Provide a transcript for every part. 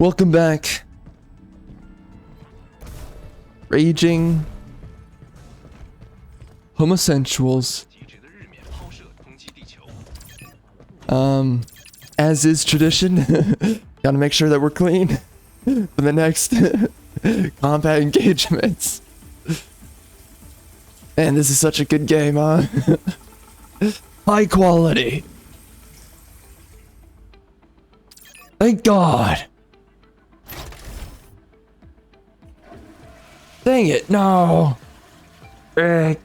Welcome back. Raging homosexuals. As is tradition, gotta make sure that we're clean for the next combat engagements. Man, this is such a good game, huh? High quality. Thank God. Dang it, no. It's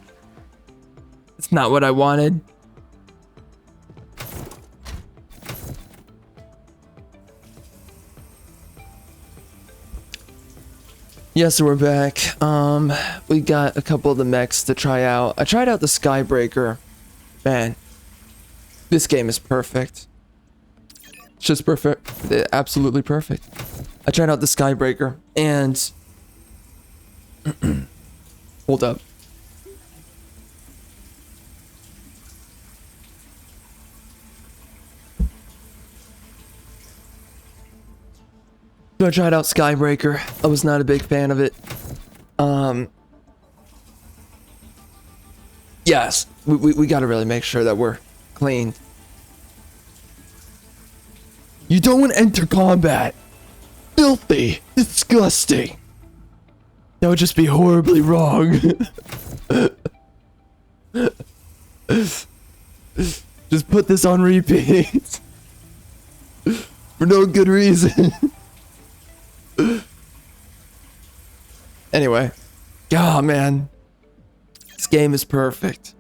not what I wanted. Yes, we're back. We got a couple of the mechs to try out. I tried out the Skybreaker. Man, this game is perfect. It's just perfect. Absolutely perfect. I tried out the Skybreaker and hold up. So I tried out Skybreaker. I was not a big fan of it. Yes, we gotta really make sure that we're clean. You don't enter combat. Filthy. Disgusting. That would just be horribly wrong. Just put this on repeat. For no good reason. Anyway. Oh, man. This game is perfect.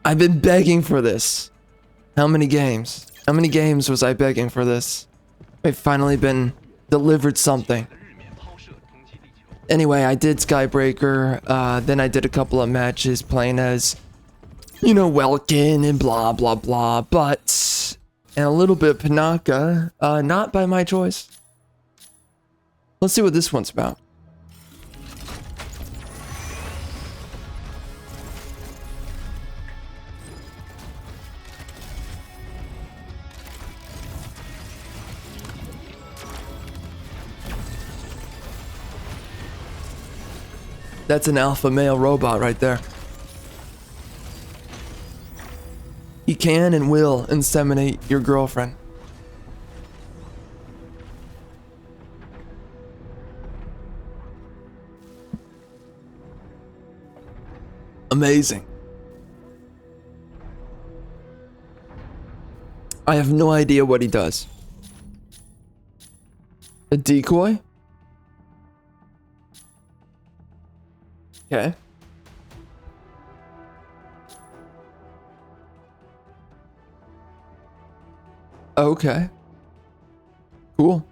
I've been begging for this. How many games? How many games was I begging for this? I've finally been delivered something. Anyway, I did Skybreaker. Then I did a couple of matches playing as, you know, Welkin and blah, blah, blah. But, and a little bit of Panaka. Not by my choice. Let's see what this one's about. That's an alpha male robot right there. He can and will inseminate your girlfriend. Amazing. I have no idea what he does. A decoy? Okay. Okay. Cool.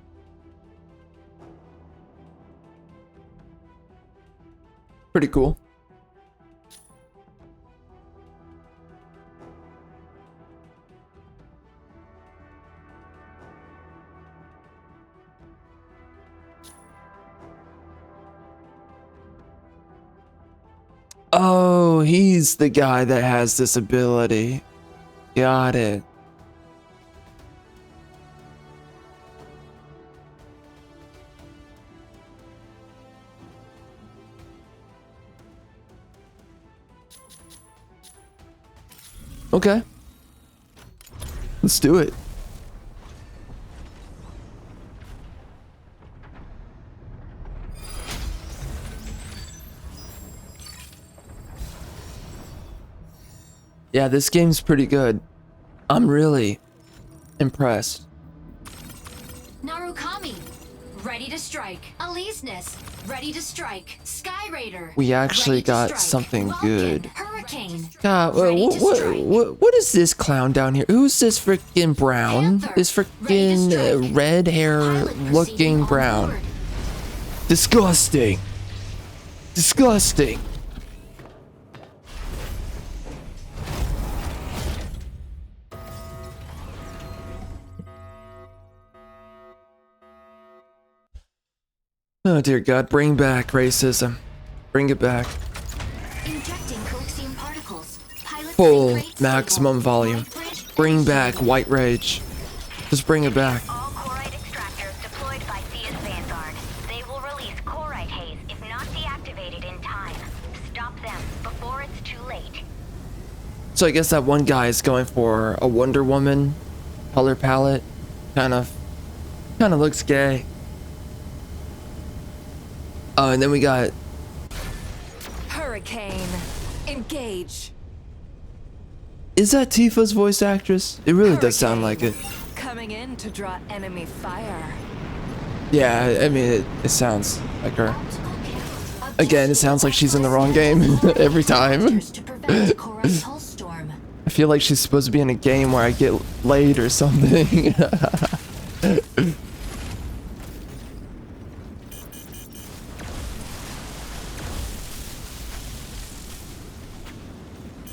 Pretty cool. Oh, he's the guy that has this ability. Got it. Okay. Let's do it. Yeah, this game's pretty good. I'm really impressed. Narukami, ready to strike. Aleseness, ready to strike. Sky Raider. We actually got something good. Hurricane. God, what is this clown down here? Who's this freaking brown? This freaking red hair looking brown. Disgusting. Disgusting. Oh dear God, bring back racism. Bring it back. Injecting coaxium particles. Full maximum volume. Bring back white rage. Just bring it back. All core So I guess that one guy is going for a Wonder Woman color palette. Kind of looks gay. Oh, and then we got... Hurricane, engage. Is that Tifa's voice actress? It really does sound like it. Coming in to draw enemy fire. Yeah, I mean, it sounds like her. Again, it sounds like she's in the wrong game every time. I feel like she's supposed to be in a game where I get laid or something.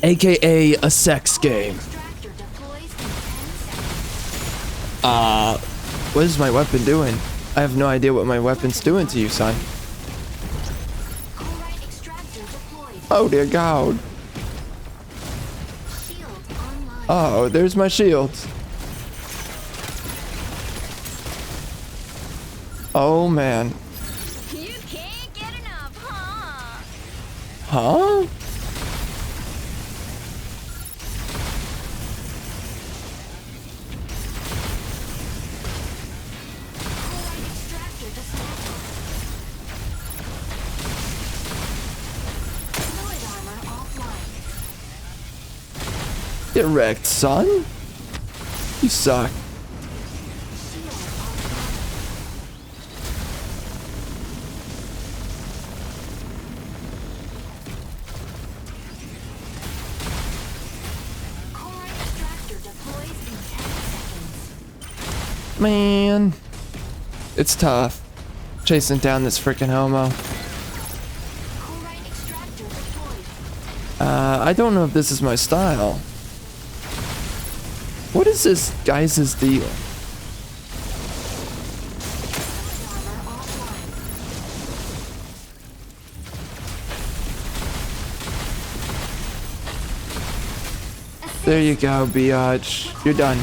AKA a sex game. What is my weapon doing? I have no idea what my weapon's doing to you, son. Oh dear God. Oh, there's my shield. Oh man. You can't get enough, huh? Huh? Get wrecked, son. You suck. Man, it's tough chasing down this freaking homo. I don't know if this is my style. What is this guys' deal? There you go, biatch. You're done.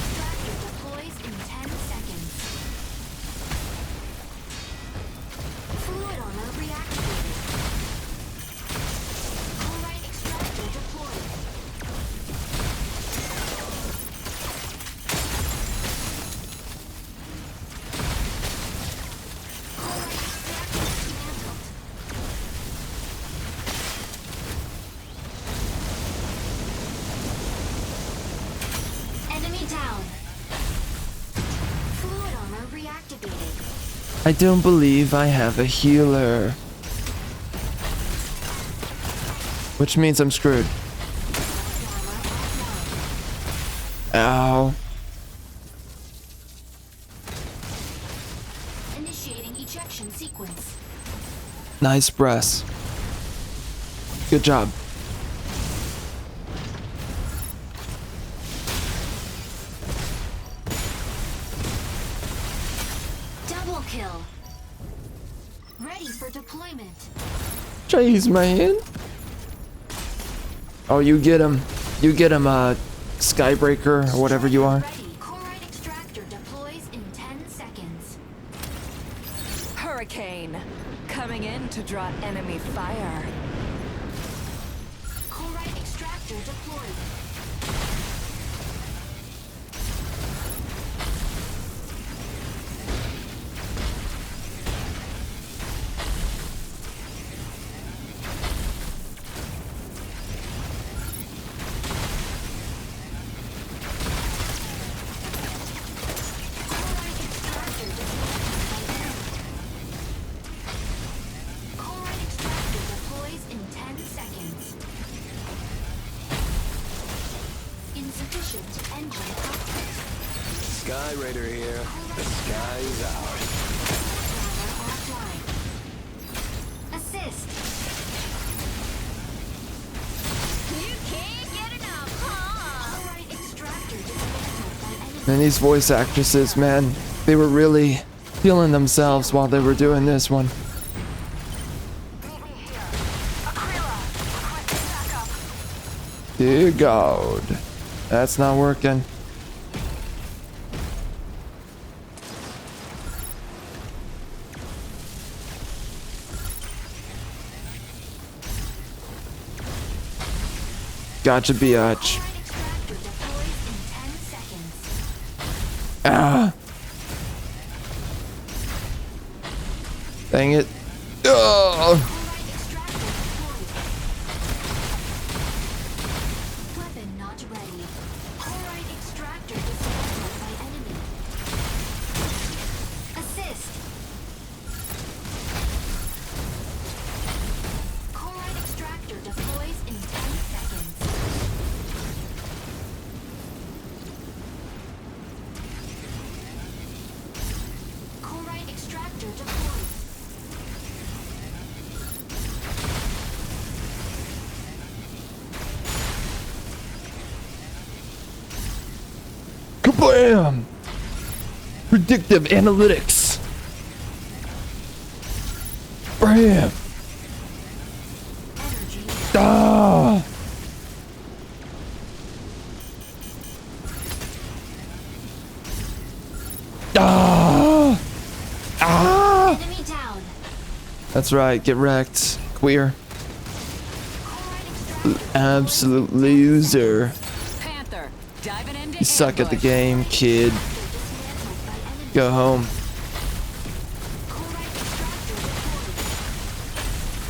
I don't believe I have a healer. Which means I'm screwed. Ow. Initiating ejection sequence. Nice press. Good job. Double kill. Ready for deployment. Jeez, man. Oh, you get him. You get him, Skybreaker, or whatever you are. Chloride extractor deploys in 10 seconds. Hurricane, coming in to draw enemy fire. Chloride extractor deployed. Chloride extractor deploys in 10 seconds. Insufficient engine output. Sky Raider here. The sky is ours. Power offline. Assist. You can't get enough, huh? Chloride extractor dismantled by enemy. And these voice actresses, man, they were really feeling themselves while they were doing this one. Dear God. That's not working. Gotcha, biatch. Chloride Ah. Dang it. Oh. Weapon not ready. Chloride extractor dismantled by enemy. Assist. Chloride extractor deploys in 10 seconds. Chloride extractor deployed. Kablam! Predictive analytics. Bam! Energy. Ah! Ah! Ah! Enemy down. That's right, get wrecked, queer. Chloride extractor. Absolute loser. Panther, diving into You suck at the ambush. game, kid. Dismantled by enemy. Go home. Chloride extractor deployed.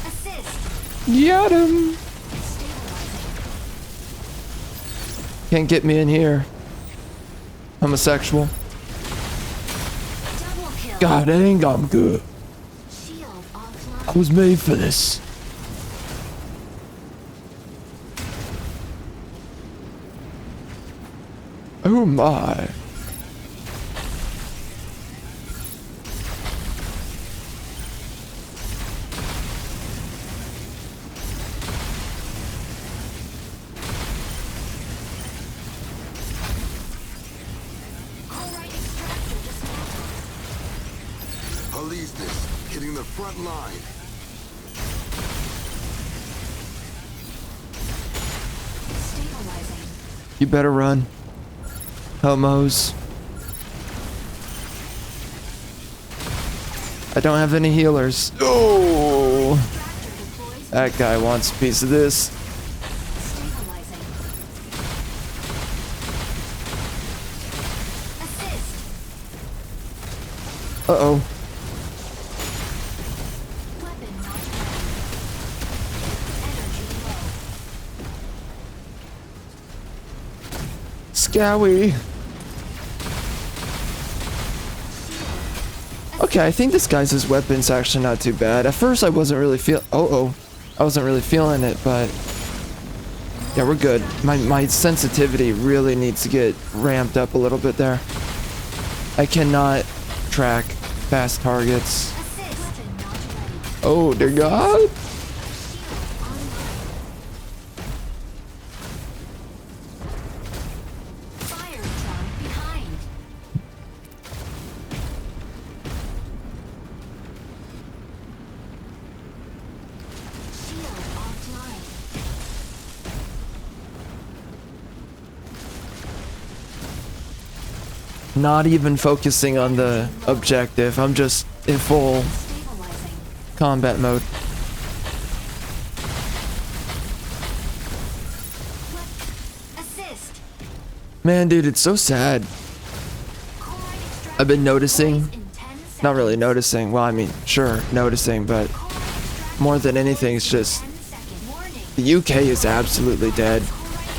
Assist. Got him! Stabilizing. Can't get me in here. Homosexual. Double kill. God dang, I'm good. Shield I offline. was made for this. Oh my. Chloride extractor dismantled. Police this. Hitting the front line. Stabilizing. You better run. Homos. I don't have any healers. Oh! Extractor deploys. That guy wants a piece of this. Stabilizing. Assist. Uh-oh. Weapon not ready. Energy low. Scowie. Okay, I think this guy's weapon's actually not too bad. At first I wasn't really I wasn't really feeling it, but yeah, we're good. My sensitivity really needs to get ramped up a little bit there. I cannot track fast targets. Assist. Weapon not ready. Oh dear God. Shield online. Fire truck behind. Shield offline. Not even focusing on the objective. I'm just in full Stabilizing. combat mode. Assist. Man, dude, it's so sad. Chloride extractor I've been noticing, deploys in 10 seconds. not really noticing, well, I mean, sure, noticing, but Chloride extractor more than anything, it's deploys just in 10 seconds. Warning. the UK is absolutely dead.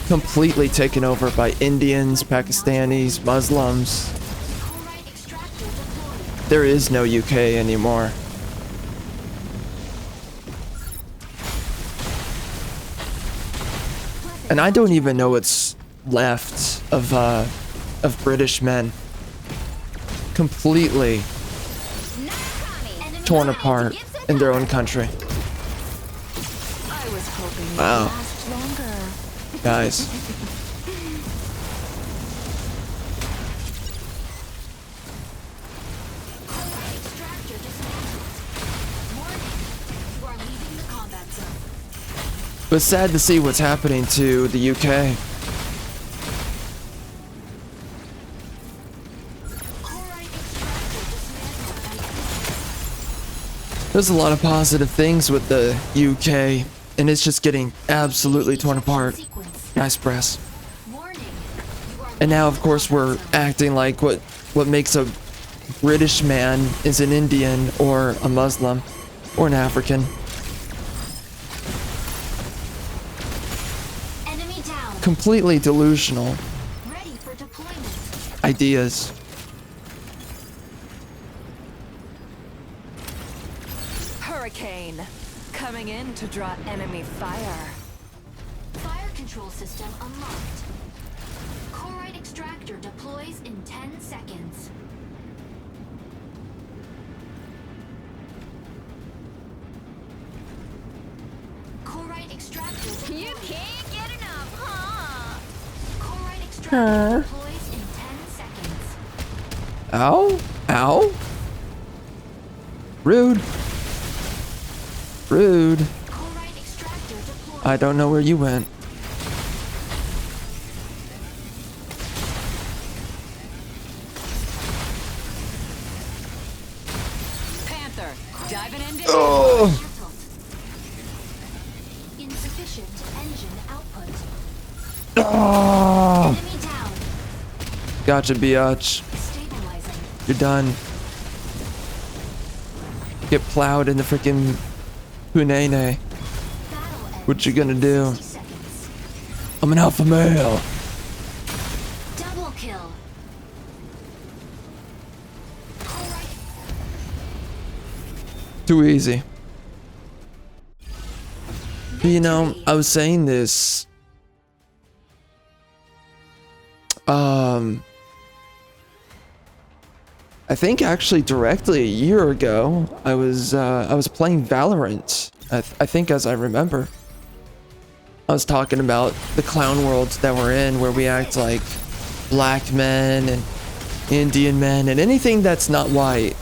Completely taken over by Indians, Pakistanis, Muslims. Chloride extractor deployed. There is no UK anymore. And I don't even know what's left of British men. Completely Enemy torn down. apart Gives it in their up. own country. I was hoping it Wow. would last longer. Guys. Chloride extractor dismantled. Warning. You are leaving the combat zone. But sad to see what's happening to the UK. Chloride extractor dismantled by enemy. There's a lot of positive things with the UK, and it's just getting absolutely torn apart. Sequence. Nice press. Warning. You are And now, of course, we're acting like what what makes a British man is an Indian or a Muslim or an African. Enemy down. Completely delusional Ready for deployment. ideas. Hurricane. Coming in to draw enemy fire. Fire control system unlocked. Corite extractor deploys in 10 seconds. Corite extractor deploys. You can't get enough, huh? Corite extractor deploys in 10 seconds. Ow? Ow? Rude. Rude. Corite extractor deploys. I don't know where you went. Panther. Diving into Oh! Dismantled. Insufficient engine output. Oh! Enemy down. Gotcha, biatch. Stabilizing. You're done. Get plowed in the freaking punene. Battle ends. What you gonna do? 60 seconds. I'm an alpha male. Double kill. Corite. Too easy. But, you know, I was saying this. I think actually directly a year ago, I was playing Valorant. I think as I remember, I was talking about the clown worlds that we're in, where we act like black men and Indian men, and anything that's not white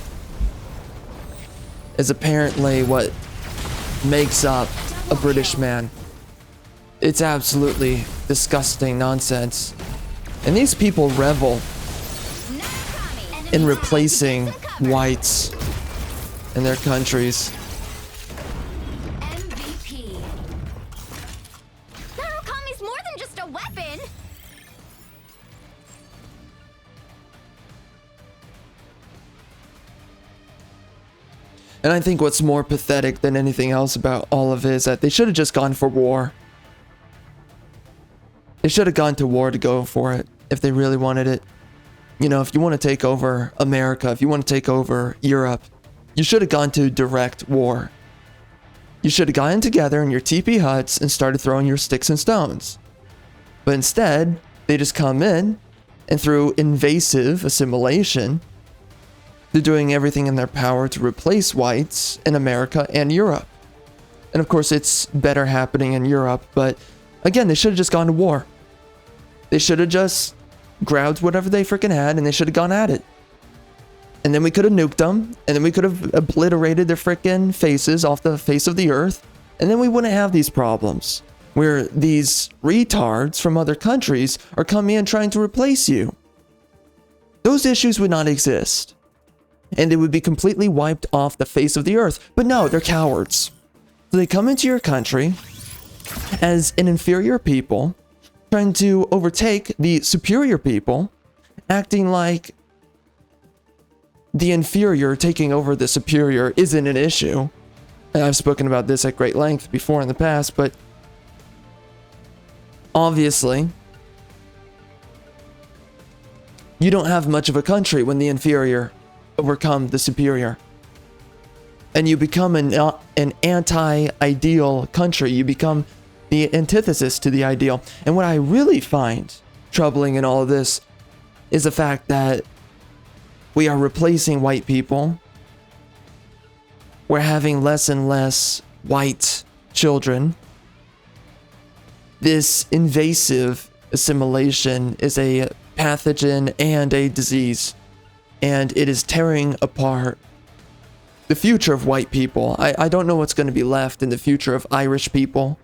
is apparently what makes up a British man. It's absolutely disgusting nonsense. And these people revel in replacing whites in their countries. MVP. Narukami's more than just a weapon. And I think what's more pathetic than anything else about all of it is that they should have just gone for war. They should have gone to war to go for it if they really wanted it. You know, if you want to take over America, if you want to take over Europe, you should have gone to direct war. You should have gotten together in your teepee huts and started throwing your sticks and stones. But instead, they just come in, and through invasive assimilation, they're doing everything in their power to replace whites in America and Europe. And of course, it's better happening in Europe, but again, they should have just gone to war. They should have just grabbed whatever they freaking had, and they should have gone at it. And then we could have nuked them, and then we could have obliterated their freaking faces off the face of the earth, and then we wouldn't have these problems where these retards from other countries are coming in trying to replace you. Those issues would not exist, and they would be completely wiped off the face of the earth. But no, they're cowards. So they come into your country as an inferior people, trying to overtake the superior people, acting like the inferior taking over the superior isn't an issue. And I've spoken about this at great length before in the past, but obviously, you don't have much of a country when the inferior overcome the superior. And you become an anti-ideal country. You become the antithesis to the ideal. And what I really find troubling in all of this is the fact that we are replacing white people. We're having less and less white children. This invasive assimilation is a pathogen and a disease, and it is tearing apart the future of white people. I don't know what's going to be left in the future of Irish people,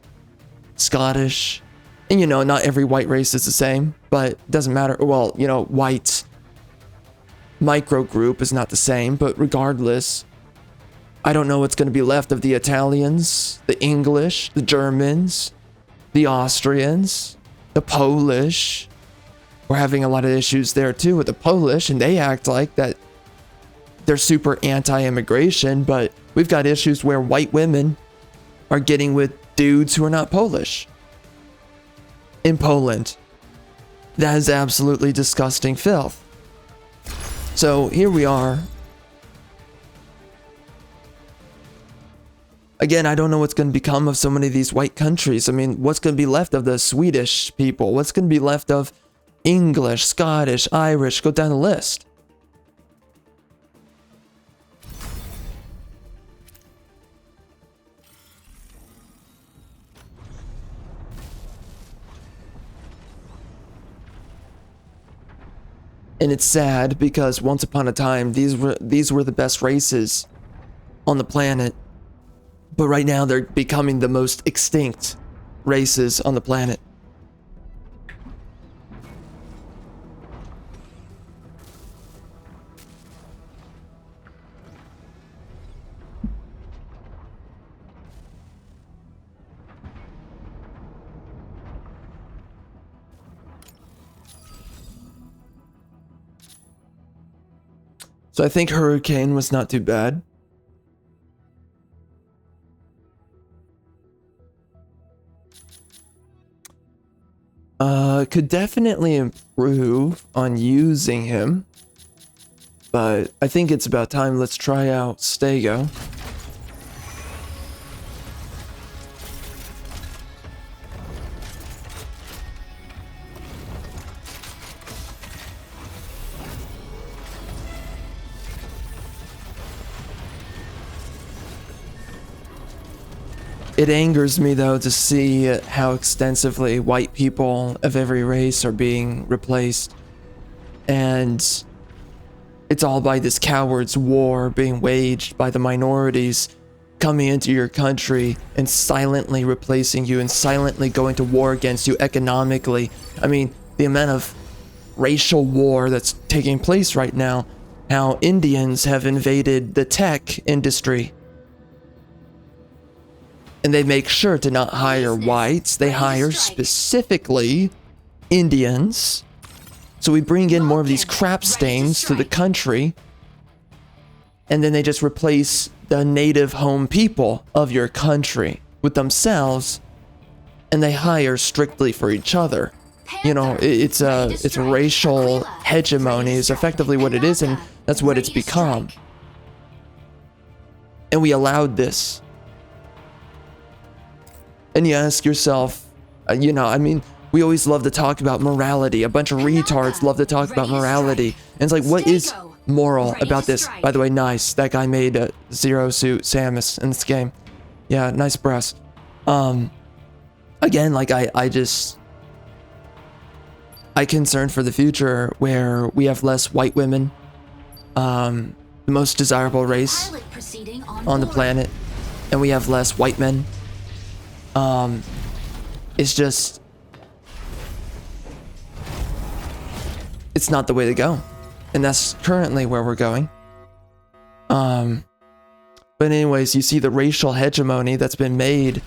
Scottish, and you know, not every white race is the same, but it doesn't matter. Well, you know, white micro group is not the same, but regardless, I don't know what's going to be left of the Italians, the English, the Germans, the Austrians, the Polish, We're having a lot of issues there too with the Polish, and they act like that they're super anti-immigration, but we've got issues where white women are getting with dudes who are not Polish in Poland. That is absolutely disgusting filth. So here we are. Again, I don't know what's going to become of so many of these white countries. I mean, what's going to be left of the Swedish people? What's going to be left of English, Scottish, Irish? Go down the list. And it's sad because once upon a time, these were the best races on the planet. But right now, they're becoming the most extinct races on the planet. So I think Hurricane was not too bad. Could definitely improve on using him, but I think it's about time. Let's try out Stego. It angers me though to see how extensively white people of every race are being replaced. And it's all by this coward's war being waged by the minorities coming into your country and silently replacing you and silently going to war against you economically. I mean, the amount of racial war that's taking place right now, how Indians have invaded the tech industry. And they make sure to not hire whites. They hire specifically Indians. So we bring in more of these crap stains to the country. And then they just replace the native home people of your country with themselves. And they hire strictly for each other. You know, it's a racial hegemony is effectively what it is. And that's what it's become. And we allowed this. And you ask yourself, you know, I mean, we always love to talk about morality. A bunch of retards love to talk about morality. And it's like, what is moral about this? By the way, nice. That guy made a Zero Suit Samus in this game. Yeah, nice breast. Again, like I concerned for the future where we have less white women, the most desirable race on the planet, and we have less white men. It's just, it's not the way to go. And that's currently where we're going. But anyways, you see the racial hegemony that's been made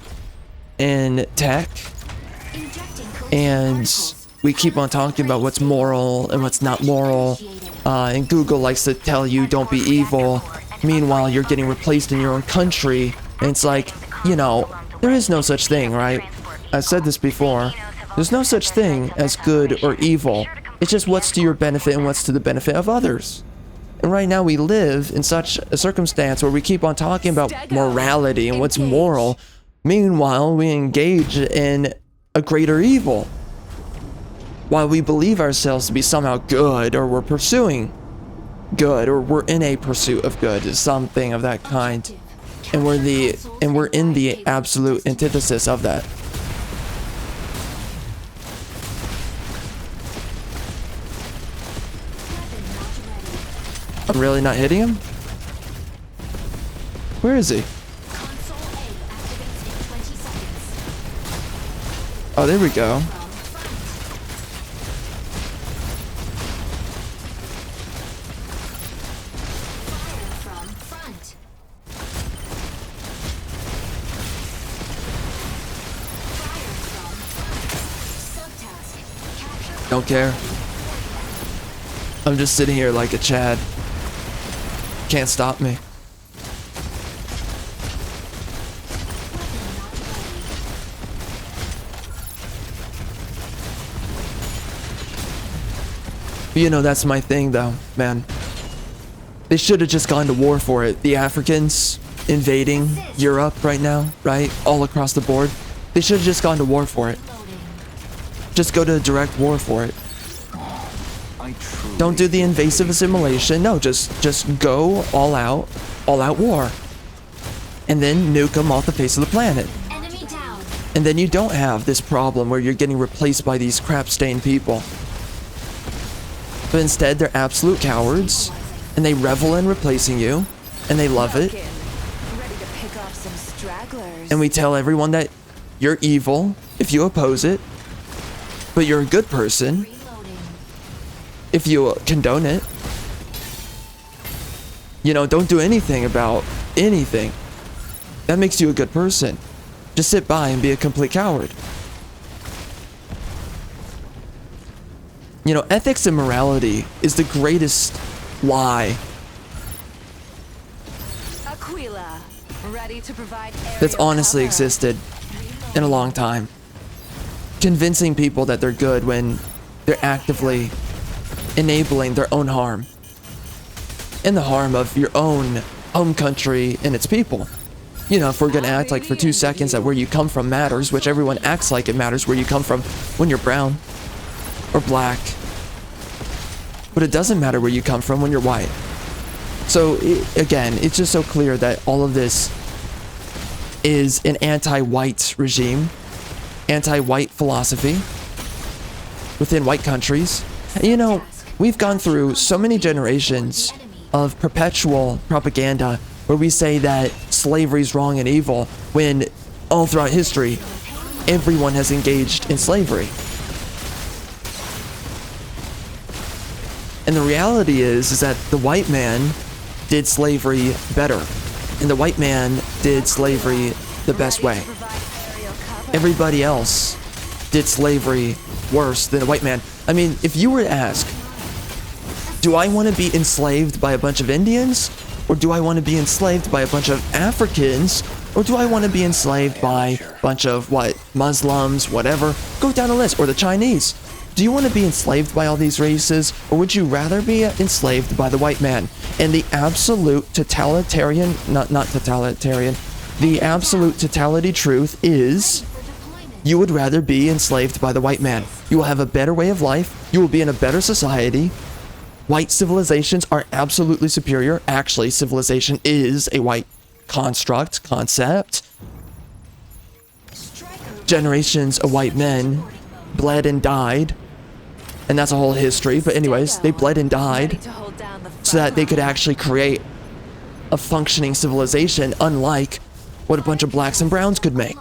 in tech. And we keep on talking about what's moral and what's not moral. And Google likes to tell you don't be evil. Meanwhile, you're getting replaced in your own country. And it's like, you know, there is no such thing, right? I've said this before. There's no such thing as good or evil. It's just what's to your benefit and what's to the benefit of others. And right now we live in such a circumstance where we keep on talking about morality and what's moral. Meanwhile, we engage in a greater evil. While we believe ourselves to be somehow good, or we're pursuing good, or we're in a pursuit of good, something of that kind. And we're in the absolute antithesis of that. I'm really not hitting him? Where is he? Oh, there we go. Don't care. I'm just sitting here like a Chad. Can't stop me. You know, that's my thing though, man. They should have just gone to war for it. The Africans invading Europe right now, right? All across the board. They should have just gone to war for it. Just go to direct war for it. Don't do the invasive assimilation. No, just go all out war. And then nuke them off the face of the planet. Enemy down. And then you don't have this problem where you're getting replaced by these crap-stained people. But instead, they're absolute cowards, and they revel in replacing you, and they love it. Ready to pick off some stragglers. And we tell everyone that you're evil if you oppose it, but you're a good person Reloading. if you condone it. You know, don't do anything about anything. That makes you a good person. Just sit by and be a complete coward. You know, ethics and morality is the greatest lie Aquila, ready to provide that's aerial honestly cover. existed in a long time. Convincing people that they're good when they're actively enabling their own harm and the harm of your own home country and its people. You know, if we're gonna act like for 2 seconds that where you come from matters, which everyone acts like it matters where you come from when you're brown or black, but it doesn't matter where you come from when you're white. So again, it's just so clear that all of this is an anti-white regime, anti-white philosophy within white countries. And, you know, we've gone through so many generations of perpetual propaganda where we say that slavery is wrong and evil when all throughout history everyone has engaged in slavery. And the reality is that the white man did slavery better. And the white man did slavery the best way. Everybody else did slavery worse than the white man. I mean, if you were to ask, do I want to be enslaved by a bunch of Indians? Or do I want to be enslaved by a bunch of Africans? Or do I want to be enslaved by a bunch of, what, Muslims, whatever? Go down the list. Or the Chinese. Do you want to be enslaved by all these races, or would you rather be enslaved by the white man? And the absolute totalitarian, not totalitarian, the absolute totality truth is you would rather be enslaved by the white man. You will have a better way of life. You will be in a better society. White civilizations are absolutely superior. Actually, civilization is a white concept. Generations of white men bled and died. And that's a whole history. But anyways, they bled and died so that they could actually create a functioning civilization, unlike what a bunch of blacks and browns could make.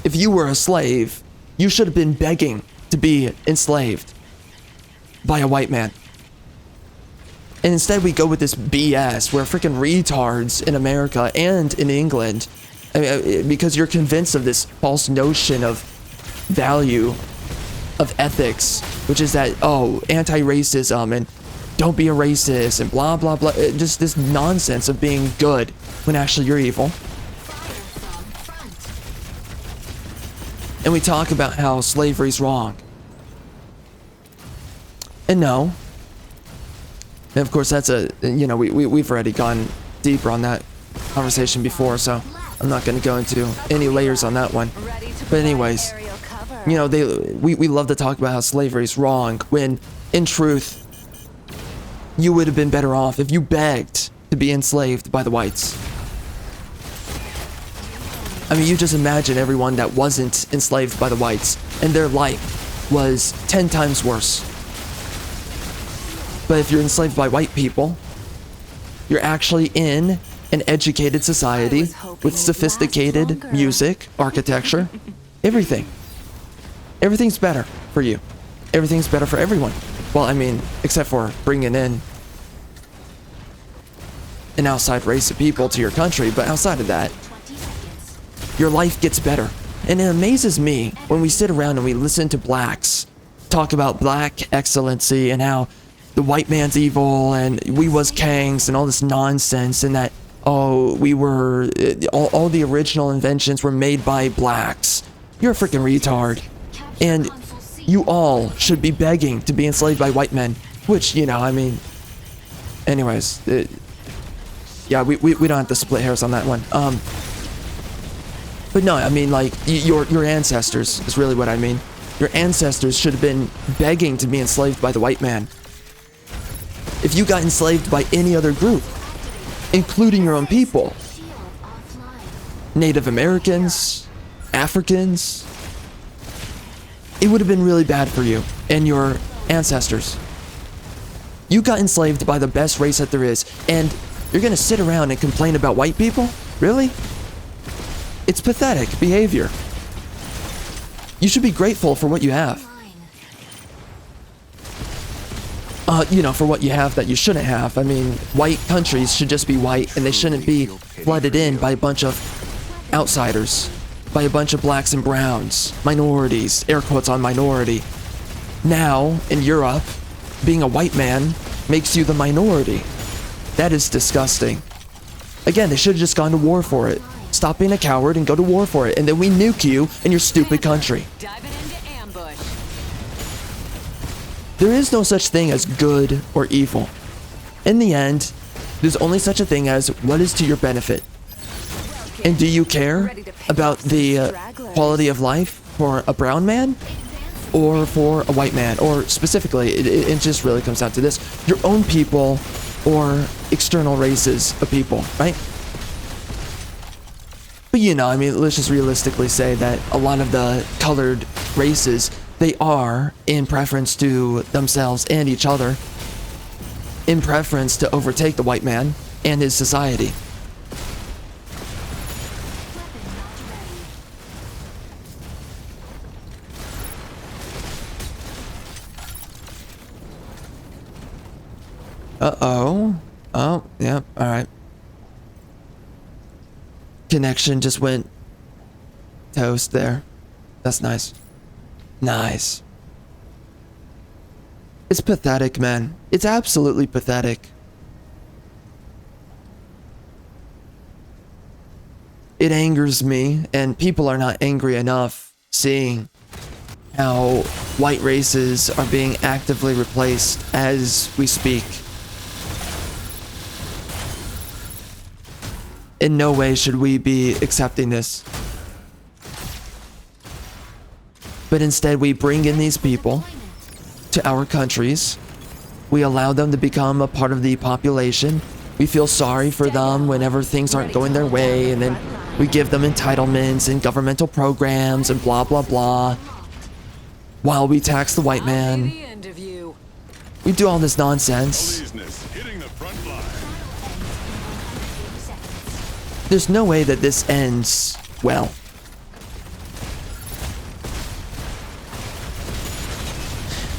If you were a slave, you should have been begging to be enslaved by a white man. And instead we go with this BS where freaking retards in America and in England, I mean, because you're convinced of this false notion of value, of ethics, which is that, oh, anti-racism and don't be a racist and blah, blah, blah. Just this nonsense of being good when actually you're evil. And we talk about how slavery's wrong. And no. And of course, that's a, you know, we've already gone deeper on that conversation before, so I'm not going to go into any layers on that one. But anyways, you know, we love to talk about how slavery is wrong, when in truth, you would have been better off if you begged to be enslaved by the whites. I mean, you just imagine everyone that wasn't enslaved by the whites, and their life was 10 times worse. But if you're enslaved by white people, you're actually in an educated society with sophisticated music, architecture, everything. Everything's better for you. Everything's better for everyone. Well, I mean, except for bringing in an outside race of people to your country, but outside of that, your life gets better. And it amazes me when we sit around and we listen to blacks talk about black excellency and how the white man's evil and we was kangs and all this nonsense, and that, oh, we were, all the original inventions were made by blacks. You're a freaking retard. And you all should be begging to be enslaved by white men, which, you know, I mean, anyways, yeah, we don't have to split hairs on that one. But no, I mean, like, your ancestors is really what I mean. Your ancestors should have been begging to be enslaved by the white man. If you got enslaved by any other group, including your own people, Native Americans, Africans, it would have been really bad for you and your ancestors. You got enslaved by the best race that there is, and you're gonna sit around and complain about white people? Really? It's pathetic behavior. You should be grateful for what you have. You know, for what you have that you shouldn't have. I mean, white countries should just be white, and they shouldn't be flooded in by a bunch of outsiders, by a bunch of blacks and browns, minorities, air quotes on minority. Now, in Europe, being a white man makes you the minority. That is disgusting. Again, they should have just gone to war for it. Stop being a coward and go to war for it, and then we nuke you and your stupid country. Diving into ambush. There is no such thing as good or evil. In the end, there's only such a thing as what is to your benefit. And do you care about the quality of life for a brown man or for a white man? Or specifically, it just really comes down to this: your own people or external races of people, right? But you know, I mean, let's just realistically say that a lot of the colored races, they are in preference to themselves and each other, in preference to overtake the white man and his society. Uh-oh. Oh, yeah, alright. Connection just went toast there. That's nice. Nice. It's pathetic, man. It's absolutely pathetic. It angers me, and people are not angry enough seeing how white races are being actively replaced as we speak. In no way should we be accepting this. But instead, we bring in these people to our countries. We allow them to become a part of the population. We feel sorry for them whenever things aren't going their way, and then we give them entitlements and governmental programs and blah blah blah, while we tax the white man. We do all this nonsense. There's no way that this ends well.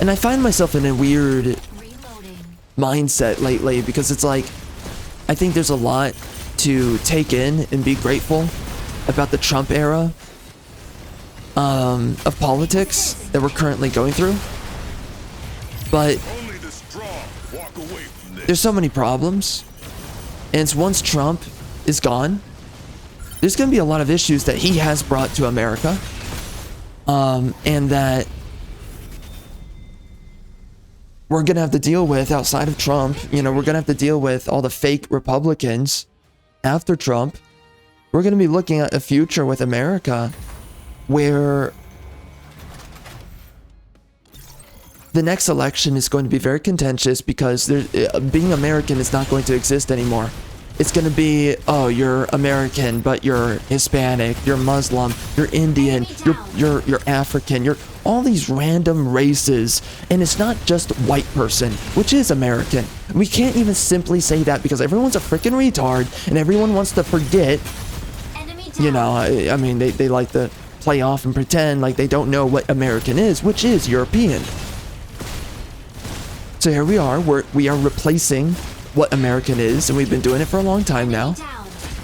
And I find myself in a weird mindset lately, because it's like, I think there's a lot to take in and be grateful about the Trump era of politics that we're currently going through. But there's so many problems. And once Trump is gone, there's going to be a lot of issues that he has brought to America. And that we're going to have to deal with outside of Trump. You know, we're going to have to deal with all the fake Republicans after Trump. We're going to be looking at a future with America where the next election is going to be very contentious, because being American is not going to exist anymore. It's going to be, oh, you're American, but you're Hispanic, you're Muslim, you're Indian, you're African, you're all these random races. And it's not just white person, which is American. We can't even simply say that, because everyone's a freaking retard and everyone wants to forget. You know, I mean, they like to play off and pretend like they don't know what American is, which is European. So here we are, we are replacing what American is, and we've been doing it for a long time now.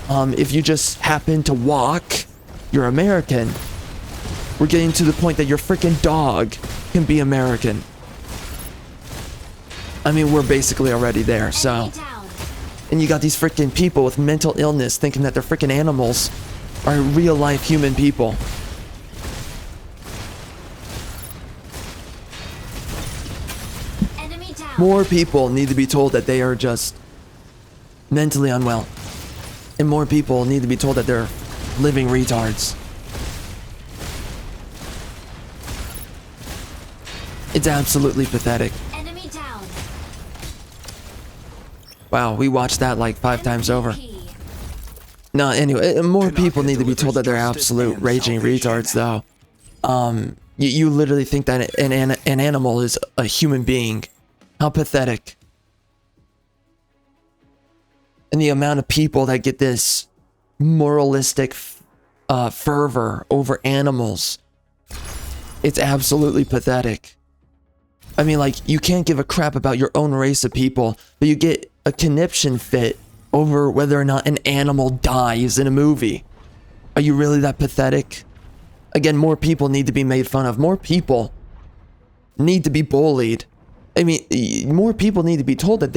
If you just happen to walk, you're American. We're getting to the point that your freaking dog can be American. I mean, we're basically already there, so. Enemy down. And you got these freaking people with mental illness thinking that they're freaking animals are real life human people. Enemy down. More people need to be told that they are just mentally unwell. And more people need to be told that they're living retards. It's absolutely pathetic. Enemy down. Wow, we watched that like 5 times over. MVP. No, anyway, more Cannot people get need to be delivers told that they're justice absolute and raging salvation retards, though. You literally think that an animal is a human being. How pathetic. And the amount of people that get this moralistic fervor over animals. It's absolutely pathetic. I mean, like, you can't give a crap about your own race of people, but you get a conniption fit over whether or not an animal dies in a movie. Are you really that pathetic? Again, more people need to be made fun of. More people need to be bullied. I mean, more people need to be told that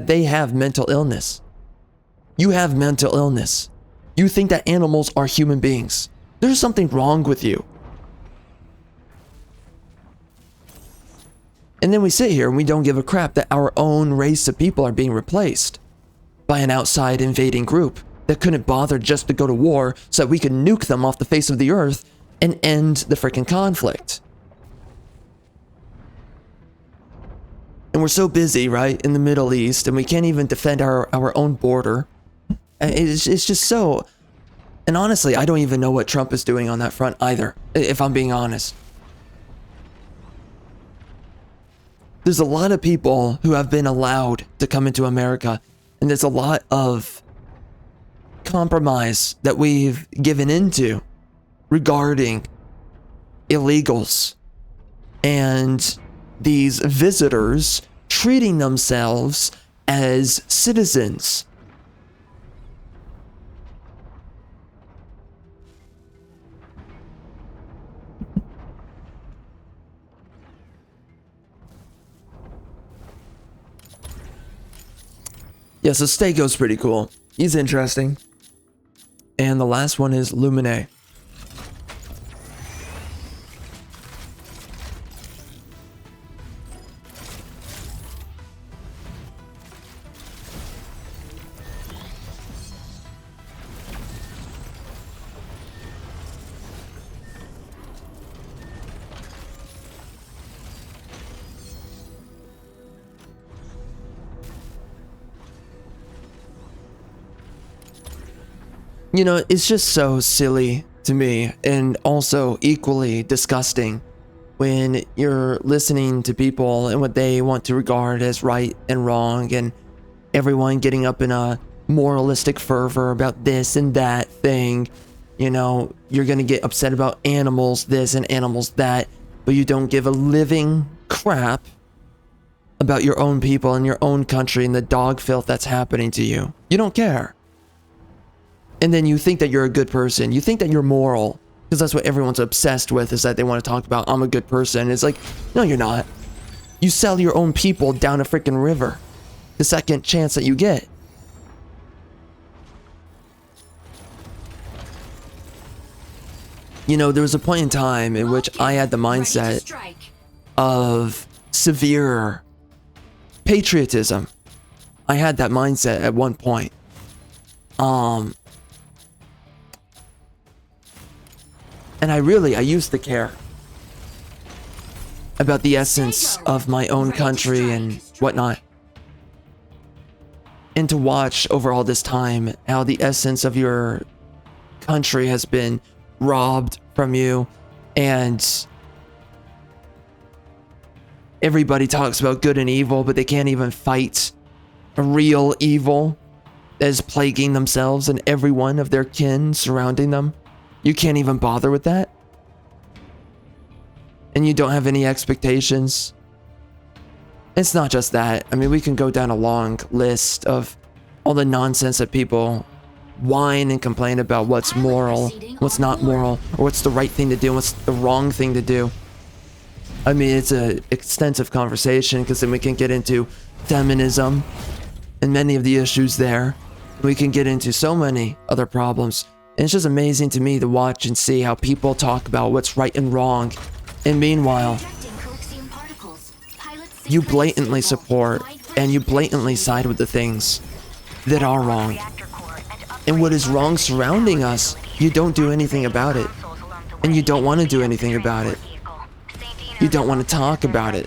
they have mental illness. You have mental illness. You think that animals are human beings. There's something wrong with you. And then we sit here and we don't give a crap that our own race of people are being replaced by an outside invading group that couldn't bother just to go to war so that we could nuke them off the face of the earth and end the freaking conflict. And we're so busy, right, in the Middle East, and we can't even defend our own border. And it's just so... And honestly, I don't even know what Trump is doing on that front either, if I'm being honest. There's a lot of people who have been allowed to come into America, and there's a lot of compromise that we've given into regarding illegals and these visitors treating themselves as citizens. Yeah, so Stego's pretty cool. He's interesting. And the last one is Lumine. You know, it's just so silly to me and also equally disgusting when you're listening to people and what they want to regard as right and wrong and everyone getting up in a moralistic fervor about this and that thing. You know, you're gonna get upset about animals this and animals that, but you don't give a living crap about your own people and your own country and the dog filth that's happening to you. You don't care. And then you think that you're a good person. You think that you're moral. Because that's what everyone's obsessed with, is that they want to talk about, I'm a good person. It's like, no, you're not. You sell your own people down a freaking river the second chance that you get. You know, there was a point in time in which I had the mindset of severe patriotism. I had that mindset at one point. And I used to care about the essence of my own country and whatnot. And to watch over all this time how the essence of your country has been robbed from you, and everybody talks about good and evil, but they can't even fight a real evil that is plaguing themselves and everyone of their kin surrounding them. You can't even bother with that. And you don't have any expectations. It's not just that. I mean, we can go down a long list of all the nonsense that people whine and complain about what's moral, what's not moral, or what's the right thing to do, and what's the wrong thing to do. I mean, it's an extensive conversation because then we can get into feminism and many of the issues there. We can get into so many other problems. And it's just amazing to me to watch and see how people talk about what's right and wrong. And meanwhile, you blatantly support and you blatantly side with the things that are wrong. And what is wrong surrounding us, you don't do anything about it. And you don't want to do anything about it. You don't want to talk about it.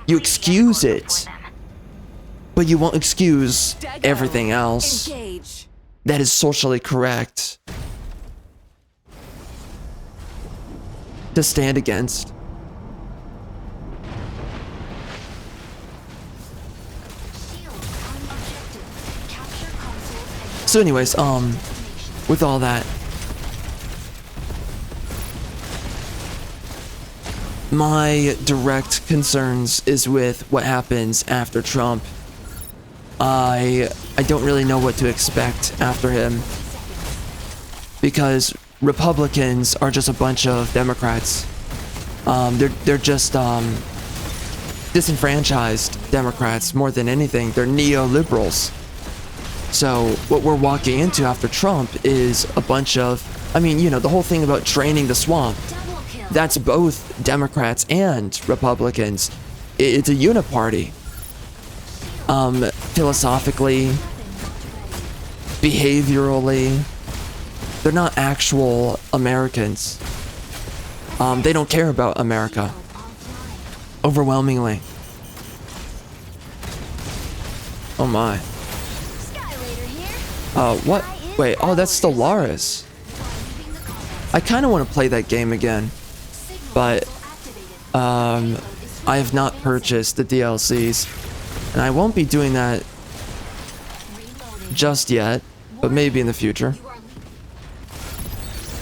You excuse it. But you won't excuse everything else that is socially correct to stand against. So anyways, with all that, my direct concerns is with what happens after Trump. I don't really know what to expect after him, because Republicans are just a bunch of Democrats. They're just disenfranchised Democrats more than anything. They're neoliberals. So what we're walking into after Trump is a bunch of, I mean, you know, the whole thing about draining the swamp. That's both Democrats and Republicans. It's a uniparty. Philosophically, behaviorally, they're not actual Americans. They don't care about America. Overwhelmingly. Oh my. What? Wait, oh, that's Stellaris. I kind of want to play that game again, but I have not purchased the DLCs, and I won't be doing that just yet, but maybe in the future.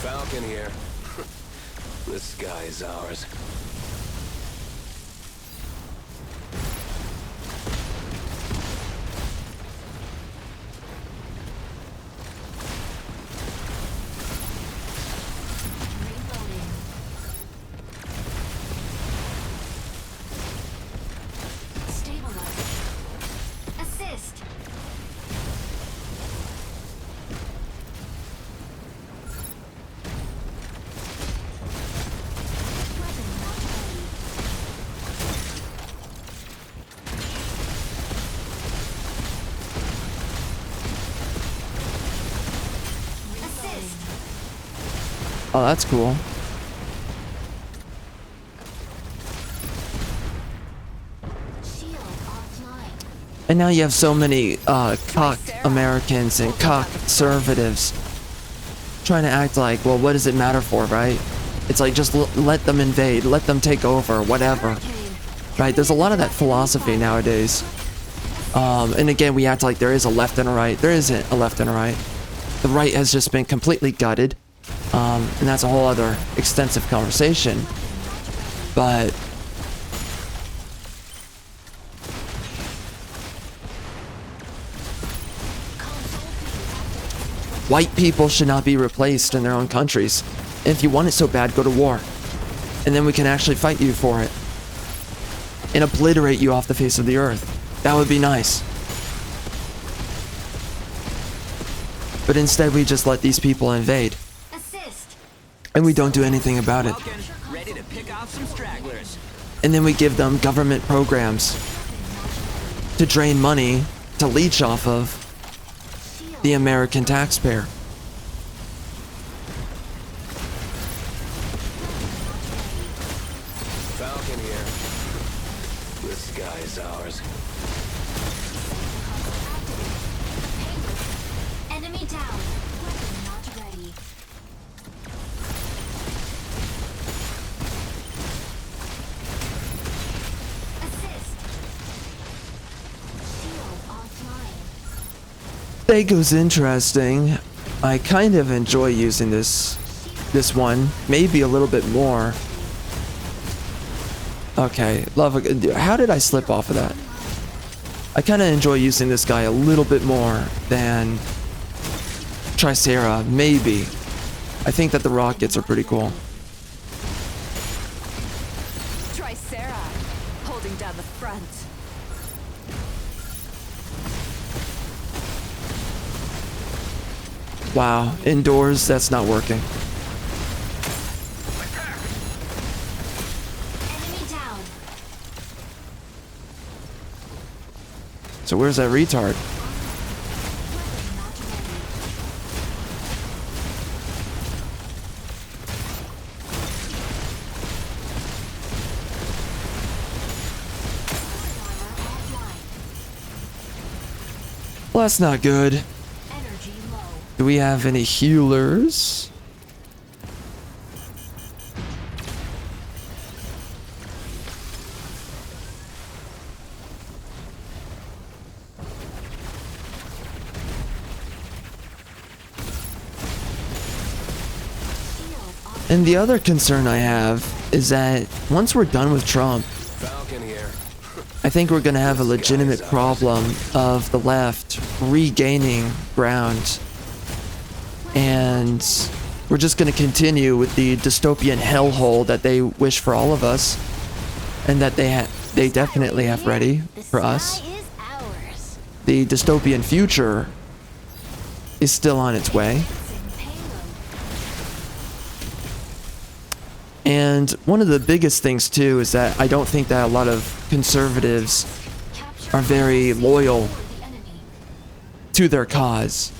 Falcon here. This sky is ours. Oh, that's cool. And now you have so many cock Americans and cock conservatives trying to act like, well, what does it matter for, right? It's like, just let them invade, let them take over, whatever. Right? There's a lot of that philosophy nowadays. And again, we act like there is a left and a right. There isn't a left and a right. The right has just been completely gutted. And that's a whole other extensive conversation. But white people should not be replaced in their own countries. And if you want it so bad, go to war. And then we can actually fight you for it. And obliterate you off the face of the earth. That would be nice. But instead we just let these people invade. And we don't do anything about it. Ready to pick off some stragglers. And then we give them government programs to drain money to leech off of the American taxpayer. Falcon here. This sky is ours. Enemy down. Weapon not ready. Assist. Shield offline. Dago's interesting. I kind of enjoy using this one, maybe a little bit more. Okay, how did I slip off of that? I kind of enjoy using this guy a little bit more than Tricera, maybe. I think that the rockets are pretty cool. Tricera, holding down the front. Wow, indoors, that's not working. Enemy down. So where's that retard? Weapon not ready. Armor offline. Well, that's not good. Energy low. Do we have any healers? Shield off. And the other concern I have is that once we're done with Trump, Falcon here. I think we're going to have a legitimate problem of the left regaining ground. And we're just going to continue with the dystopian hellhole that they wish for all of us. And that they definitely have ready for us. Sky is ours. The dystopian future is still on its way. Advancing payload. And one of the biggest things too is that I don't think that a lot of conservatives Capture are very loyal for the enemy. to their cause.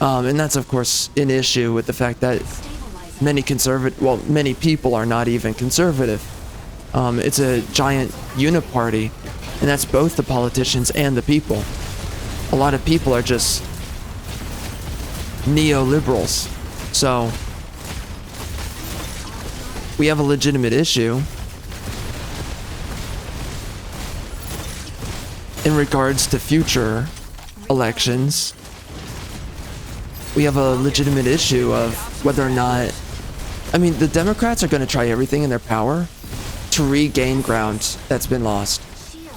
And that's of course an issue with the fact that Stabilizing. many people are not even conservative. It's a giant uniparty, and that's both the politicians and the people. A lot of people are just neoliberals. So we have a legitimate issue in regards to future elections. We have a legitimate issue of whether or not, I mean, the Democrats are going to try everything in their power to regain ground that's been lost.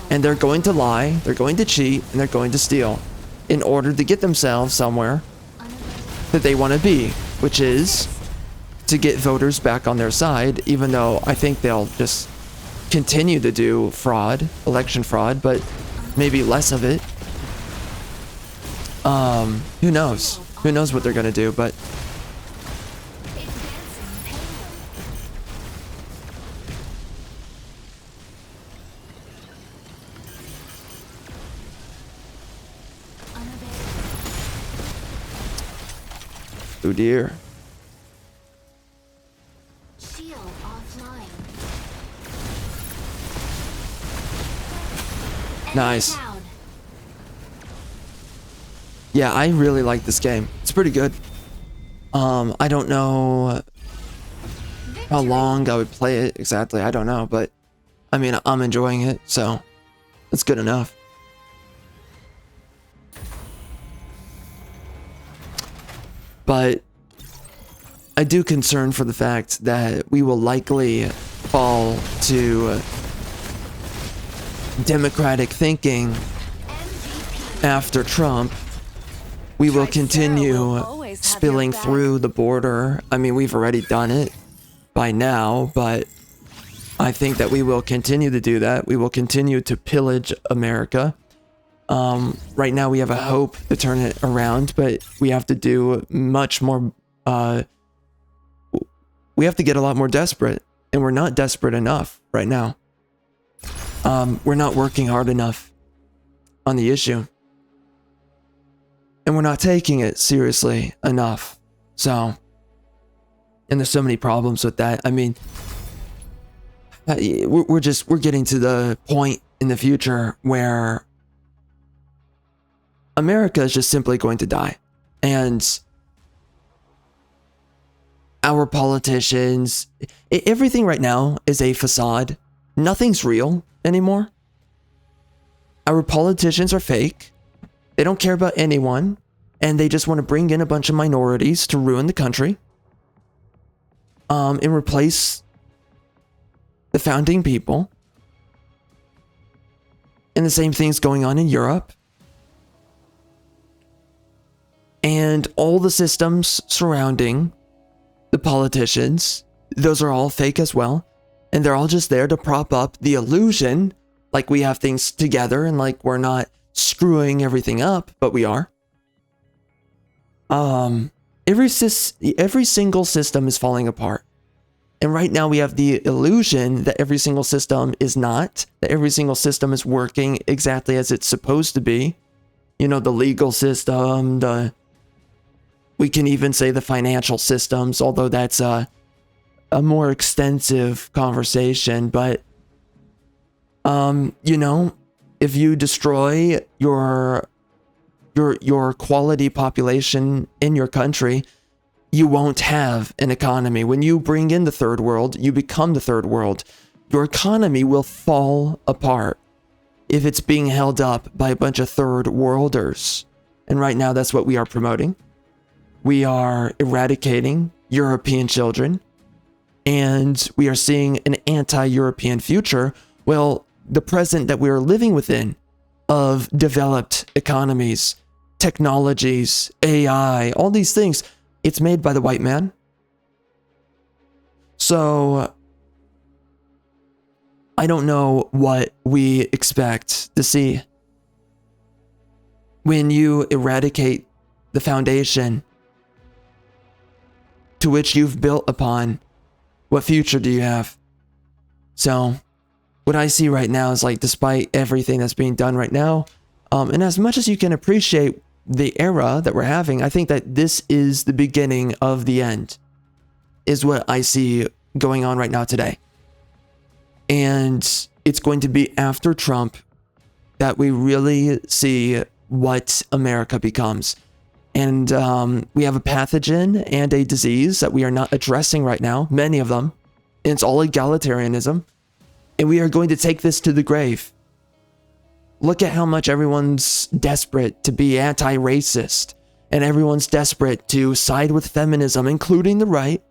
And they're going to lie, they're going to cheat, and they're going to steal in order to get themselves somewhere that they want to be, which is to get voters back on their side, even though I think they'll just continue to do fraud, election fraud, but maybe less of it. Who knows? Who knows what they're gonna do, but Advancing payload. Unavailable. oh dear. Shield offline. Enemy Nice. down. Yeah, I really like this game. It's pretty good. I don't know how long I would play it exactly. I don't know, but I mean, I'm enjoying it, so it's good enough. But I do concern for the fact that we will likely fall to democratic thinking MVP. after Trump. We will Tricera continue will always have spilling your back. through the border. I mean, we've already done it by now, but I think that we will continue to do that. We will continue to pillage America. Right now we have a hope to turn it around, but we have to do much more. We have to get a lot more desperate, and we're not desperate enough right now. We're not working hard enough on the issue. And we're not taking it seriously enough. So, and there's so many problems with that. I mean, we're getting to the point in the future where America is just simply going to die. And our politicians, everything right now is a facade. Nothing's real anymore. Our politicians are fake. They don't care about anyone, and they just want to bring in a bunch of minorities to ruin the country, and replace the founding people. And the same thing's going on in Europe. And all the systems surrounding the politicians, those are all fake as well. And they're all just there to prop up the illusion like we have things together and like we're not screwing everything up, but we are. Every single system is falling apart. And right now we have the illusion that every single system is not, that every single system is working exactly as it's supposed to be. You know, the legal system, we can even say the financial systems, although that's a more extensive conversation. But, you know, if you destroy your quality population in your country, you won't have an economy. When you bring in the third world, you become the third world. Your economy will fall apart if it's being held up by a bunch of third worlders. And right now, that's what we are promoting. We are eradicating European children, and we are seeing an anti-European future. Well, the present that we are living within of developed economies, technologies, AI, all these things, it's made by the white man. So I don't know what we expect to see. When you eradicate the foundation to which you've built upon, what future do you have? So what I see right now is like, despite everything that's being done right now, and as much as you can appreciate the era that we're having, I think that this is the beginning of the end, is what I see going on right now today. And it's going to be after Trump that we really see what America becomes. And we have a pathogen and a disease that we are not addressing right now, many of them. And it's all egalitarianism. And we are going to take this to the grave. Look at how much everyone's desperate to be anti-racist. And everyone's desperate to side with feminism, including the right.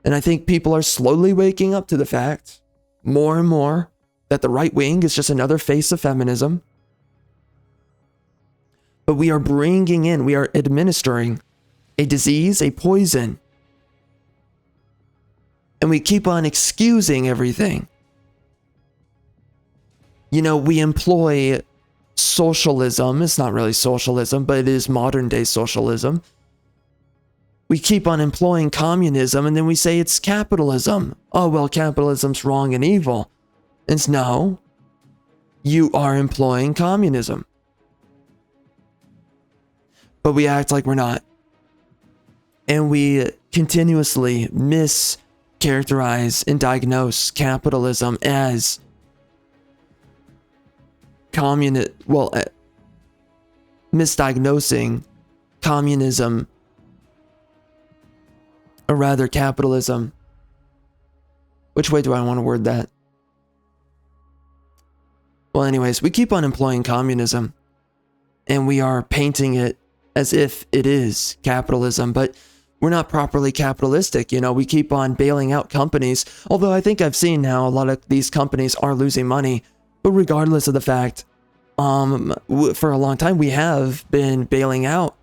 And I think people are slowly waking up to the fact, more and more, that the right wing is just another face of feminism. But we are bringing in, we are administering a disease, a poison. And we keep on excusing everything. You know, we employ socialism. It's not really socialism, but it is modern day socialism. We keep on employing communism, and then we say it's capitalism. Oh, well, capitalism's wrong and evil. And no, you are employing communism. But we act like we're not. And we continuously mischaracterize and diagnose capitalism as misdiagnosing communism, or rather capitalism. Which way do I want to word that? Well, anyways, we keep on employing communism, and we are painting it as if it is capitalism, but we're not properly capitalistic. You know, we keep on bailing out companies, although I think I've seen now a lot of these companies are losing money. But regardless of the fact, for a long time, we have been bailing out,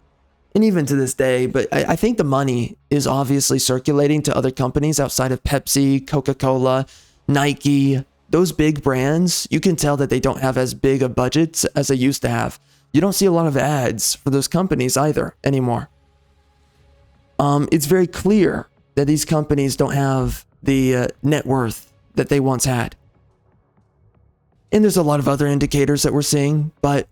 and even to this day, but I think the money is obviously circulating to other companies outside of Pepsi, Coca-Cola, Nike. Those big brands, you can tell that they don't have as big a budgets as they used to have. You don't see a lot of ads for those companies either anymore. It's very clear that these companies don't have the net worth that they once had. And there's a lot of other indicators that we're seeing, but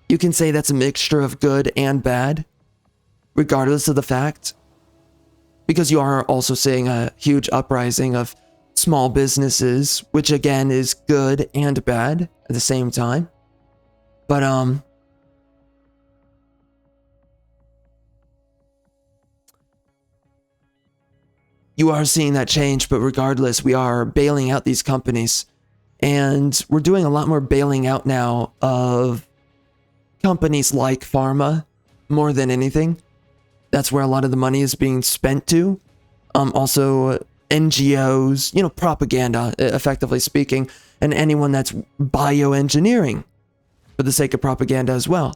you can say that's a mixture of good and bad, regardless of the fact, because you are also seeing a huge uprising of small businesses, which again is good and bad at the same time. But you are seeing that change, but regardless, we are bailing out these companies. And we're doing a lot more bailing out now of companies like pharma more than anything. That's where a lot of the money is being spent to. Also NGOs, you know, propaganda, effectively speaking, and anyone that's bioengineering for the sake of propaganda as well.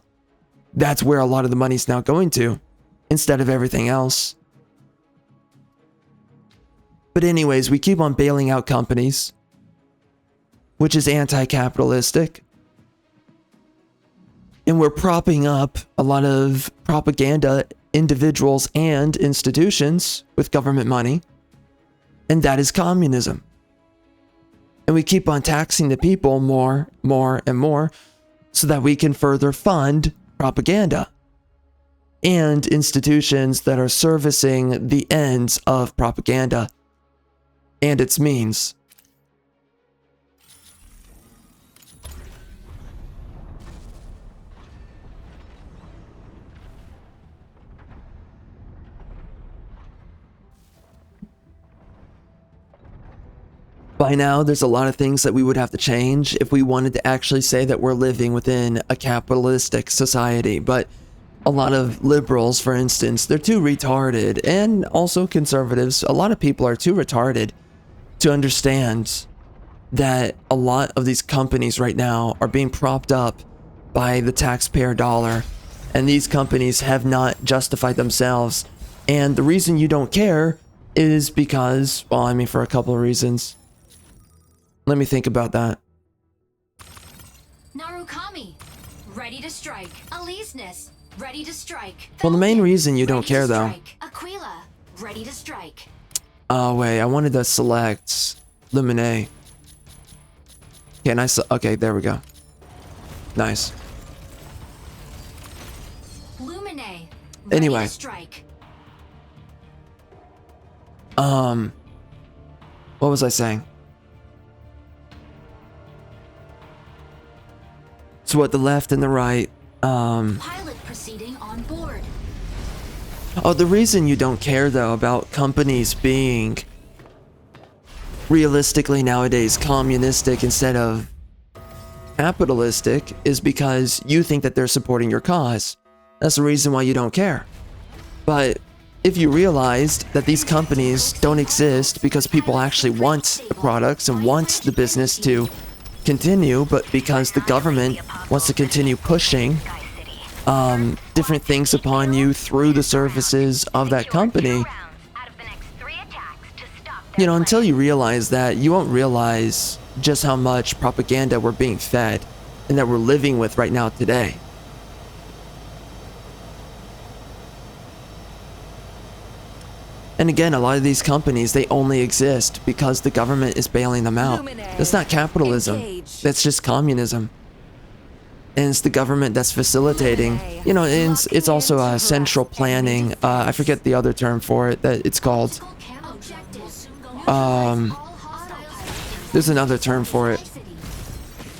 that's where a lot of the money's now going to, instead of everything else. But anyways, we keep on bailing out companies, which is anti-capitalistic. And we're propping up a lot of propaganda individuals and institutions with government money. And that is communism. And we keep on taxing the people more, and more, so that we can further fund propaganda and institutions that are servicing the ends of propaganda and its means. By now, there's a lot of things that we would have to change if we wanted to actually say that we're living within a capitalistic society. But a lot of liberals, for instance, they're too retarded, and also conservatives. A lot of people are too retarded to understand that a lot of these companies right now are being propped up by the taxpayer dollar, and these companies have not justified themselves. And the reason you don't care is because, well, I mean, for a couple of reasons. Let me think about that. Narukami, ready to strike. Alisness, ready to strike. Well, the main reason you don't care, though. Aquila, ready to strike. Oh, wait, I wanted to select Lumine. Can I okay, there we go. Nice. Lumine, ready Anyway. to strike. What was I saying? So what, the left and the right, Pilot proceeding on board. Oh, the reason you don't care, though, about companies being realistically nowadays communistic instead of capitalistic is because you think that they're supporting your cause. That's the reason why you don't care. But if you realized that these companies don't exist because people actually want the products and want the business to continue, but because the government wants to continue pushing different things upon you through the services of that company, you know, until you realize that, you won't realize just how much propaganda we're being fed and that we're living with right now today. And again, a lot of these companies, they only exist because the government is bailing them out. That's not capitalism. That's just communism. And it's the government that's facilitating, you know, and it's also central planning. I forget the other term for it that it's called. There's another term for it.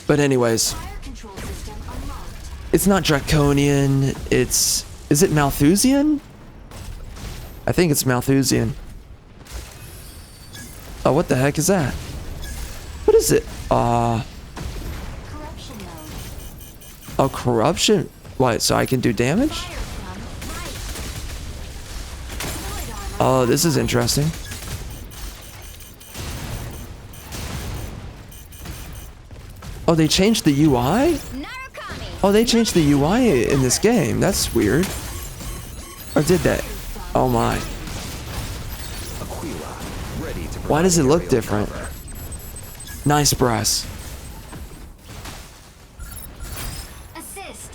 But anyways, it's not draconian. Is it Malthusian? I think it's Malthusian. Oh, what the heck is that? What is it? Oh, corruption? What, so I can do damage? Oh, this is interesting. Oh, they changed the UI? Oh, they changed the UI in this game. That's weird. Or did they? Oh my. Why does it look different? Nice brass. Assist.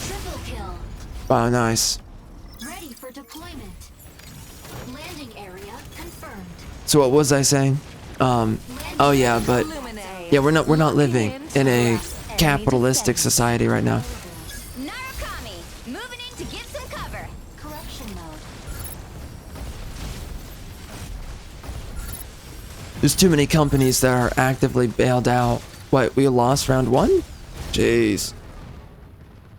Triple kill. Wow, nice. Ready for deployment. Landing area confirmed. So what was I saying? Oh yeah, but yeah, we're not living in a capitalistic society right now. Narukami, moving in to give some cover. Corruption mode. There's too many companies that are actively bailed out. What, we lost round one? Jeez.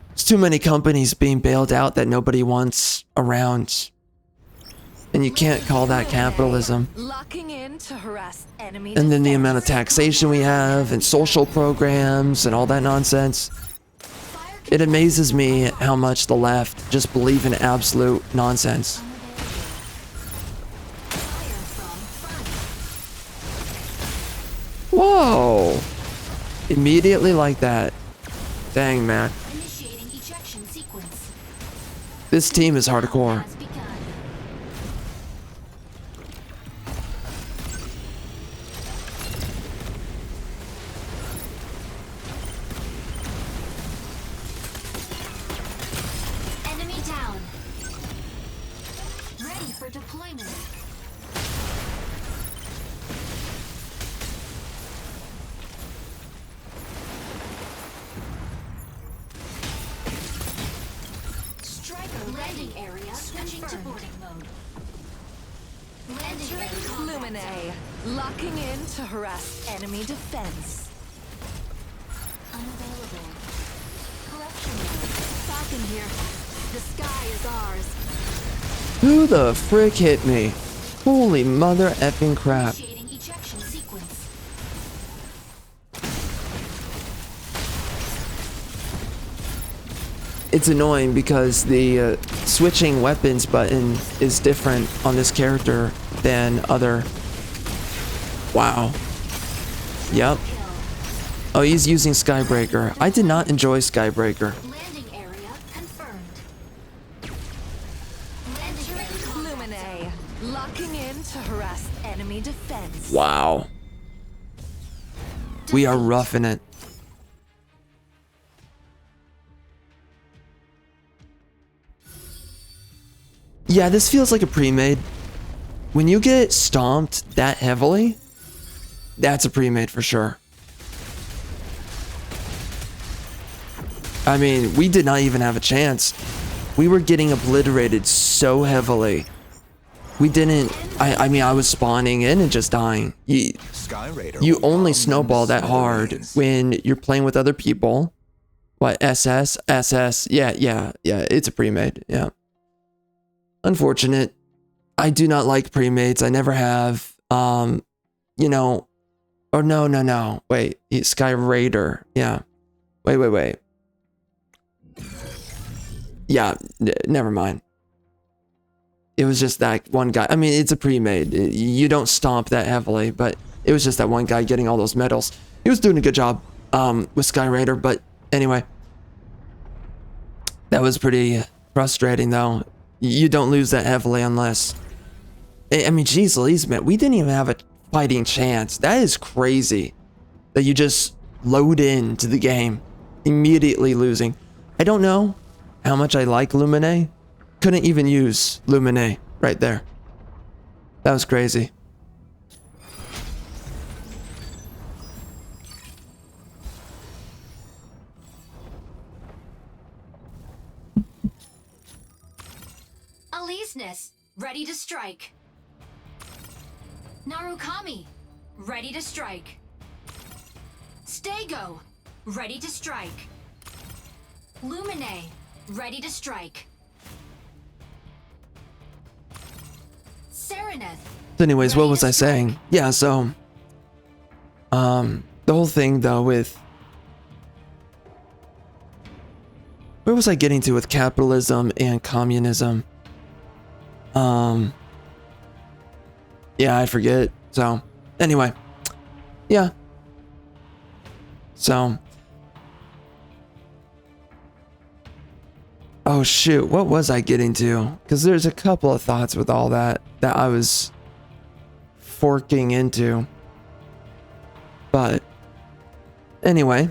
There's too many companies being bailed out that nobody wants around. And you can't call that capitalism. Locking in to harass enemy And then the defense. amount of taxation we have and social programs and all that nonsense. It amazes me how much the left just believe in absolute nonsense. Immediately like that. Dang, man. Initiating ejection sequence. This team is hardcore. Has begun. Enemy down. Ready for deployment. Striker landing area switching to boarding mode. Landing area combat Lumine, locking in to harass enemy defense. unavailable. Correction mode. Falcon here. The sky is ours. Who the frick hit me? Holy mother effing crap. Initiating ejection sequence. It's annoying because the switching weapons button is different on this character than other. Wow. Yep. Kill. Oh, he's using Skybreaker. I did not enjoy Skybreaker. Landing area confirmed. Landing area combat. Lumine, locking in to harass enemy defense. Wow. We are roughing it. Yeah, this feels like a pre-made. When you get stomped that heavily, that's a pre-made for sure. I mean, we did not even have a chance. We were getting obliterated so heavily. We didn't... I mean, I was spawning in and just dying. You only snowball that hard when you're playing with other people. What, SS? SS? Yeah, it's a pre-made, yeah. Unfortunate. I do not like pre-mades. I never have. You know... Oh, no. Wait, Sky Raider. Yeah. Wait. Yeah, never mind. It was just that one guy. I mean, it's a pre-made. You don't stomp that heavily, but it was just that one guy getting all those medals. He was doing a good job with Sky Raider, but anyway. That was pretty frustrating, though. You don't lose that heavily unless... I mean, geez Louise, man. We didn't even have a fighting chance. That is crazy. That you just load into the game. Immediately losing. I don't know how much I like Lumine. Couldn't even use Lumine right there. That was crazy. Aleseness, ready to strike. Narukami, ready to strike. Stego, ready to strike. Lumine, ready to strike. Sereneth. So anyways, what was I saying? Yeah, so... the whole thing, though, with... Where was I getting to with capitalism and communism? Yeah, I forget. So, anyway. Yeah. So... Oh shoot, what was I getting to? Because there's a couple of thoughts with all that I was forking into. But anyway.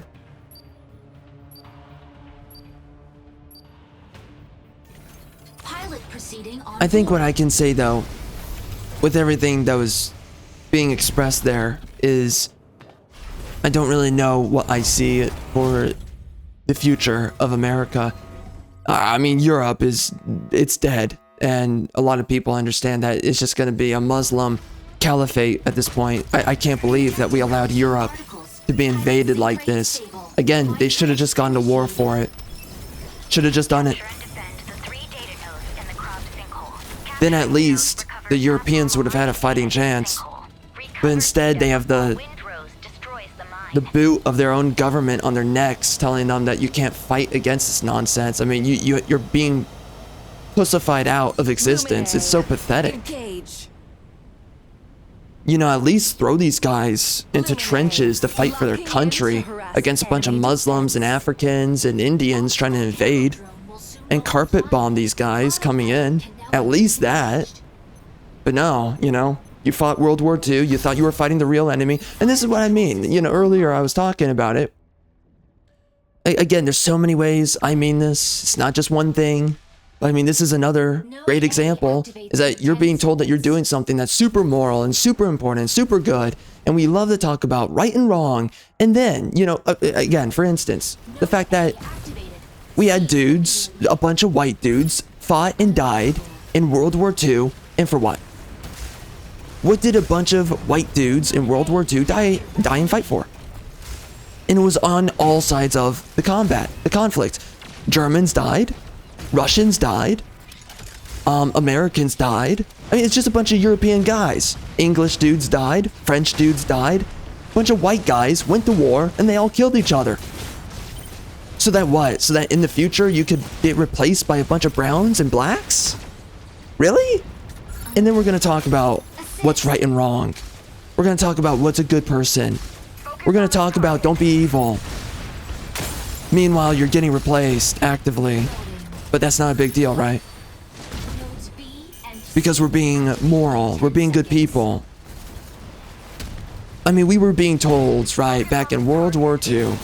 Pilot proceeding on I think what board. I can say though, with everything that was being expressed there, is I don't really know what I see for the future of America. I mean, Europe it's dead, and a lot of people understand that it's just going to be a Muslim caliphate at this point. I can't believe that we allowed Europe to be invaded like this. Again, they should have just gone to war for it. Should have just done it. Then at least the Europeans would have had a fighting chance. But instead, they have the boot of their own government on their necks, telling them that you can't fight against this nonsense. I mean, you're being pussified out of existence. It's so pathetic. Engage. you know, at least throw these guys into trenches to fight for their country against a bunch of Muslims and Africans and Indians trying to invade, and carpet bomb these guys coming in. At least that. But no, you know, you fought World War II, you thought you were fighting the real enemy, and this is what I mean. You know, earlier I was talking about it. Again, there's so many ways I mean this. It's not just one thing. But I mean, this is another great example, is that you're being told that you're doing something that's super moral and super important, super good, and we love to talk about right and wrong. And then, you know, again, for instance, the fact that we had dudes, a bunch of white dudes, fought and died in World War II, and for what? What did a bunch of white dudes in World War II die and fight for? And it was on all sides of the combat, the conflict. Germans died. Russians died. Americans died. I mean, it's just a bunch of European guys. English dudes died. French dudes died. A bunch of white guys went to war and they all killed each other. So that what? So that in the future you could get replaced by a bunch of browns and blacks? Really? And then we're going to talk about what's right and wrong. We're going to talk about what's a good person. We're going to talk about don't be evil. Meanwhile, you're getting replaced actively. But that's not a big deal, right? Because we're being moral. We're being good people. I mean, we were being told, right, back in World War II,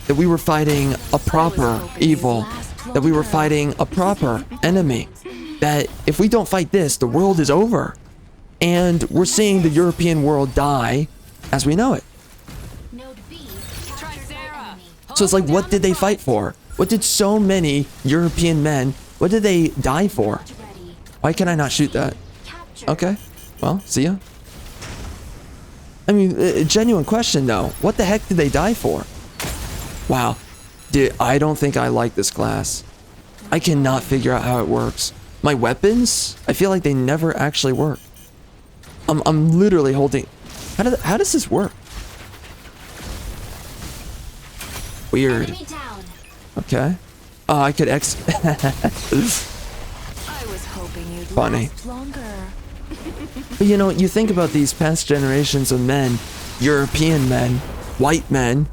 that we were fighting a proper evil. That we were fighting a proper enemy. That if we don't fight this, the world is over. And we're seeing the European world die as we know it. So it's like, what did they fight for? What did so many European men, what did they die for? Why can I not shoot that? Okay, well, see ya. I mean, a genuine question though. What the heck did they die for? Wow. Dude, I don't think I like this class. I cannot figure out how it works. My weapons, I feel like they never actually work. I'm literally holding... How does this work? Weird. Okay. Oh, I could I was hoping you'd funny. last longer. But you know, you think about these past generations of men, European men, white men,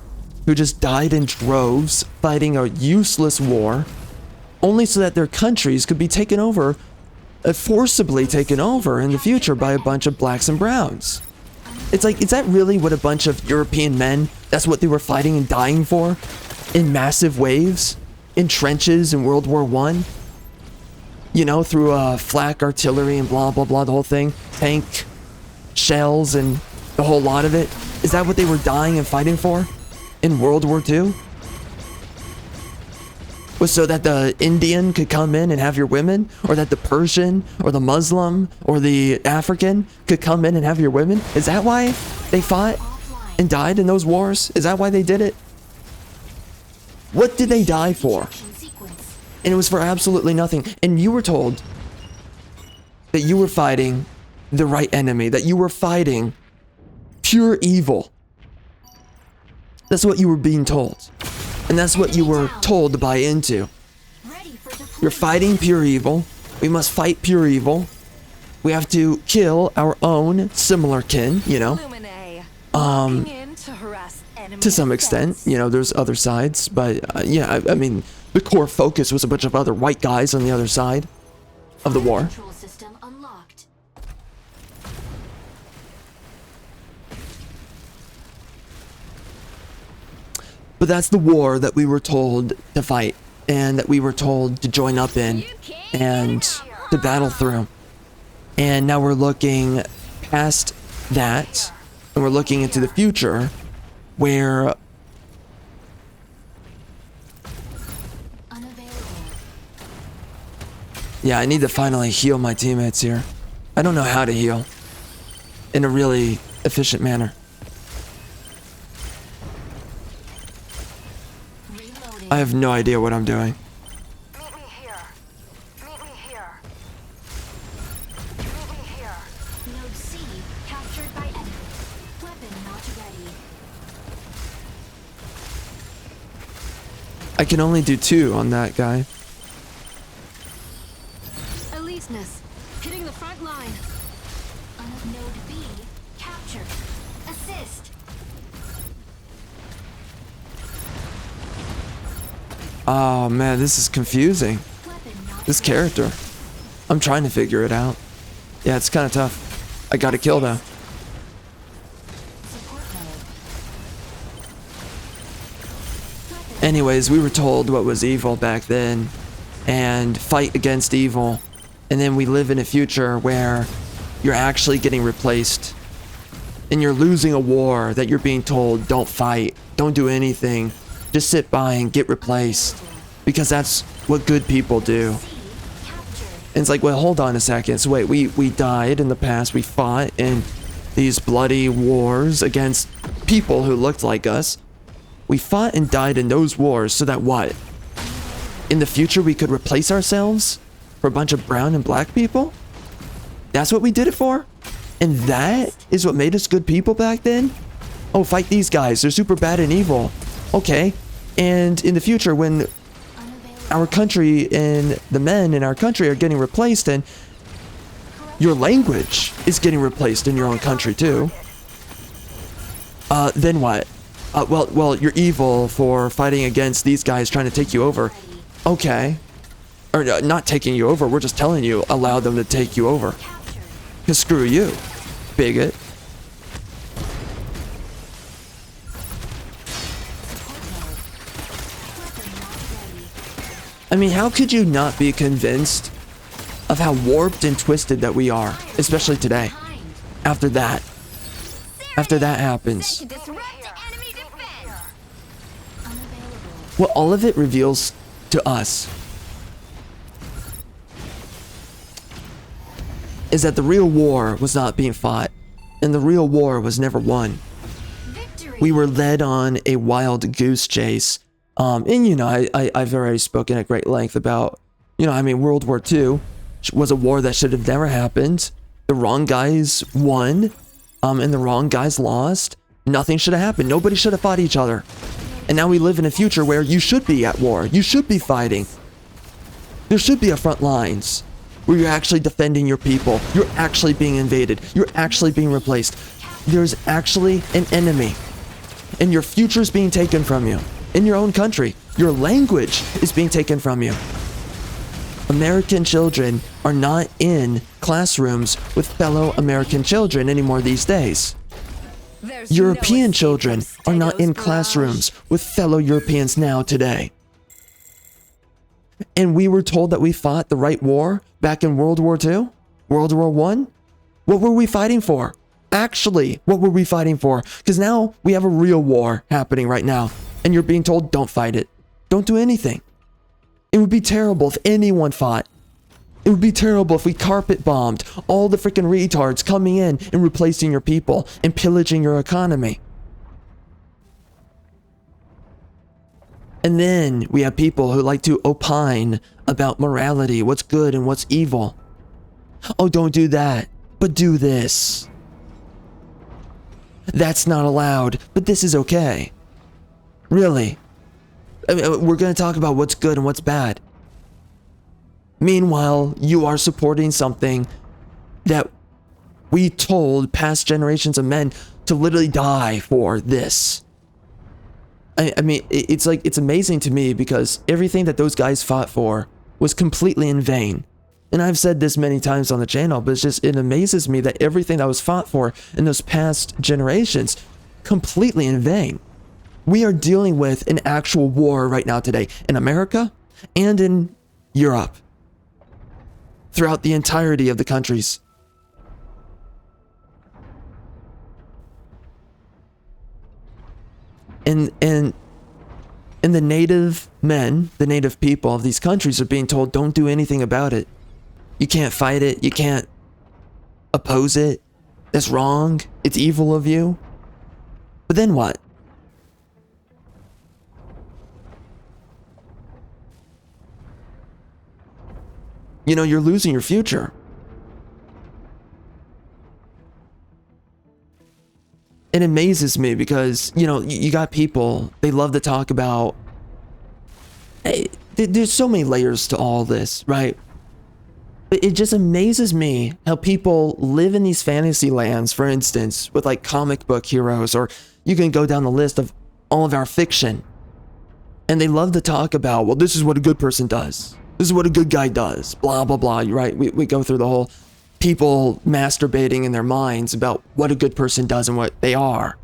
who just died in droves fighting a useless war, only so that their countries could be taken over, forcibly taken over in the future by a bunch of blacks and browns. It's like, is that really what a bunch of European men, that's what they were fighting and dying for? In massive waves? In trenches in World War I? You know, through flak artillery and blah, blah, blah, the whole thing. Tank, shells, and the whole lot of it. Is that what they were dying and fighting for? In World War II? Was so that the Indian could come in and have your women? Or that the Persian, or the Muslim, or the African could come in and have your women? Is that why they fought and died in those wars? Is that why they did it? What did they die for? And it was for absolutely nothing. And you were told that you were fighting the right enemy, that you were fighting pure evil. That's what you were being told. And that's what you were told to buy into. You're fighting pure evil. We must fight pure evil. We have to kill our own similar kin, you know. To some extent, you know, there's other sides, but yeah, I mean, the core focus was a bunch of other white guys on the other side of the war. But that's the war that we were told to fight, and that we were told to join up in, and to battle through. And now we're looking past that, and we're looking into the future, where yeah, I need to finally heal my teammates here. I don't know how to heal in a really efficient manner. I have no idea what I'm doing. Meet me here. Meet me here. Meet me here. Node C captured by enemy. Weapon not ready. I can only do 2 on that guy. Aleseness, hitting the front line. Node B Capture. Assist. Oh man, this is confusing. Weapon not This character. I'm trying to figure it out. Yeah, it's kind of tough. I gotta kill though. support mode. Anyways, we were told what was evil back then and fight against evil. And then we live in a future where you're actually getting replaced. And you're losing a war that you're being told, don't fight, don't do anything. Just sit by and get replaced. Because that's what good people do. Capture. And it's like, well, hold on a second. So wait, we died in the past. We fought in these bloody wars against people who looked like us. We fought and died in those wars so that what? In the future, we could replace ourselves for a bunch of brown and black people? That's what we did it for? And that is what made us good people back then? Oh, fight these guys. They're super bad and evil. Okay. And in the future, when our country and the men in our country are getting replaced and your language is getting replaced in your own country too, then what? Well, you're evil for fighting against these guys trying to take you over. Okay. Or not taking you over, we're just telling you, allow them to take you over. Capture. Cause screw you, bigot. Support mode. Weapon not ready. I mean, how could you not be convinced of how warped and twisted that we are, especially today, Behind. after that happens? To disrupt enemy defense. Unavailable. What all of it reveals to us is that the real war was not being fought, and the real war was never won. Victory. We were led on a wild goose chase. And you know, I've already spoken at great length about, you know, I mean, World War II was a war that should have never happened. The wrong guys won, and the wrong guys lost. Nothing should have happened. Nobody should have fought each other. And now we live in a future where you should be at war. You should be fighting. There should be a front lines where you're actually defending your people. You're actually being invaded. You're actually being replaced. There's actually an enemy. And your future is being taken from you. In your own country. Your language is being taken from you. American children are not in classrooms with fellow American children anymore these days. There's European no children escape from are not in Stego's classrooms with fellow Europeans now today. And we were told that we fought the right war back in World War II? World War I? What were we fighting for? Actually, what were we fighting for? Because now we have a real war happening right now. And you're being told, don't fight it. Don't do anything. It would be terrible if anyone fought. It would be terrible if we carpet bombed all the freaking retards coming in and replacing your people and pillaging your economy. And then we have people who like to opine about morality, what's good and what's evil. Oh, don't do that, but do this. That's not allowed, but this is okay. Really? I mean, we're going to talk about what's good and what's bad. Meanwhile, you are supporting something that we told past generations of men to literally die for this. I mean, it's like, it's amazing to me because everything that those guys fought for was completely in vain. And I've said this many times on the channel, but it's just, it amazes me that everything that was fought for in those past generations, completely in vain. We are dealing with an actual war right now today in America and in Europe. Throughout the entirety of the countries. And the native men, the native people of these countries are being told, don't do anything about it. You can't fight it. You can't oppose it. That's wrong. It's evil of you. But then what? You know, you're losing your future. It amazes me because, you know, you got people, they love to talk about, hey, there's so many layers to all this, right? But it just amazes me how people live in these fantasy lands, for instance, with like comic book heroes, or you can go down the list of all of our fiction. And they love to talk about, well, this is what a good person does. This is what a good guy does. Blah, blah, blah. You're right. We go through the whole people masturbating in their minds about what a good person does and what they are.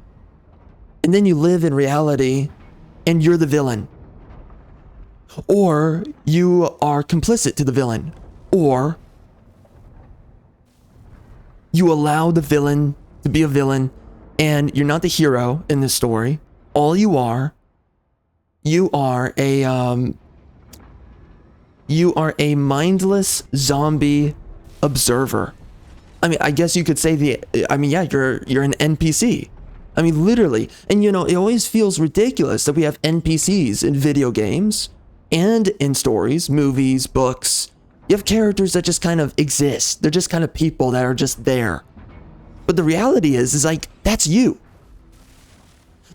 And then you live in reality and you're the villain. Or you are complicit to the villain. Or you allow the villain to be a villain and you're not the hero in this story. All you are a mindless zombie observer. I mean, I guess you could say yeah, you're an NPC. I mean, literally. And you know, it always feels ridiculous that we have NPCs in video games and in stories, movies, books. You have characters that just kind of exist. They're just kind of people that are just there. But the reality is like, that's you.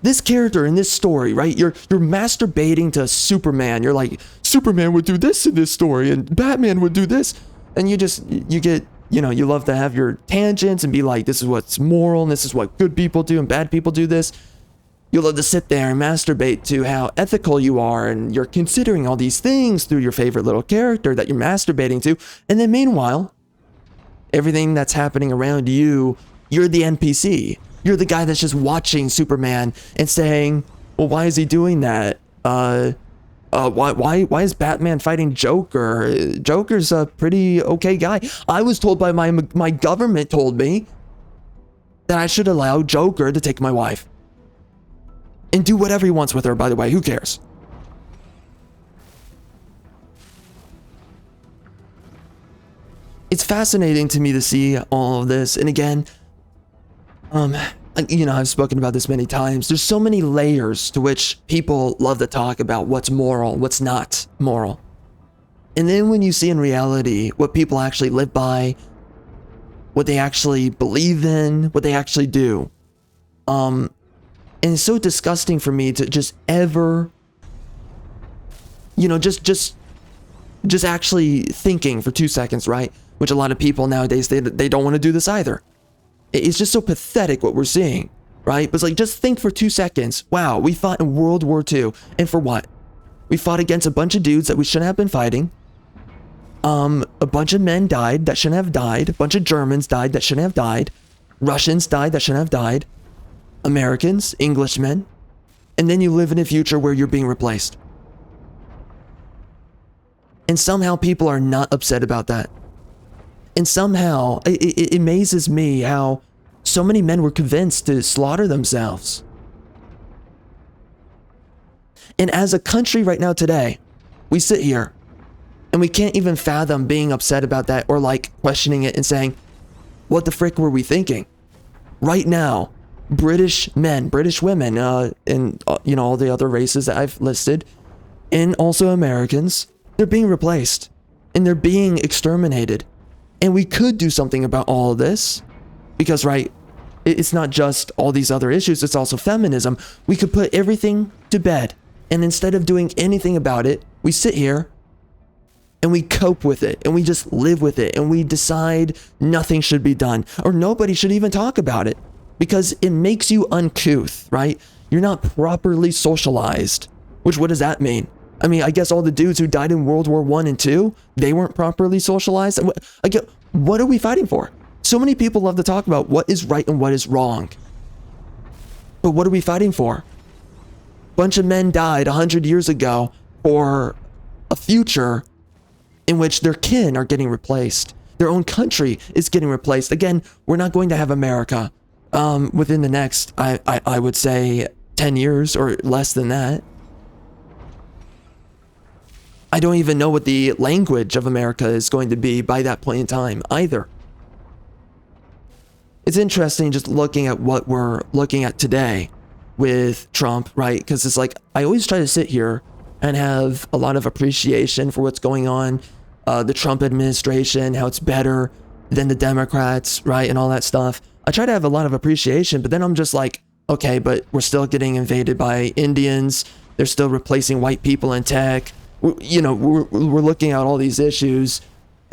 This character in this story, right? You're masturbating to Superman. You're like, Superman would do this in this story and Batman would do this. And you get, you know, you love to have your tangents and be like, this is what's moral and this is what good people do and bad people do this. You love to sit there and masturbate to how ethical you are and you're considering all these things through your favorite little character that you're masturbating to. And then meanwhile, everything that's happening around you, you're the NPC. You're the guy that's just watching Superman and saying, well, why is he doing that? Why is Batman fighting Joker? Joker's a pretty okay guy. I was told by my government told me that I should allow Joker to take my wife. And do whatever he wants with her, by the way. Who cares? It's fascinating to me to see all of this. And again, you know, I've spoken about this many times. There's so many layers to which people love to talk about what's moral, what's not moral. And then when you see in reality what people actually live by, what they actually believe in, what they actually do. And it's so disgusting for me to just ever, you know, just actually thinking for 2 seconds, right? Which a lot of people nowadays, they don't want to do this either. It's just so pathetic what we're seeing, right? But it's like, just think for 2 seconds. Wow, we fought in World War II. And for what? We fought against a bunch of dudes that we shouldn't have been fighting. A bunch of men died that shouldn't have died. A bunch of Germans died that shouldn't have died. Russians died that shouldn't have died. Americans, Englishmen. And then you live in a future where you're being replaced. And somehow people are not upset about that. And somehow, it amazes me how so many men were convinced to slaughter themselves. And as a country right now today, we sit here and we can't even fathom being upset about that or like questioning it and saying, what the frick were we thinking? Right now, British men, British women, and you know, all the other races that I've listed, and also Americans, they're being replaced and they're being exterminated. And we could do something about all of this because, right, it's not just all these other issues, it's also feminism. We could put everything to bed, and instead of doing anything about it, we sit here and we cope with it and we just live with it and we decide nothing should be done or nobody should even talk about it because it makes you uncouth, right? You're not properly socialized. Which, what does that mean? I mean, I guess all the dudes who died in World War I and II, they weren't properly socialized. What are we fighting for? So many people love to talk about what is right and what is wrong. But what are we fighting for? A bunch of men died 100 years ago for a future in which their kin are getting replaced. Their own country is getting replaced. Again, we're not going to have America within the next, I would say, 10 years or less than that. I don't even know what the language of America is going to be by that point in time either. It's interesting just looking at what we're looking at today with Trump, right? Because it's like, I always try to sit here and have a lot of appreciation for what's going on. The Trump administration, how it's better than the Democrats, right? And all that stuff. I try to have a lot of appreciation, but then I'm just like, okay, but we're still getting invaded by Indians. They're still replacing white people in tech. You know, we're looking at all these issues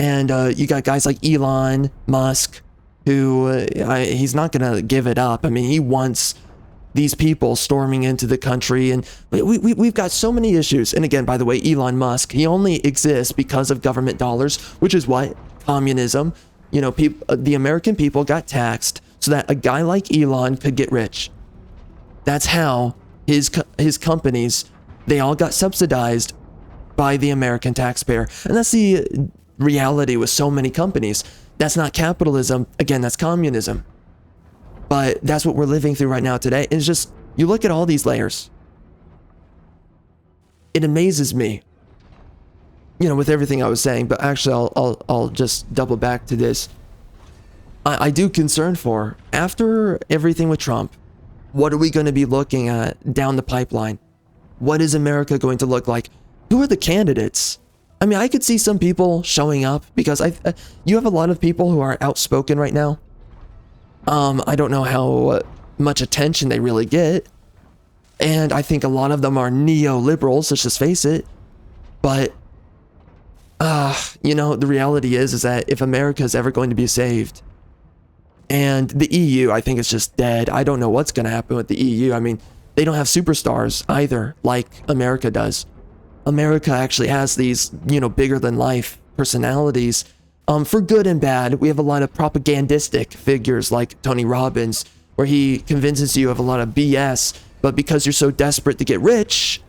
And you got guys like Elon Musk, who he's not going to give it up. I mean, he wants these people storming into the country, and we've got so many issues. And again, by the way, Elon Musk, he only exists because of government dollars, which is what? Communism. You know, the American people got taxed so that a guy like Elon could get rich. That's how his companies, they all got subsidized by the American taxpayer. And that's the reality with so many companies. That's not capitalism. Again, that's communism. But that's what we're living through right now today. It's just, you look at all these layers. It amazes me, you know, with everything I was saying, but actually I'll just double back to this. I do concern for, after everything with Trump, what are we going to be looking at down the pipeline? What is America going to look like? Who are the candidates? I mean, I could see some people showing up because you have a lot of people who are outspoken right now. I don't know how much attention they really get. And I think a lot of them are neoliberals, let's just face it. But, you know, the reality is that if America is ever going to be saved, and the EU, I think it's just dead. I don't know what's going to happen with the EU. I mean, they don't have superstars either, like America does. America actually has these, you know, bigger than life personalities. For good and bad, we have a lot of propagandistic figures like Tony Robbins, where he convinces you of a lot of BS, but because you're so desperate to get rich,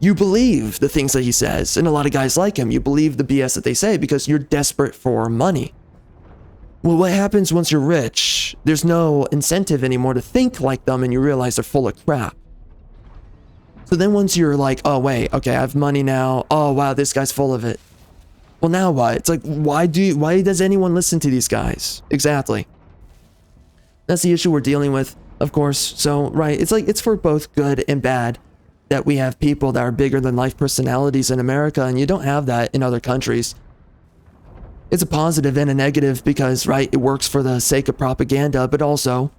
you believe the things that he says. And a lot of guys like him, you believe the BS that they say because you're desperate for money. Well, what happens once you're rich? There's no incentive anymore to think like them, and you realize they're full of crap. So then once you're like, oh wait, okay, I have money now. Oh wow, this guy's full of it. Well, now what? It's like, why does anyone listen to these guys? Exactly. That's the issue we're dealing with, of course. So, right, it's like, it's for both good and bad that we have people that are bigger than life personalities in America, and you don't have that in other countries. It's a positive and a negative because, right, it works for the sake of propaganda, but also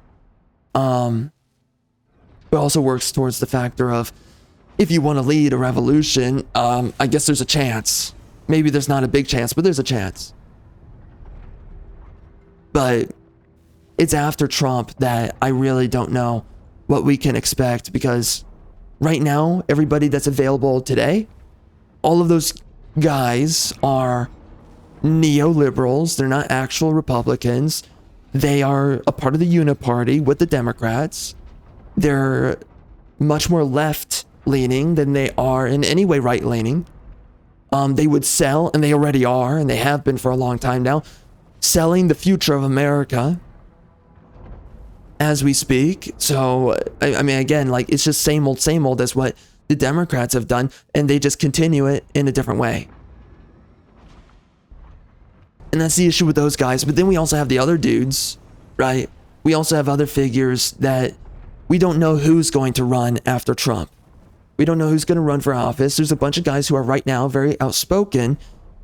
works towards the factor of, if you want to lead a revolution, I guess there's a chance. Maybe there's not a big chance, but there's a chance. But it's after Trump that I really don't know what we can expect, because right now, everybody that's available today, all of those guys are neoliberals. They're not actual Republicans. They are a part of the Uniparty with the Democrats. They're much more left-leaning than they are in any way right-leaning. They would sell, and they already are, and they have been for a long time now, selling the future of America as we speak. So, I mean, again, like, it's just same old as what the Democrats have done, and they just continue it in a different way. And that's the issue with those guys. But then we also have the other dudes, right? We also have other figures that we don't know who's going to run after Trump. We don't know who's going to run for office. There's a bunch of guys who are right now very outspoken.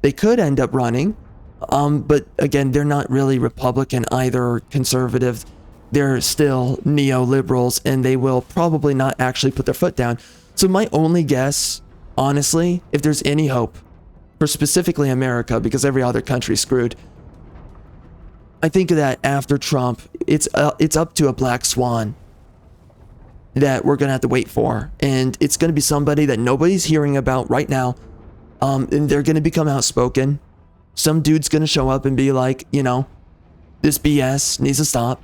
They could end up running. But again, they're not really Republican either, or conservative. They're still neoliberals, and they will probably not actually put their foot down. So my only guess, honestly, if there's any hope for specifically America, because every other country's screwed, I think that after Trump, it's up to a black swan that we're going to have to wait for. And it's going to be somebody that nobody's hearing about right now. And they're going to become outspoken. Some dude's going to show up and be like, you know, this BS needs to stop.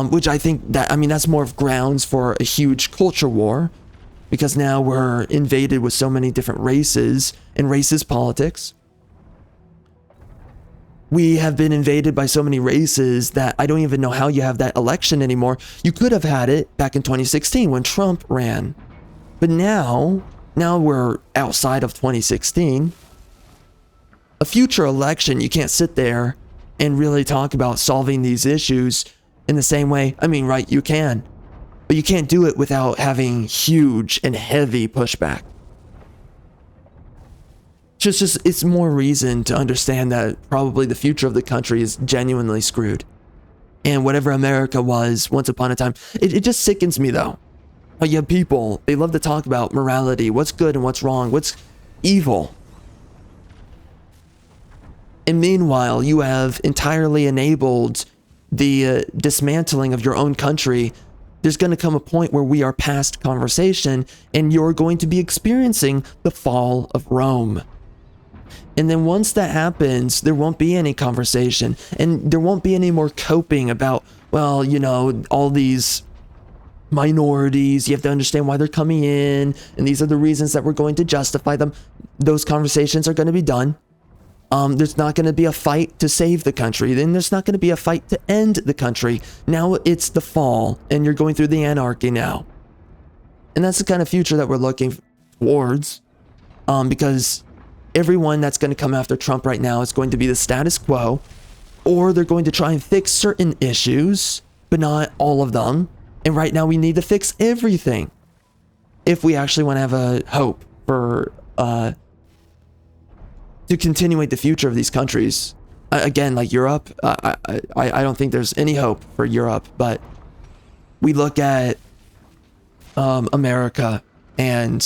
Which I think that, I mean, that's more of grounds for a huge culture war, because now we're invaded with so many different races and racist politics. We have been invaded by so many races that I don't even know how you have that election anymore. You could have had it back in 2016 when Trump ran. But now we're outside of 2016. A future election, you can't sit there and really talk about solving these issues in the same way. I mean, right, you can. But you can't do it without having huge and heavy pushback. It's more reason to understand that probably the future of the country is genuinely screwed. And whatever America was once upon a time, it just sickens me though. You have people, they love to talk about morality, what's good and what's wrong, what's evil. And meanwhile, you have entirely enabled the dismantling of your own country. There's going to come a point where we are past conversation and you're going to be experiencing the fall of Rome. And then once that happens, there won't be any conversation and there won't be any more coping about, well, you know, all these minorities. You have to understand why they're coming in and these are the reasons that we're going to justify them. Those conversations are going to be done. There's not going to be a fight to save the country. Then there's not going to be a fight to end the country. Now it's the fall and you're going through the anarchy now. And that's the kind of future that we're looking towards. Because everyone that's going to come after Trump right now is going to be the status quo, or they're going to try and fix certain issues, but not all of them. And right now we need to fix everything if we actually want to have a hope for to continuate the future of these countries. Again, like Europe, I don't think there's any hope for Europe, but we look at America and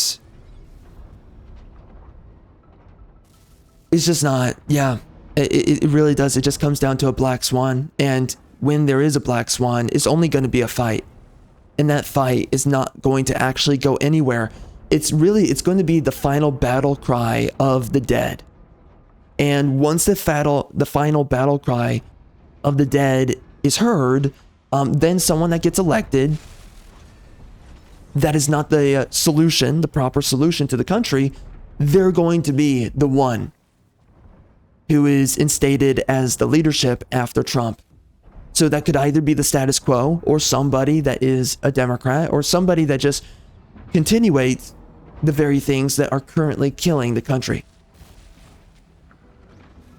it's just not, yeah, it really does. It just comes down to a black swan. And when there is a black swan, it's only going to be a fight. And that fight is not going to actually go anywhere. It's going to be the final battle cry of the dead. And once the final battle cry of the dead is heard, then someone that gets elected, that is not the solution, the proper solution to the country, they're going to be the one who is instated as the leadership after Trump. So that could either be the status quo or somebody that is a Democrat or somebody that just continuates the very things that are currently killing the country.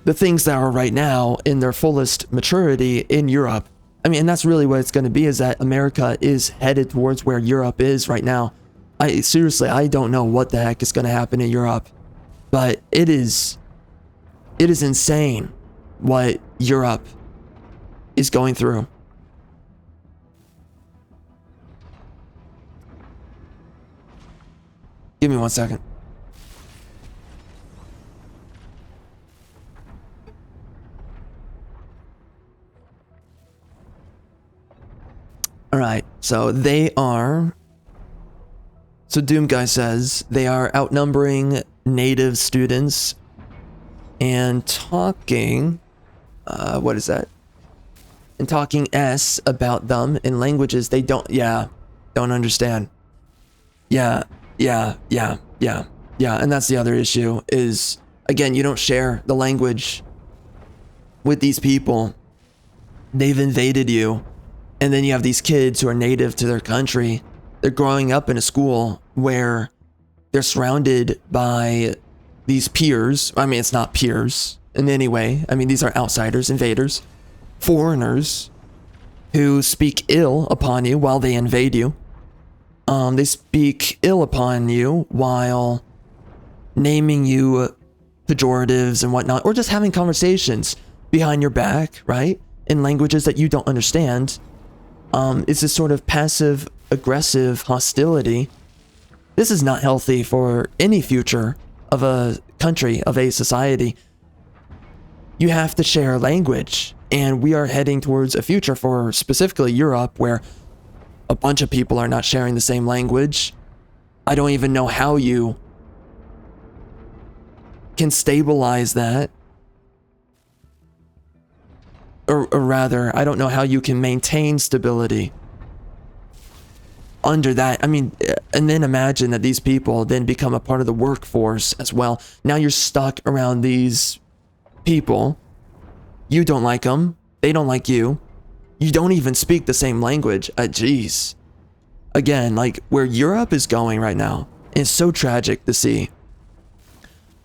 The things that are right now in their fullest maturity in Europe. I mean, and that's really what it's going to be, is that America is headed towards where Europe is right now. Seriously, I don't know what the heck is going to happen in Europe, but it is insane what Europe is going through. Give me 1 second. All right, so Doom Guy says they are outnumbering native students and talking, what is that? And talking S about them in languages they don't understand. Yeah, and that's the other issue is, again, you don't share the language with these people. They've invaded you. And then you have these kids who are native to their country. They're growing up in a school where they're surrounded by these peers. I mean, it's not peers in any way. I mean, these are outsiders, invaders, foreigners who speak ill upon you while they invade you. They speak ill upon you while naming you pejoratives and whatnot, or just having conversations behind your back, right? In languages that you don't understand. It's this sort of passive aggressive hostility. This is not healthy for any future of a country, of a society. You have to share language, and we are heading towards a future for specifically Europe where a bunch of people are not sharing the same language. I don't even know how you can stabilize that. Or rather, I don't know how you can maintain stability under that. I mean, and then imagine that these people then become a part of the workforce as well. Now you're stuck around these people. You don't like them. They don't like you. You don't even speak the same language. Jeez. Again, like where Europe is going right now is so tragic to see.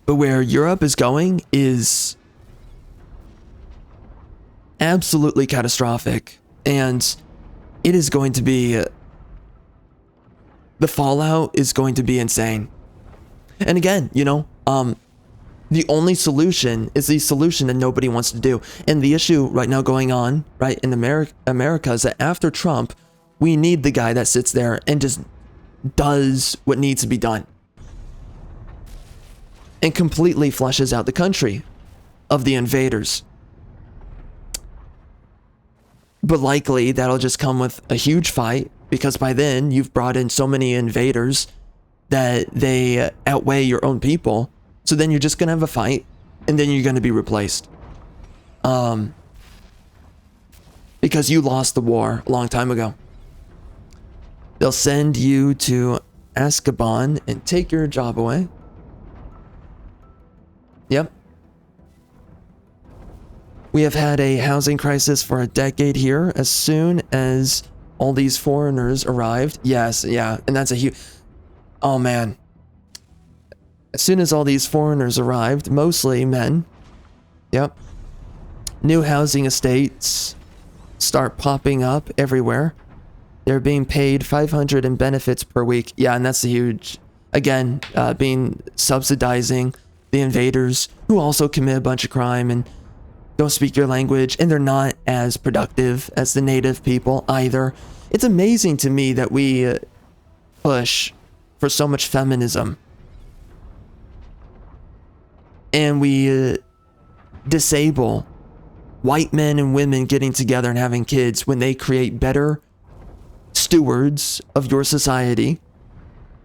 But where Europe is going is absolutely catastrophic, and it is going to be, the fallout is going to be insane. And again, you know, the only solution is the solution that nobody wants to do. And the issue right now going on, right, in America is that after Trump, we need the guy that sits there and just does what needs to be done and completely flushes out the country. of the invaders. But likely that'll just come with a huge fight, because by then you've brought in so many invaders that they outweigh your own people. So then you're just gonna have a fight, and then you're gonna be replaced. Because you lost the war a long time ago. They'll send you to Azkaban and take your job away. Yep. We have had a housing crisis for a decade here. As soon as all these foreigners arrived. Yes, yeah, and that's a huge... Oh, man. As soon as all these foreigners arrived, mostly men. Yep. New housing estates start popping up everywhere. They're being paid $500 in benefits per week. Yeah, and that's a huge... Again, being subsidizing the invaders who also commit a bunch of crime and don't speak your language, and they're not as productive as the native people either. It's amazing to me that we push for so much feminism. And we disable white men and women getting together and having kids when they create better stewards of your society.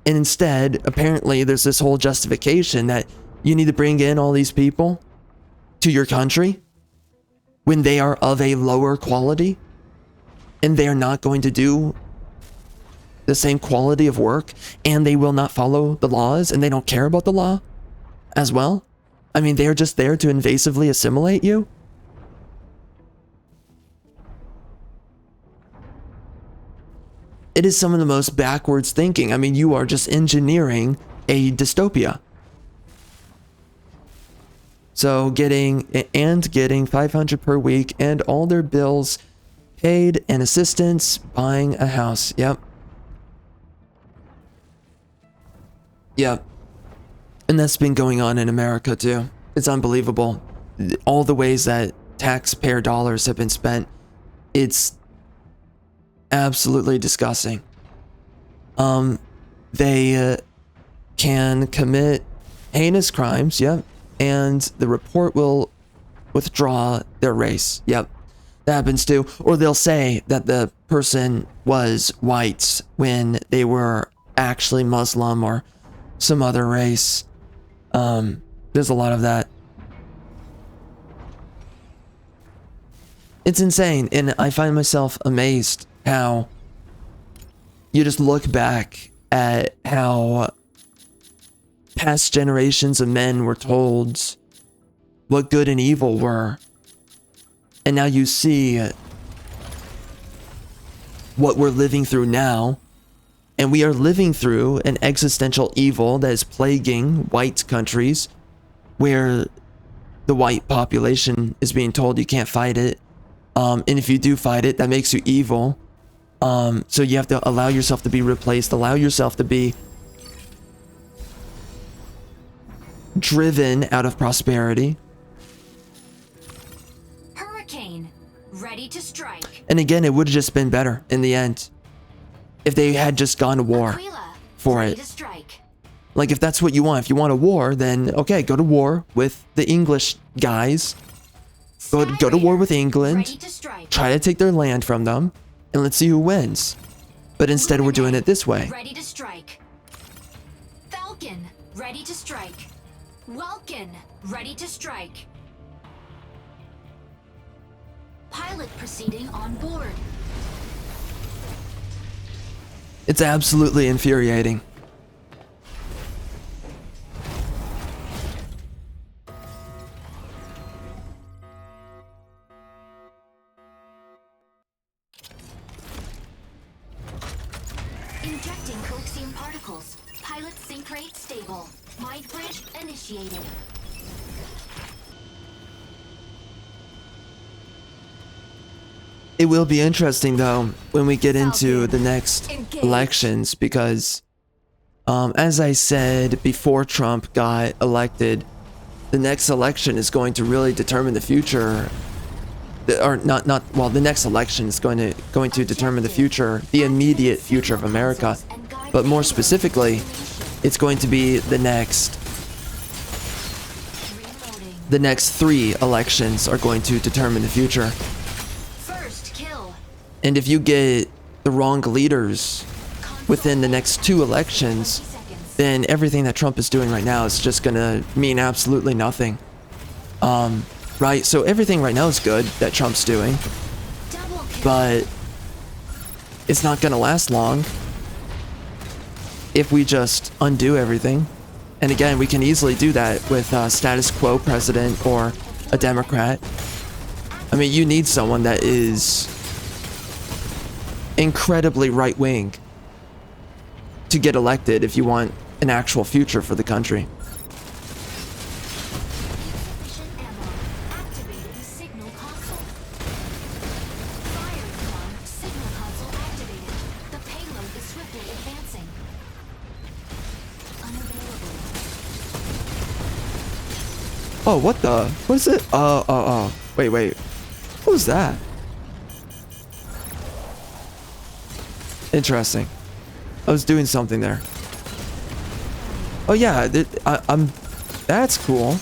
And instead, apparently, there's this whole justification that you need to bring in all these people to your country when they are of a lower quality and they are not going to do the same quality of work, and they will not follow the laws, and they don't care about the law as well. I mean, they're just there to invasively assimilate you. It is some of the most backwards thinking. I mean, you are just engineering a dystopia. So getting $500 per week and all their bills paid and assistance buying a house. Yep. Yep. And that's been going on in America too. It's unbelievable. All the ways that taxpayer dollars have been spent. It's absolutely disgusting. They can commit heinous crimes, yep, and the report will withdraw their race. Yep, that happens too. Or they'll say that the person was white when they were actually Muslim or some other race. There's a lot of that. It's insane, and I find myself amazed how you just look back at how past generations of men were told what good and evil were, and now you see what we're living through now, and we are living through an existential evil that is plaguing white countries where the white population is being told you can't fight it, and if you do fight it, that makes you evil. So you have to allow yourself to be replaced, allow yourself to be driven out of prosperity. Hurricane, ready to strike. And again, it would have just been better in the end if they had just gone to war Aquila, for ready it. to strike. Like, if that's what you want, if you want a war, then okay, go to war with the English guys. Go to war with England, Ready to strike. try to take their land from them, and let's see who wins. But instead we're doing it this way. Ready to strike. Falcon, ready to strike. Welkin, ready to strike. Pilot proceeding on board. It's absolutely infuriating. Injecting coaxium particles. Pilot sync rate stable. Mind bridge initiated. It will be interesting though when we get into the next elections, because as I said before Trump got elected, the next election is going to really determine the future. The next election is going to determine the future, the immediate future of America. But more specifically, it's going to be the the next 3 elections are going to determine the future. First kill. And if you get the wrong leaders within the next 2 elections, then everything that Trump is doing right now is just gonna mean absolutely nothing. Right? So everything right now is good that Trump's doing, Double kill. but it's not gonna last long if we just undo everything. And again, we can easily do that with a status quo president or a Democrat. I mean, you need someone that is incredibly right-wing to get elected if you want an actual future for the country. Insufficient ammo. Activating signal console. Fire alarm. Signal console activated. The payload is swiftly advancing. Unavailable. Oh, what the? What is it? Oh. Wait. What was that? Interesting. I was doing something there. Oh yeah, I'm. That's cool.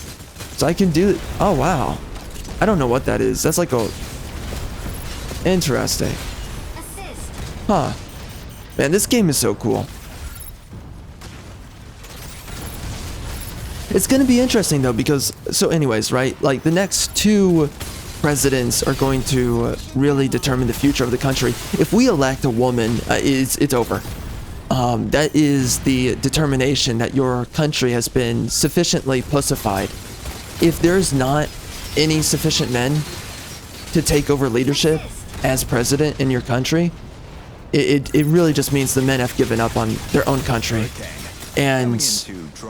So I can do. Oh wow. I don't know what that is. That's like a. Interesting. Assist. Huh. Man, this game is so cool. It's gonna be interesting though because so anyways, right? Like the next 2 presidents are going to really determine the future of the country. If we elect a woman, it's over. That is the determination that your country has been sufficiently pussified. If there's not any sufficient men to take over leadership as president in your country, it really just means the men have given up on their own country. And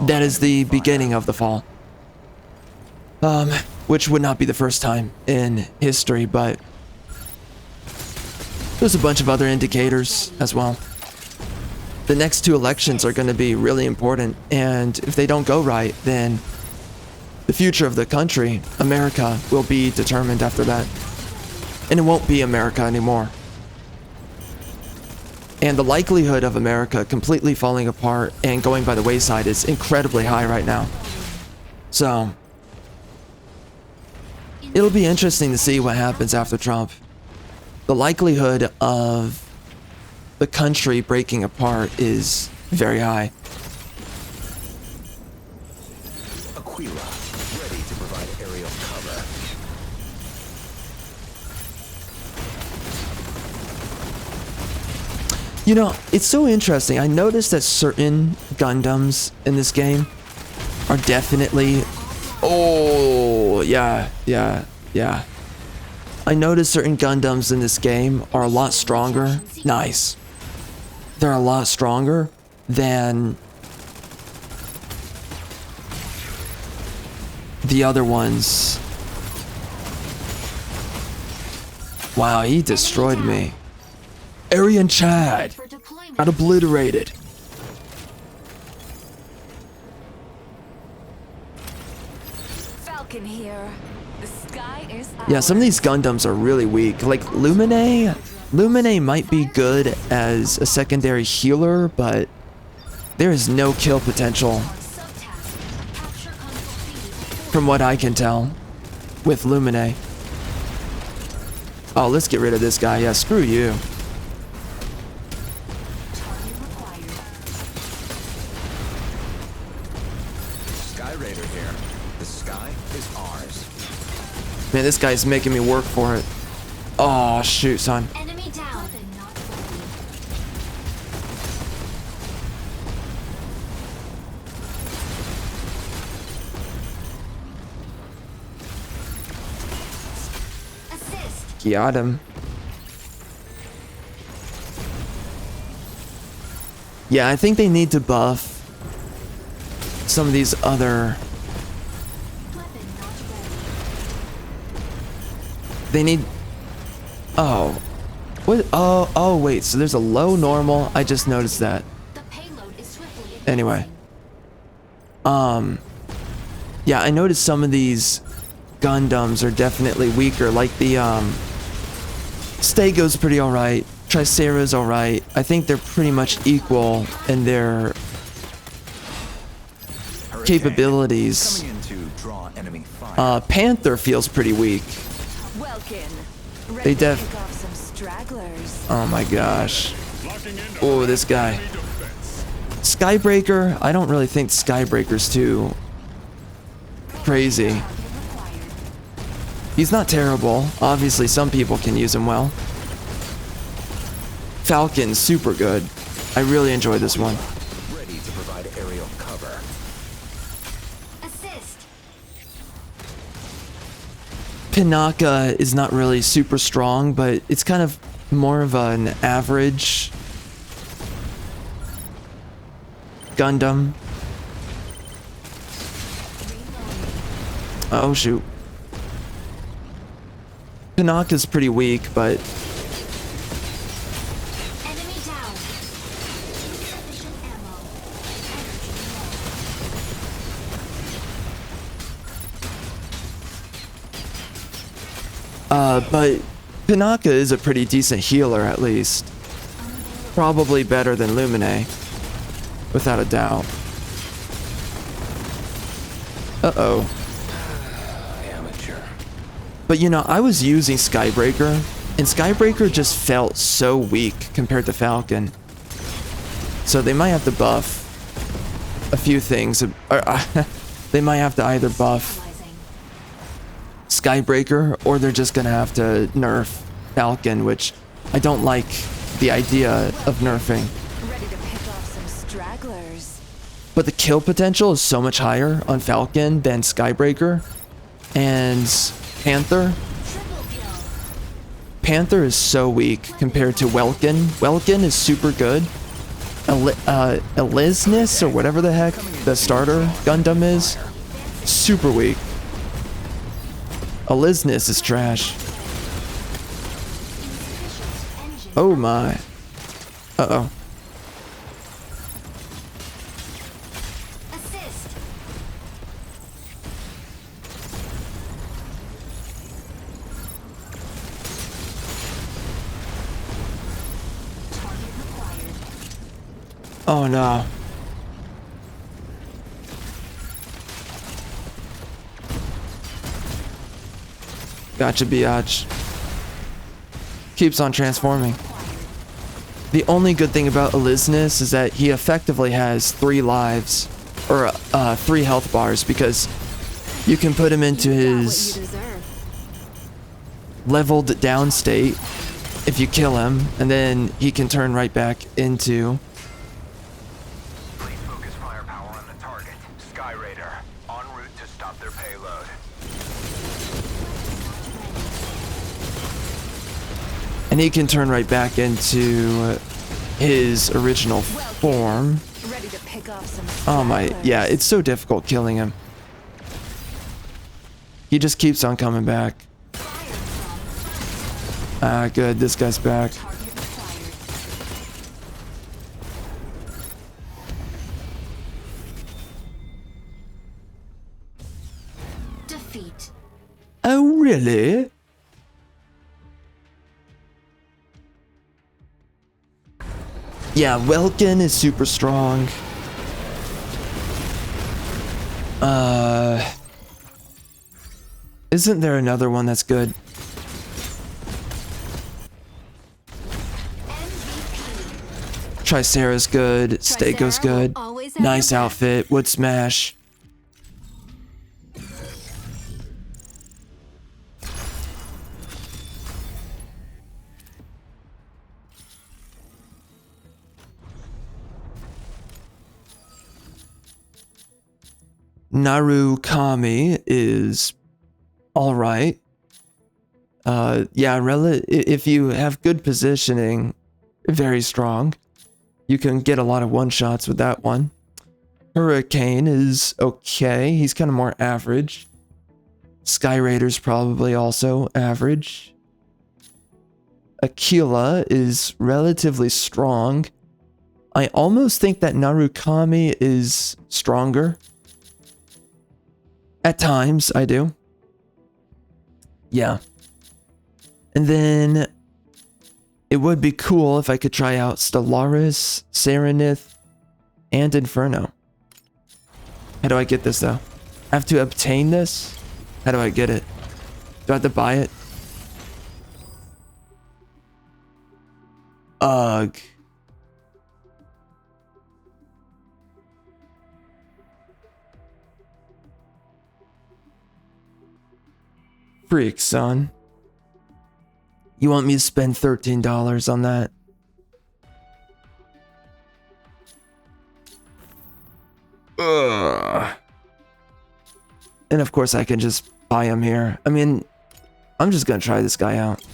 that is the beginning of the fall. Which would not be the first time in history, but there's a bunch of other indicators as well. The next 2 elections are going to be really important, and if they don't go right, then the future of the country, America, will be determined after that. And it won't be America anymore. And the likelihood of America completely falling apart and going by the wayside is incredibly high right now. So it'll be interesting to see what happens after Trump. The likelihood of the country breaking apart is very high. Aquila, ready to provide aerial cover. You know, it's so interesting. I noticed that certain Gundams in this game are definitely... Oh, yeah. I noticed certain Gundams in this game are a lot stronger. Nice. They're a lot stronger than the other ones. Wow, he destroyed me. Aryan Chad For deployment. got obliterated. Falcon here. The sky is Yeah, some of these Gundams are really weak. Like Lumine might be good as a secondary healer, but there is no kill potential Subtask. Capture console feed. from what I can tell with Lumine. Oh, let's get rid of this guy. Yeah, screw you. Target required. Sky Raider here. The sky is ours. Man, this guy's making me work for it. Oh, shoot, son. Enemy down. Weapon not ready. Assist. Got him. Yeah, I think they need to buff some of these other... Weapon not ready. They need... Oh. What? Oh, wait. So there's a low normal. I just noticed that. The payload is swiftly advancing. Anyway. Yeah, I noticed some of these Gundams are definitely weaker. Like the, Stego's pretty alright. Tricera's alright. I think they're pretty much equal in their Hurricane, capabilities. Coming in to draw enemy fire. Panther feels pretty weak. Welkin. Ready They to def- pick off some stragglers. Oh my gosh. Oh, this guy. Skybreaker, I don't really think Skybreaker's too crazy. He's not terrible. Obviously, some people can use him well. Falcon's super good. I really enjoy this one. Ready to provide aerial cover. Assist. Pinaka is not really super strong, but it's kind of more of an average Gundam. Oh shoot. Pinaka's pretty weak, but Enemy down. Insufficient ammo. Energy low. but Pinaka is a pretty decent healer at least. Probably better than Lumine, without a doubt. Uh-oh. Amateur. But you know, I was using Skybreaker, and Skybreaker just felt so weak compared to Falcon. So they might have to buff a few things. They might have to either buff Skybreaker, or they're just gonna have to nerf Falcon, which I don't like the idea of nerfing. Ready to pick off some stragglers. But the kill potential is so much higher on Falcon than Skybreaker. And Panther. Triple kill. Panther is so weak compared to Welkin. Welkin is super good. Elisnus, or whatever the heck the starter Gundam is, super weak. Elisnus is trash. Oh my. Uh-oh. Assist. Target required. Oh no. Gotcha, biatch. Keeps on transforming. The only good thing about Elisnus is that he effectively has 3 lives, or 3 health bars, because you can put him into his leveled down state if you kill him, and then he can turn right back into... Please focus firepower on the target. Sky Raider, en route to stop their payload. And he can turn right back into his original form. Ready to pick off some Oh my, stragglers. yeah, it's so difficult killing him. He just keeps on coming back. Ah, good, this guy's back. Target required. Defeat. Oh, really? Yeah, Welkin is super strong. Isn't there another one that's good? Tricera's good. Stego's good. always have Nice your back. outfit. Wood smash. Narukami is all right. Yeah, if you have good positioning, very strong. You can get a lot of one-shots with that one. Hurricane is okay. He's kind of more average. Sky Raider's probably also average. Aquila is relatively strong. I almost think that Narukami is stronger. At times, I do. Yeah. And then it would be cool if I could try out Stellaris, Serenith, and Inferno. How do I get this though? I have to obtain this? How do I get it? Do I have to buy it? Ugh. Freak, son. You want me to spend $13 on that? Ugh. And of course I can just buy him here. I mean, I'm just gonna try this guy out.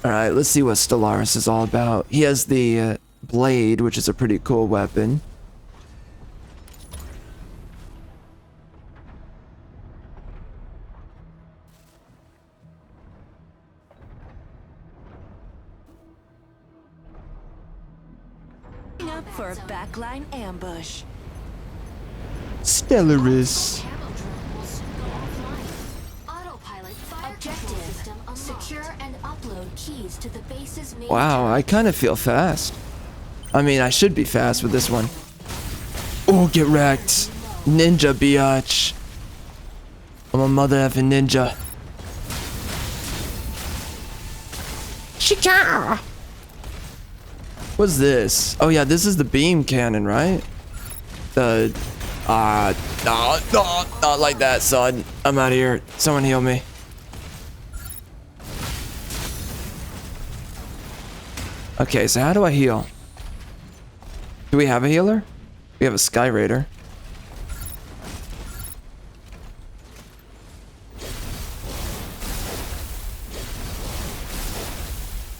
Alright, let's see what Stellaris is all about. He has the blade, which is a pretty cool weapon. Up for a backline ambush. Stellaris. Camo drone will soon go offline. Autopilot fire control system unlocked. Secure and upload keys to the base's main Wow, I kind of feel fast. I mean, I should be fast with this one. Oh, get wrecked. Ninja, biatch. I'm a mother effing ninja. Shika! What's this? Oh yeah, this is the beam cannon, right? The... no, not like that, son. I'm out of here. Someone heal me. Okay, so how do I heal? Do we have a healer? We have a Sky Raider.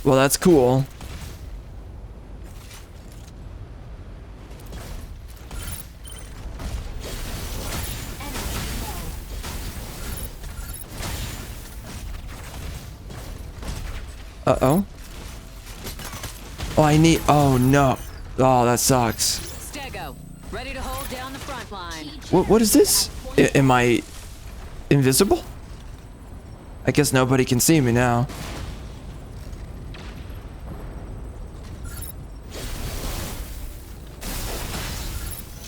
Well, that's cool. Uh-oh. Oh, I need... Oh, no. Oh, that sucks. Stego, ready to hold down the front line. What is this? Am I invisible? I guess nobody can see me now.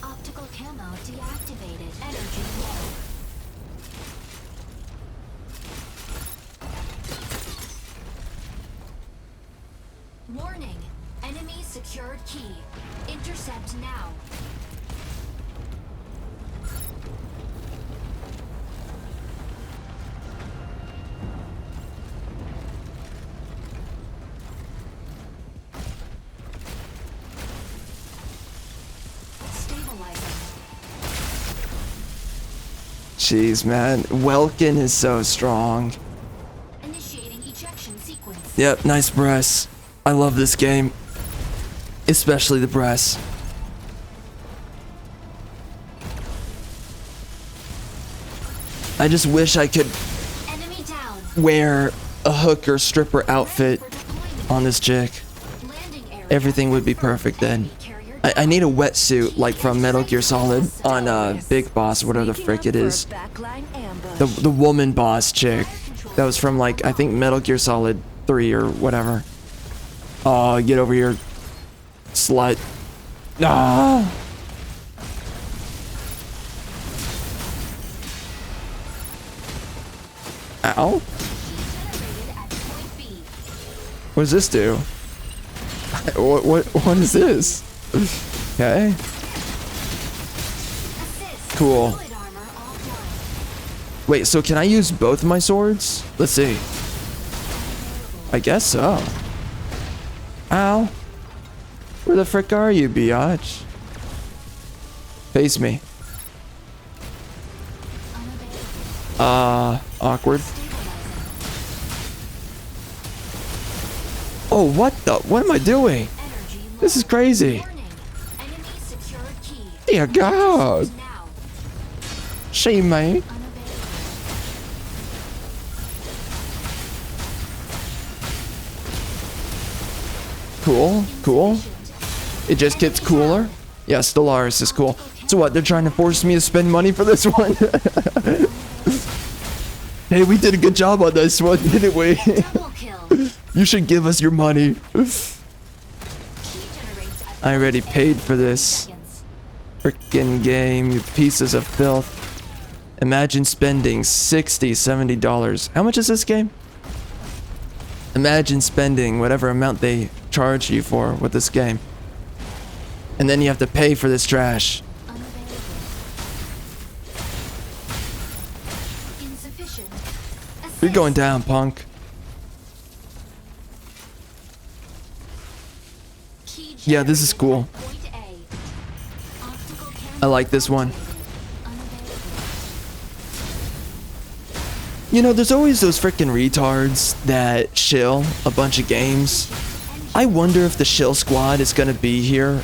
optical camo deactivated. Energy low. Warning. Enemy secured key. Intercept now. Stabilizing. Jeez, man. Welkin is so strong. Initiating ejection sequence. Yep, nice breasts. I love this game. Especially the breasts. I just wish I could Enemy down. wear a hooker stripper outfit For deployment. on this chick. Landing area. Everything would be perfect then. Carrier I need a wetsuit like from Metal Gear Solid on Big Boss, whatever the frick it is. Backline ambush. The woman boss chick. That was from like, I think Metal Gear Solid 3 or whatever. Oh, get over here, slut. Ah! Ow. generated at point B. What does this do? What is this? Okay. Assist. Cool. Fluid armor offline. Wait, so can I use both my swords? Let's see. I guess so. Ow. Where the frick are you, biatch? Face me. Unavailable. Awkward. Stabilizing. Oh, what the? What am I doing? Energy low. This is crazy. Warning. Enemy secured key. Dear God. Now. She mate. Unavailable. Cool, cool. It just gets cooler. Yeah, Stellaris is cool. So what? They're trying to force me to spend money for this one. Hey, we did a good job on this one, didn't we? Double kill. You should give us your money. Key generates at I already paid for this. seconds. Frickin' game, you pieces of filth. Imagine spending $60, $70. How much is this game? Imagine spending whatever amount they charge you for with this game. And then you have to pay for this trash. Unavailable. Insufficient. You're going Assist. down, punk. Key Yeah, this is generated cool. at point A. Optical I camera like this one. activated. Unavailable. You know, there's always those frickin' retards that shill a bunch of games. I wonder if the shill squad is gonna be here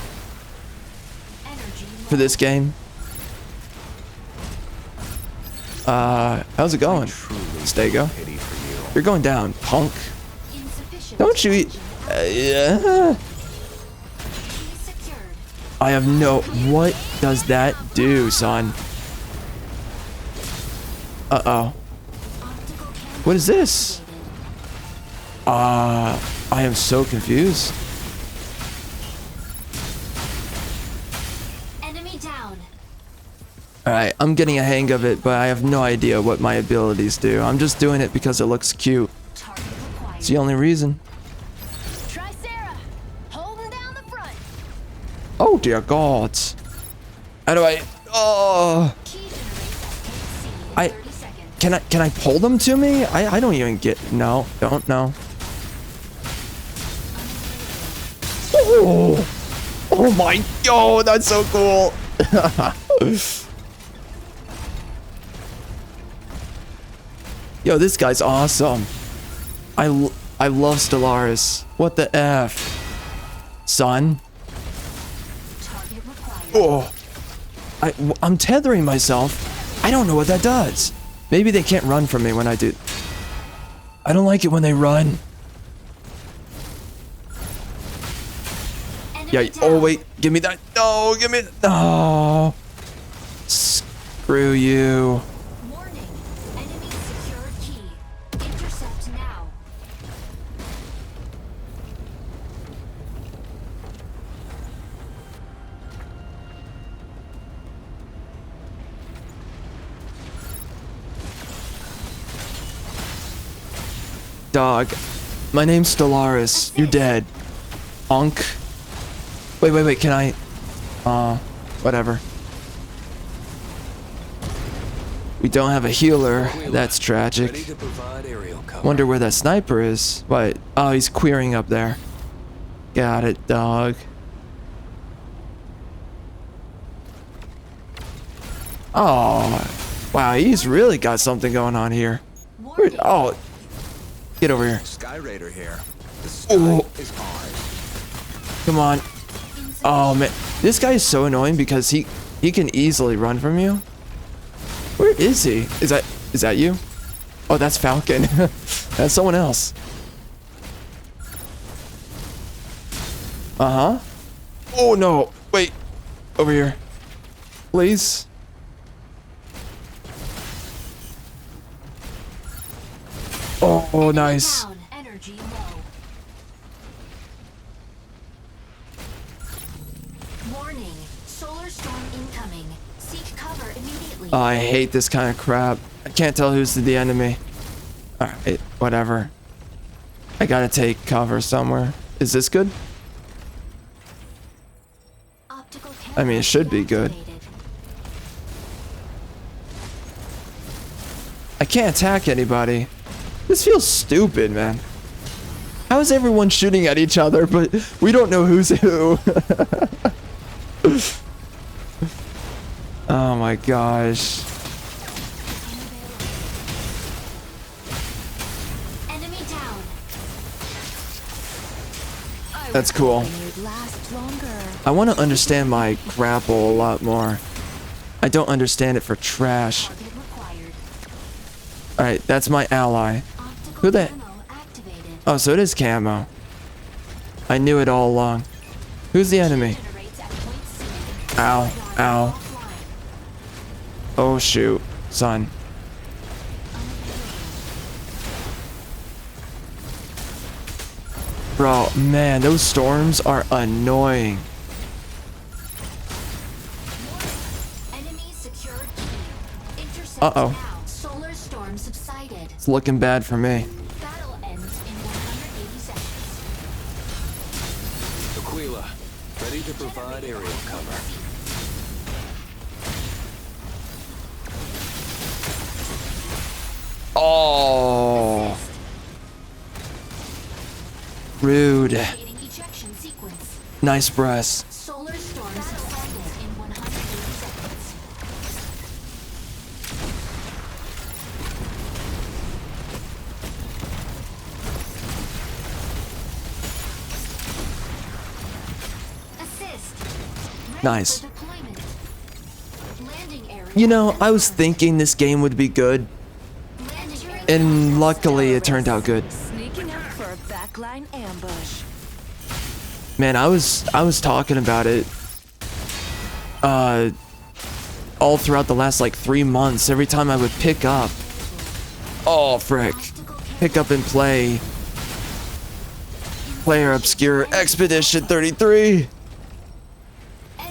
Energy for this game. How's it going? Stego? Pity for you. You're going down, punk. insufficient. Don't you eat... yeah. Key secured. I have no... What does that do, son? Uh-oh. Optical camera What is this? activated. I am so confused. Enemy down. Alright, I'm getting a hang of it, but I have no idea what my abilities do. I'm just doing it because it looks cute. Target required. It's the only reason. Try Sarah. Holding down the front. Oh dear God. How do I... Oh... Key generates at point C in I- 30 seconds. Can I pull them to me? I don't even get... No, don't know. Oh, oh my... Oh, that's so cool. Yo, this guy's awesome. I love Stellaris. What the F? Son? Target required. Oh. I'm tethering myself. I don't know what that does. Maybe they can't run from me when I do. I don't like it when they run. Enemy Yeah. down. Oh wait. Give me that. No. Give me. No. Screw you. Warning. Enemy secured key. Intercept now. Dog. My name's Stellaris. You're dead. Unk. Wait. Can I? Whatever. We don't have a healer. That's Ready tragic. to provide aerial cover. Wonder where that sniper is. What? Oh, he's queering up there. Got it, dog. Oh, wow. He's really got something going on here. Where, Warning. oh, get over here. Sky Raider here. The sky Oh. is ours. Come on. Oh man, this guy is so annoying because he can easily run from you. Where is he? Is that you? Oh, that's Falcon. That's someone else. Uh-huh. Oh no. Wait. Over here. Please. Oh, nice. Down. Energy low. Warning. Solar storm incoming. Seek cover immediately. Oh, I hate this kind of crap. I can't tell who's the enemy. Alright, whatever. I gotta take cover somewhere. Is this good? Optical I mean, it should be good. activated. I can't attack anybody. This feels stupid, man. How is everyone shooting at each other, but we don't know who's who? Oh my gosh. Enemy down. That's cool. You'd last longer. I want to understand my grapple a lot more. I don't understand it for trash. Target required. Alright, that's my ally. Optical Who the- camo activated. Oh, so it is camo. I knew it all along. Who's the enemy? Generates at point C. Ow, ow. Offline. Oh shoot, son. Bro, man, those storms are annoying. Enemy secured key. Intercept Uh-oh. now. Solar storm subsided. It's looking bad for me. Battle ends in 180 seconds. Aquila, ready to provide aerial cover. Oh, rude. Initiating ejection sequence. Nice press. Solar storm subsided in 180 seconds. Assist. Ready Nice. for deployment. Landing area. You know, I was thinking this game would be good, Landing area. and luckily it turned out good. Sneaking up for a backline ambush. Man, I was talking about it all throughout the last like 3 months. Every time I would pick up, oh frick, pick up and play Player Obscure Expedition 33.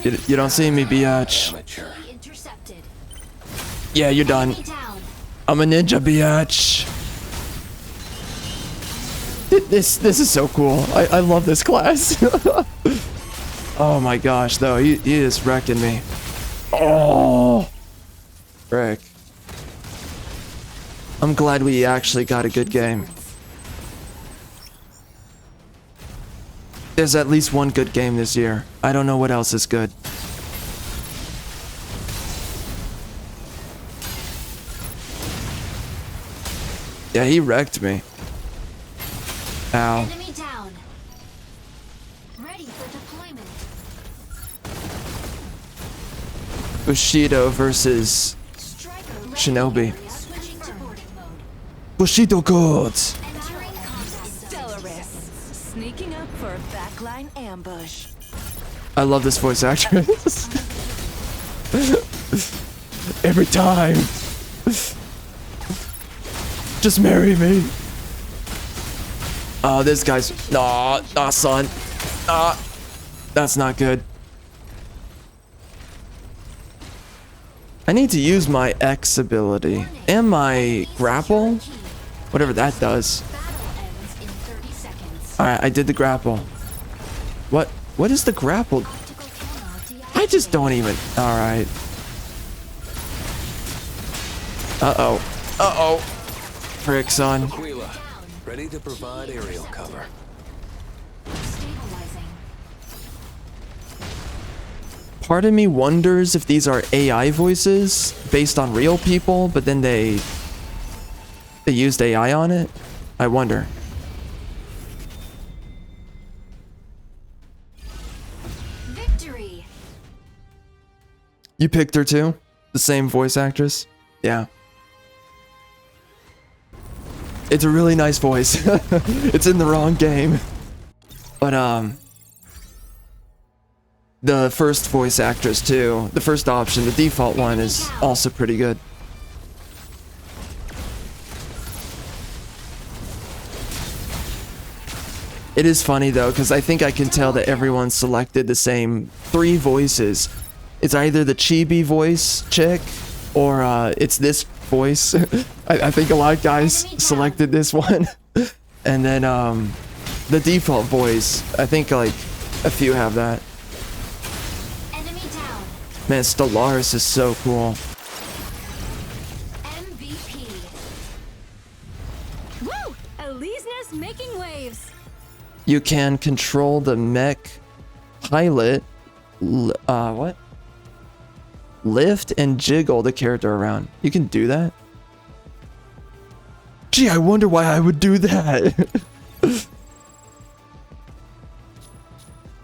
You don't see me, biatch. Amateur. Intercepted. Yeah, you're done. Enemy down. I'm a ninja, biatch. This is so cool. I love this class. Oh my gosh, though, he is wrecking me. Oh, frick. I'm glad we actually got a good game. There's at least one good game this year. I don't know what else is good. Yeah, he wrecked me. Ow. Enemy down. Ready for deployment. Bushido versus Striker landing Shinobi. area. Switching to boarding mode. Bushido Gods. Entering combat zone. Stellaris, sneaking up for a backline ambush. I love this voice actress. Every time. Just marry me. Oh, this guy's... Nah, son. That's not good. I need to use my X ability. And my grapple? Whatever that does. Battle ends in 30 seconds. Alright, I did the grapple. What is the grapple? Optical camera I just deactivated. don't even... Alright. Uh-oh. Uh-oh. Frick, son. Aquila, ready to provide aerial cover. Stabilizing. Part of me wonders if these are AI voices based on real people, but then they used AI on it. I wonder. Victory. You picked her too? The same voice actress? Yeah. It's a really nice voice. It's in the wrong game. But the first voice actress too, the first option, the default one is also pretty good. It is funny though, because I think I can tell that everyone selected the same 3 voices. It's either the chibi voice chick, or it's this voice. I think a lot of guys selected this one. And then the default voice, I think like a few have that. Enemy down. Man, Stellaris is so cool. MVP. Woo! Elysia's making waves. You can control the mech pilot, what? Lift and jiggle the character around. You can do that? Gee, I wonder why I would do that.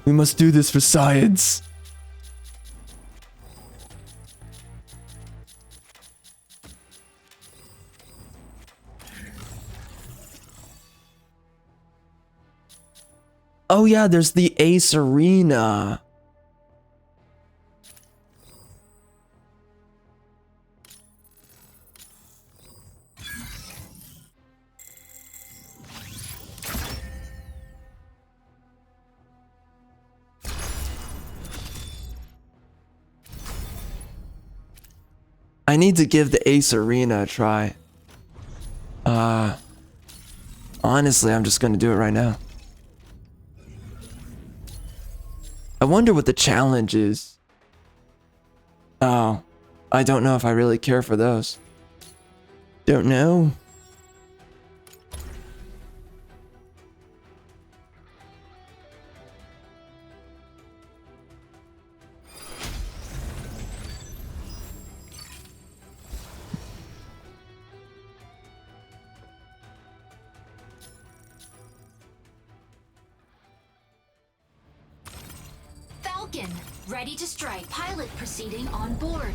We must do this for science. Oh yeah, there's the Ace Arena. need to give the Ace Arena a try. Honestly, I'm just gonna do it right now. I wonder what the challenge is. Oh, I don't know if I really care for those. Don't know. Falcon, ready to strike. Pilot proceeding on board.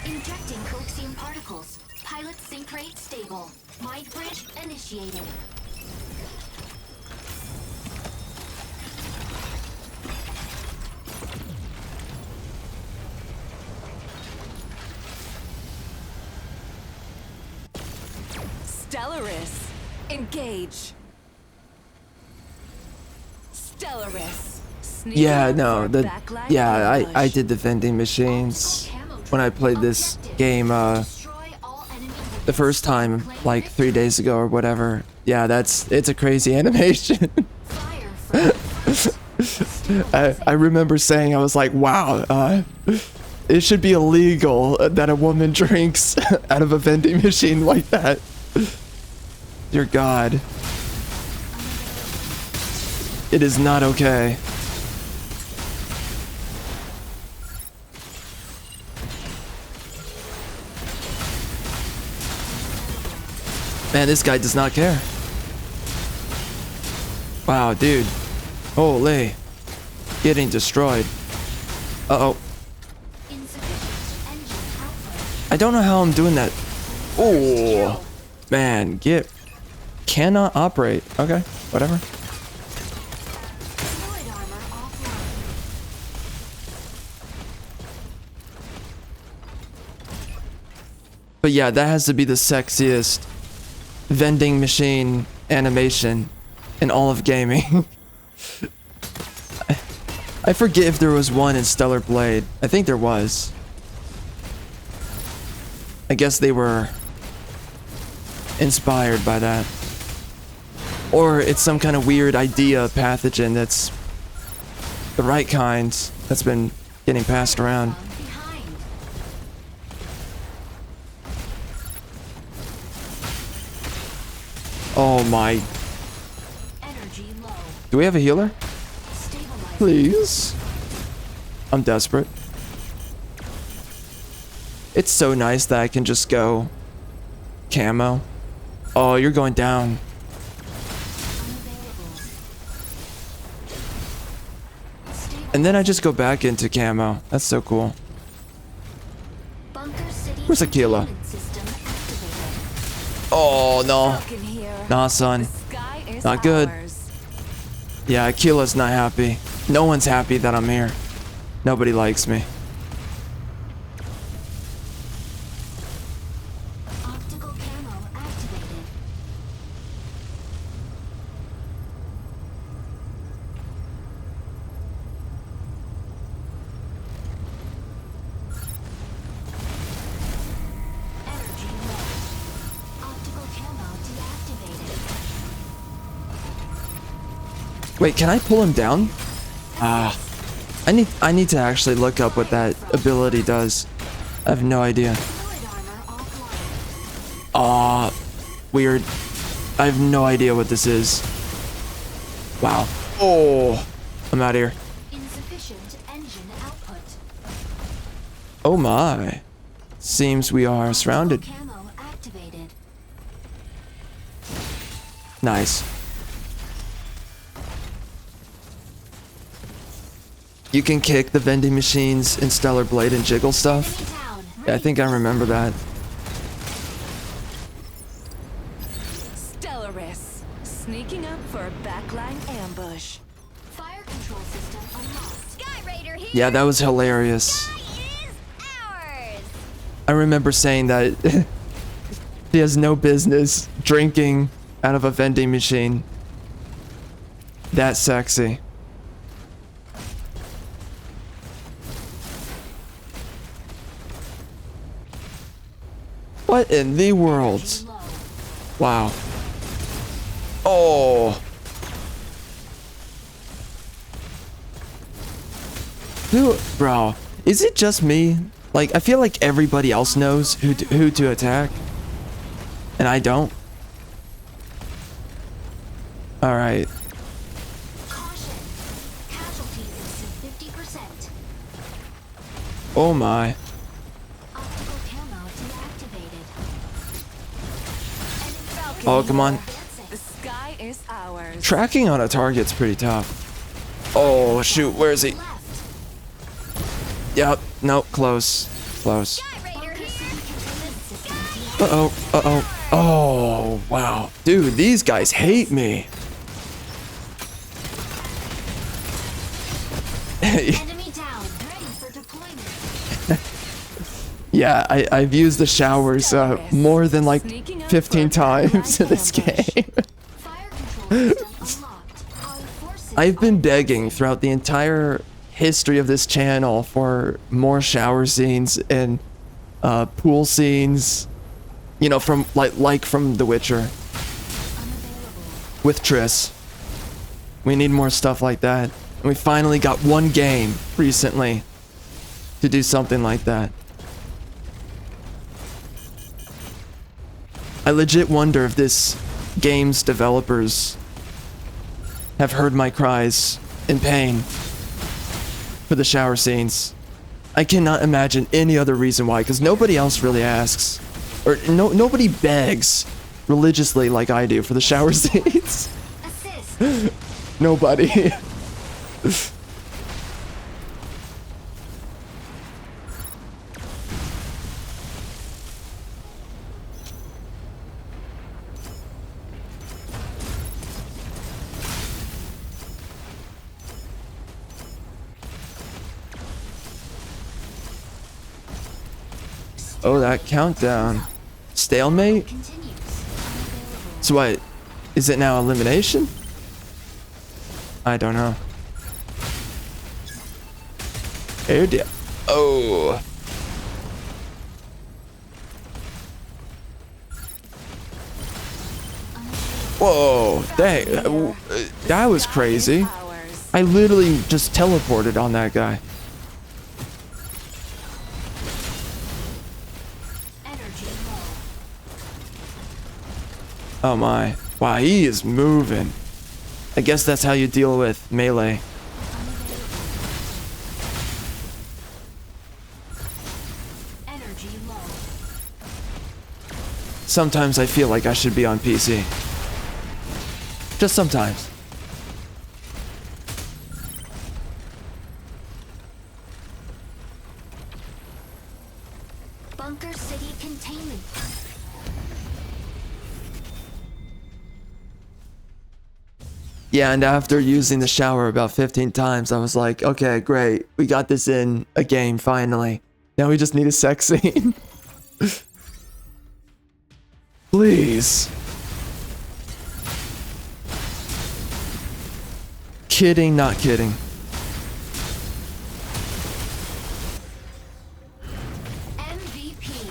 Injecting coaxium particles. Pilot sync rate stable. Mind bridge initiated. Stellaris, engage. Stellaris, sneak Yeah, up no, for the backline yeah, I ambush. did the vending machines when I played this game Destroy all enemy the first time like 3 days ago or whatever. Yeah, it's a crazy animation. fire from I remember saying, I was like, wow, it should be illegal that a woman drinks out of a vending machine like that. Dear God. It is not okay. Man, this guy does not care. Wow, dude. Holy. Getting destroyed. Uh-oh. insufficient engine output. I don't know how I'm doing that. Oh, man, cannot operate. Okay, whatever. Droid armor offline. But yeah, that has to be the sexiest vending machine animation in all of gaming. I forget if there was one in Stellar Blade. I think there was. I guess they were inspired by that. Or it's some kind of weird idea pathogen that's the right kind that's been getting passed around. Behind. Oh my. Energy low. Do we have a healer? Stabilize. Please. I'm desperate. It's so nice that I can just go camo. Oh, you're going down. Unavailable. And then I just go back into camo. That's so cool. Bunker City Where's Aquila? containment system activated. Oh, no. Falcon here. Nah, son. Sky is Not good. ours. Yeah, Aquila's not happy. No one's happy that I'm here. Nobody likes me. Optical camo activated. Energy low. Optical camo deactivated. Wait, can I pull him down? I need to actually look up what that ability does. I have no idea. Droid armor offline. Weird. I have no idea what this is. Wow. Oh, I'm out of here. Insufficient engine output. Oh my. Seems we are surrounded. Camo activated. Nice. You can kick the vending machines in Stellar Blade and Jiggle stuff. Enemy down. Yeah, I think I remember that. Stellaris, sneaking up for a backline ambush. Fire control system unlocked. Sky Raider here. Yeah, that was hilarious. Sky is ours. I remember saying that he has no business drinking out of a vending machine. That's sexy. What in the world? Wow. Oh. Bro, is it just me? Like, I feel like everybody else knows who to attack. And I don't. Alright. Caution. Casualties exceed 50%. Oh my. Optical camo deactivated. Oh, come on. The sky is ours. Tracking on a target's pretty tough. Oh, shoot. Where is he? Left. Yep. Nope. Close. Close. Sky Raider Bunker here. city containment system deactivated. Uh-oh. Uh-oh. Oh, wow. Dude, these guys hate me. Enemy down. Ready for deployment. Yeah, I've used the showers more than like 15 times in this game. Fire control system unlocked. Our forces I've been are begging throughout the entire history of this channel for more shower scenes and pool scenes, you know, from like from The Witcher unavailable. with Triss. We need more stuff like that. And we finally got one game recently to do something like that. I legit wonder if this game's developers have heard my cries in pain for the shower scenes. I cannot imagine any other reason why, because nobody else really asks. Or nobody begs religiously like I do for the shower scenes. Assist. Nobody. Oh, that countdown. Stalemate? Continues. Unavailable. So what? Is it now elimination? I don't know. Oh dear. Oh. Whoa. Dang. That was crazy. Ours. I literally just teleported on that guy. Energy low. Oh my. Wow, he is moving. I guess that's how you deal with melee. Energy low. Sometimes I feel like I should be on PC. Just sometimes. Bunker city containment. Yeah, and after using the shower about 15 times, I was like, okay, great. We got this in a game, finally. Now we just need a sex scene. Please. Kidding, not kidding. MVP.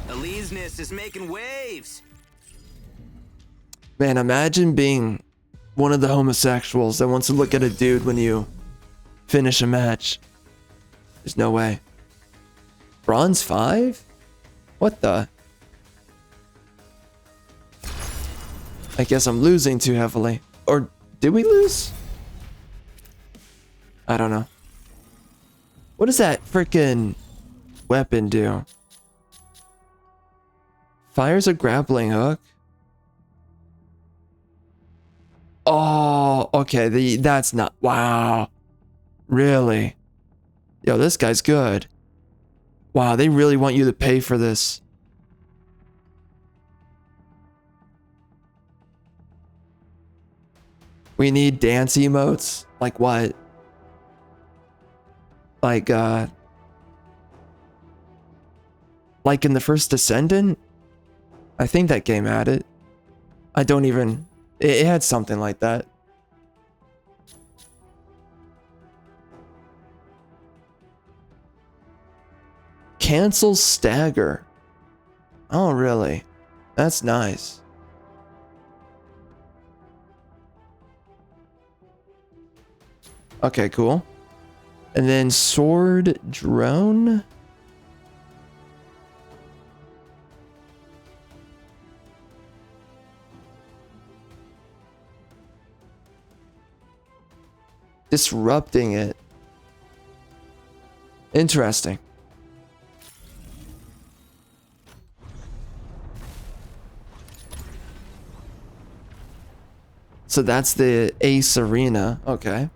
Eliseness is making waves. Man, imagine being one of the homosexuals that wants to look at a dude when you finish a match. There's no way. Bronze 5? What the? I guess I'm losing too heavily. Or did we lose? I don't know. What does that freaking weapon do? Fires a grappling hook? Oh, okay. That's not. Wow. Really? Yo, this guy's good. Wow, they really want you to pay for this. We need dance emotes? Like what? Like in the first Descendant? I think that game had it. I don't even... It had something like that. Cancel stagger. Oh, really? That's nice. Okay, cool. And then sword drone. Disrupting it. Interesting. So that's the Ace Arena. Okay.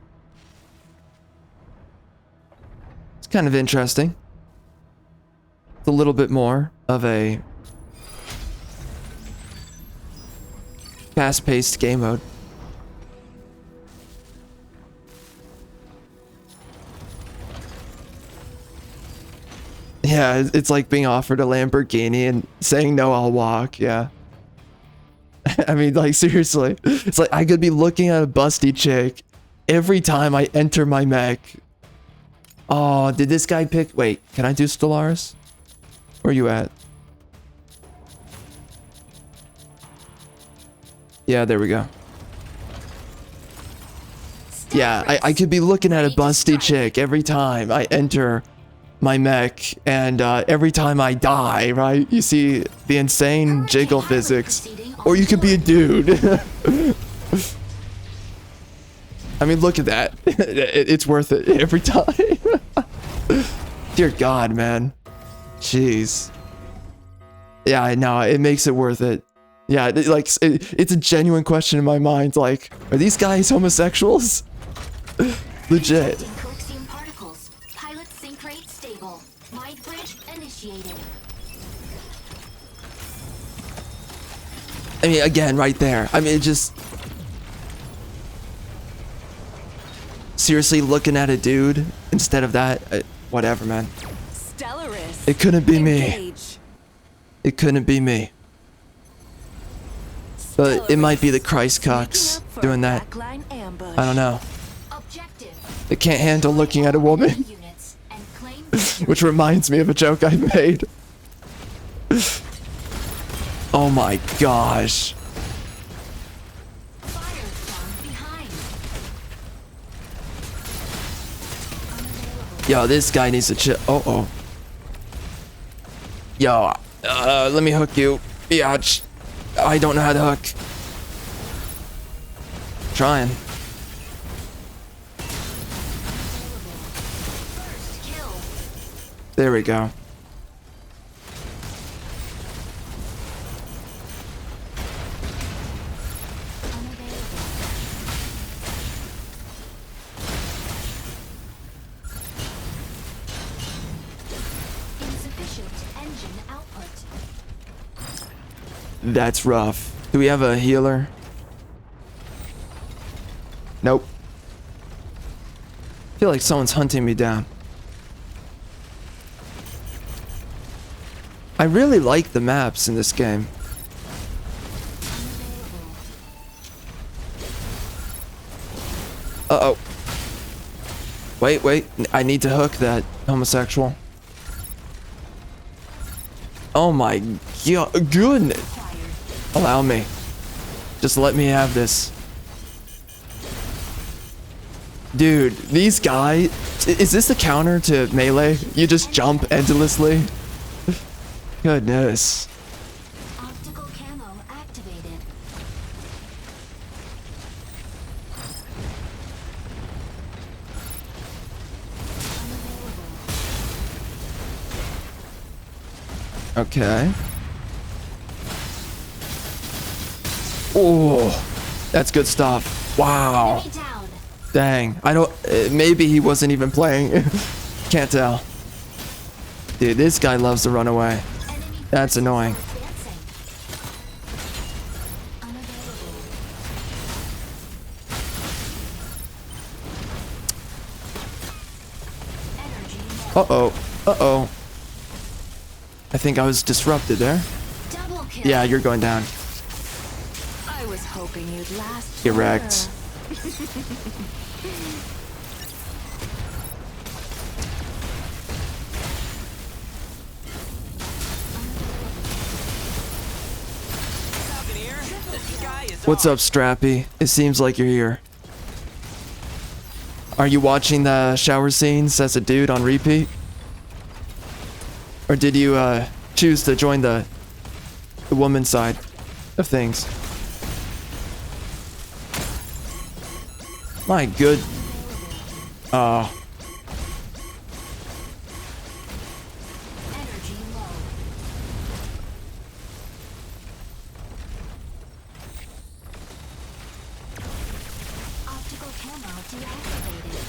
It's kind of interesting. It's a little bit more of a fast-paced game mode. Yeah, it's like being offered a Lamborghini and saying no, I'll walk. Yeah. I mean, like, seriously. It's like I could be looking at a busty chick every time I enter my mech. Oh, did this guy pick... Wait, can I do Stellaris? Where you at? Yeah, there we go. Yeah, I could be looking at a busty chick every time I enter my mech, and every time I die, right? You see the insane jiggle physics. Or you could be a dude. I mean, look at that. It's worth it every time. Dear God, man. Jeez. Yeah, I know. It makes it worth it. Yeah, it's a genuine question in my mind. Like, are these guys homosexuals? Legit. I mean, again, right there. I mean, it just... Seriously, looking at a dude instead of that? Whatever, man. Stellaris. It couldn't be me. Engage. It couldn't be me. But it might be the Christ cocks doing that. I don't know. They can't handle looking at a woman. Which reminds me of a joke I made. Oh my gosh. Yo, this guy needs to chill. Oh. Yo, let me hook you. Biatch. I don't know how to hook. Trying. There we go. That's rough. Do we have a healer? Nope. I feel like someone's hunting me down. I really like the maps in this game. Uh-oh. Wait. I need to hook that homosexual. Oh my god, goodness. Allow me. Just let me have this. Dude, these guys... Is this the counter to melee? You just jump endlessly? Goodness. Optical camo activated. Okay. Oh, that's good stuff. Wow. Dang. I don't... maybe he wasn't even playing. Can't tell. Dude, this guy loves to run away. That's annoying. Uh-oh. Uh-oh. I think I was disrupted there. Double kill. Yeah, you're going down. I was hoping you'd last. Get wrecked. What's up, Strappy? It seems like you're here. Are you watching the shower scenes as a dude on repeat? Or did you choose to join the woman's side of things? My good. Oh. Energy low. Optical camo deactivated.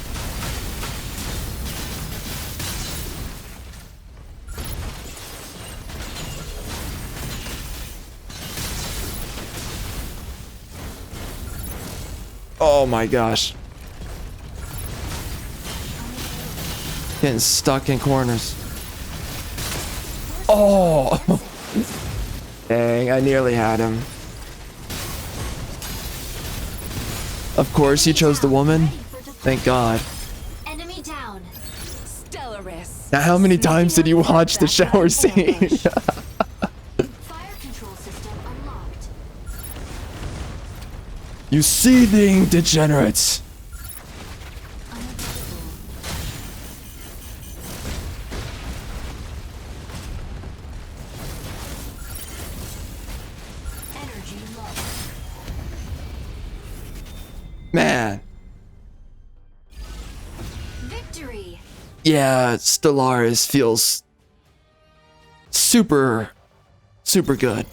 Oh my gosh. Getting stuck in corners. Oh! Dang, I nearly had him. Of course, you chose the woman. Thank God. Enemy down. Stellaris. Now, how many times did you watch the shower scene? Fire control system unlocked. You seething degenerates. Unavailable. Energy low. Man. Victory. Yeah, Stellaris feels super good.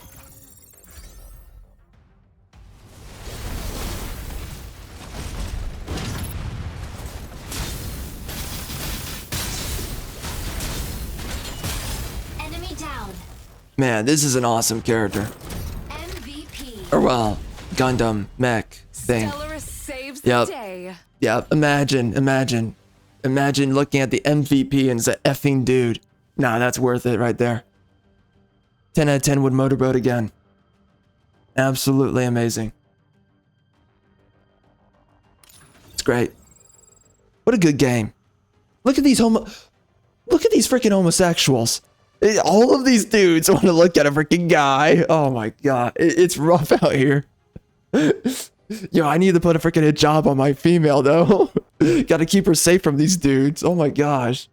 Enemy down. Man, this is an awesome character. MVP. Or well, Gundam mech thing. Stellaris saves Yep. the day. Yeah, imagine looking at the MVP and it's an effing dude. Nah, that's worth it right there. 10 out of 10 would motorboat again. Absolutely amazing. It's great. What a good game. Look at these freaking homosexuals. All of these dudes want to look at a freaking guy. Oh my god. It's rough out here. Yo, I need to put a freaking hijab on my female though. Gotta keep her safe from these dudes. Oh my gosh.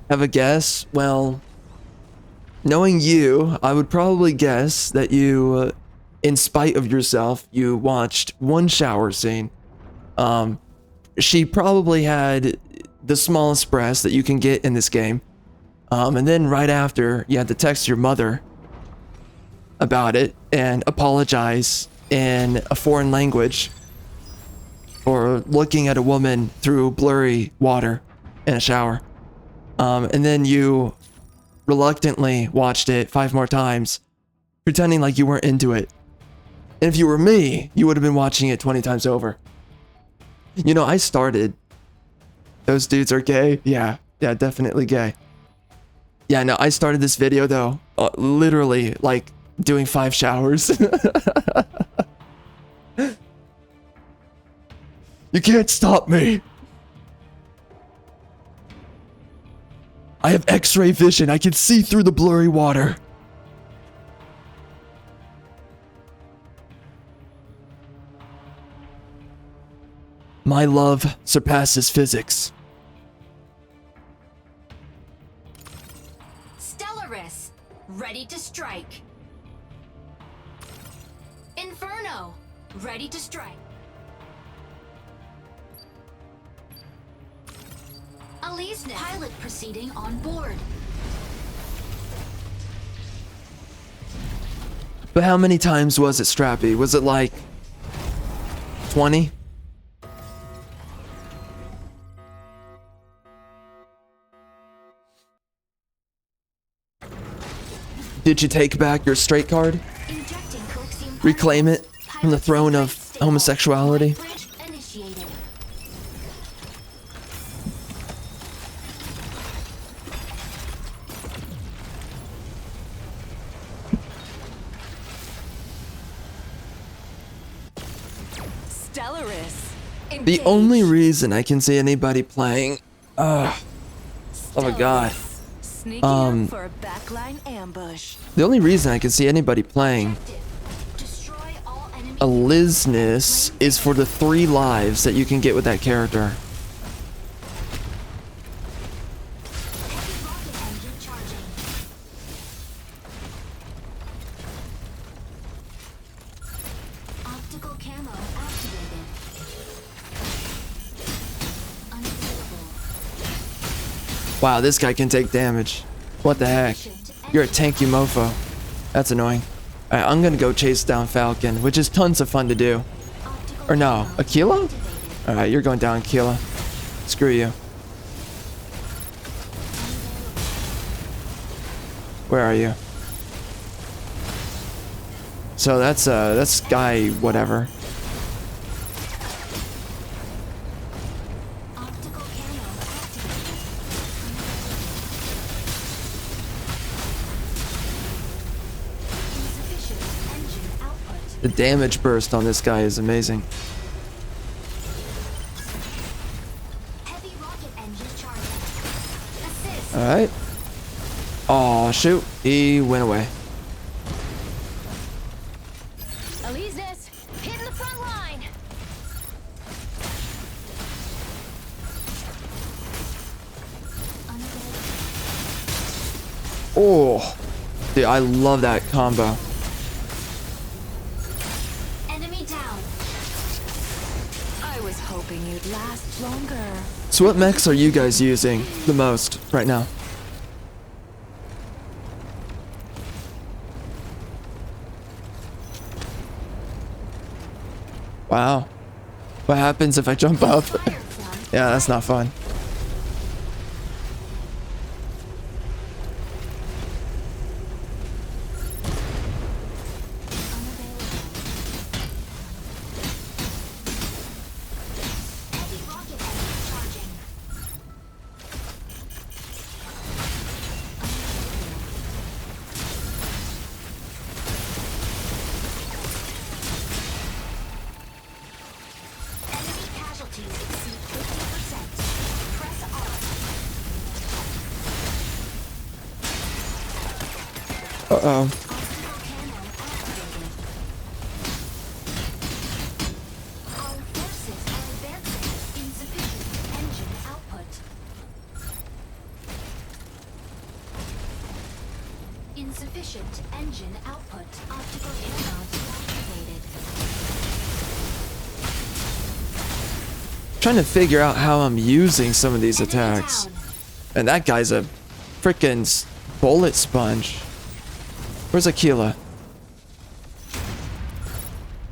Have a guess? Well, knowing you, I would probably guess that you, in spite of yourself, you watched one shower scene. She probably had the smallest breast that you can get in this game. And then right after, you had to text your mother about it and apologize in a foreign language for looking at a woman through blurry water in a shower. And then you reluctantly watched it 5 more times, pretending like you weren't into it. And if you were me, you would have been watching it 20 times over. You know, I started. Those dudes are gay? Yeah, definitely gay. Yeah, no, I started this video though, literally like doing 5 showers. You can't stop me. I have X-ray vision. I can see through the blurry water. My love surpasses physics. Stellaris. Ready to strike. Inferno. Ready to strike. Elise pilot proceeding on board. But how many times was it, Strappy? Was it like 20? Did you take back your straight card? Injecting Coaxium Reclaim it from the throne of Stable. homosexuality? Bridge initiated. Stellaris. The only reason I can see anybody playing, oh my god. Sneaking up for a backline ambush. The only reason I can see anybody playing Destroy all enemy a Lizness is for the 3 lives that you can get with that character. heavy rocket engine charging. Optical camo activated. Unavailable. Wow, this guy can take damage. What the heck? You're a tanky mofo. That's annoying. Alright, I'm gonna go chase down Falcon, which is tons of fun to do. Optical Or no, camo Aquila? activated. Alright, you're going down, Aquila. Screw you. Where are you? So that's guy whatever. Optical camo activated. Insufficient engine output. The damage burst on this guy is amazing. Heavy rocket engine charging. Assist. Alright. Oh shoot. He went away. Alizes, hitting the front line. Oh. Dude, I love that combo. Enemy down. I was hoping you'd last longer. So what mechs are you guys using the most right now? Wow. What happens if I jump up? Yeah, that's not fun. Heavy rocket engine charging. Enemy casualties exceed 50%. Press R. Uh-oh. Optical camo activated. Our forces are advancing. Insufficient engine output. Insufficient engine output. Optical camo deactivated. Trying to figure out how I'm using some of these Enemy attacks. down. And that guy's a freaking bullet sponge. Where's Aquila?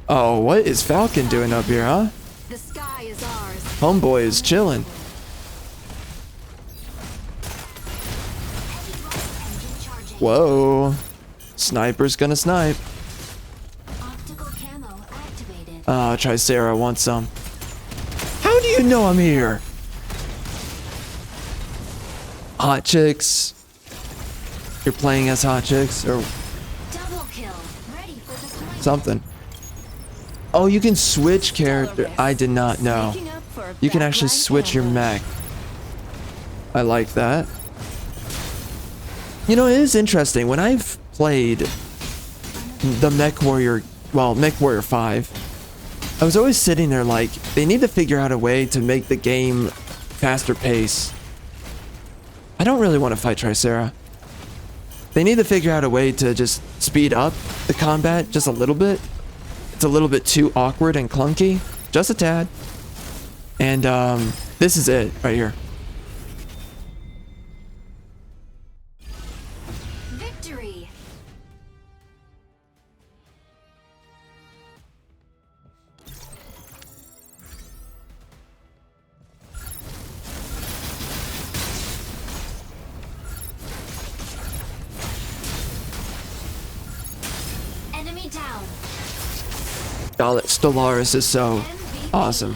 Oh, what is Falcon doing up here, huh? The sky is ours. Homeboy is chilling. Heavy rocket engine charging. Whoa. Sniper's gonna snipe. Optical camo activated. Tricera wants some. How do you know I'm here? Hot chicks. You're playing as hot chicks or Double kill. Ready for deployment. something. Oh, you can switch character. I did not know. Sneaking up for a You can actually backline switch your ambush. mech. I like that. You know, it is interesting. When I've played the Mech Warrior, well, Mech Warrior 5, I was always sitting there like, they need to figure out a way to make the game faster pace. I don't really want to fight Tricera. They need to figure out a way to just speed up the combat just a little bit. It's a little bit too awkward and clunky. Just a tad. And this is it right here. Victory. Stellaris is so awesome.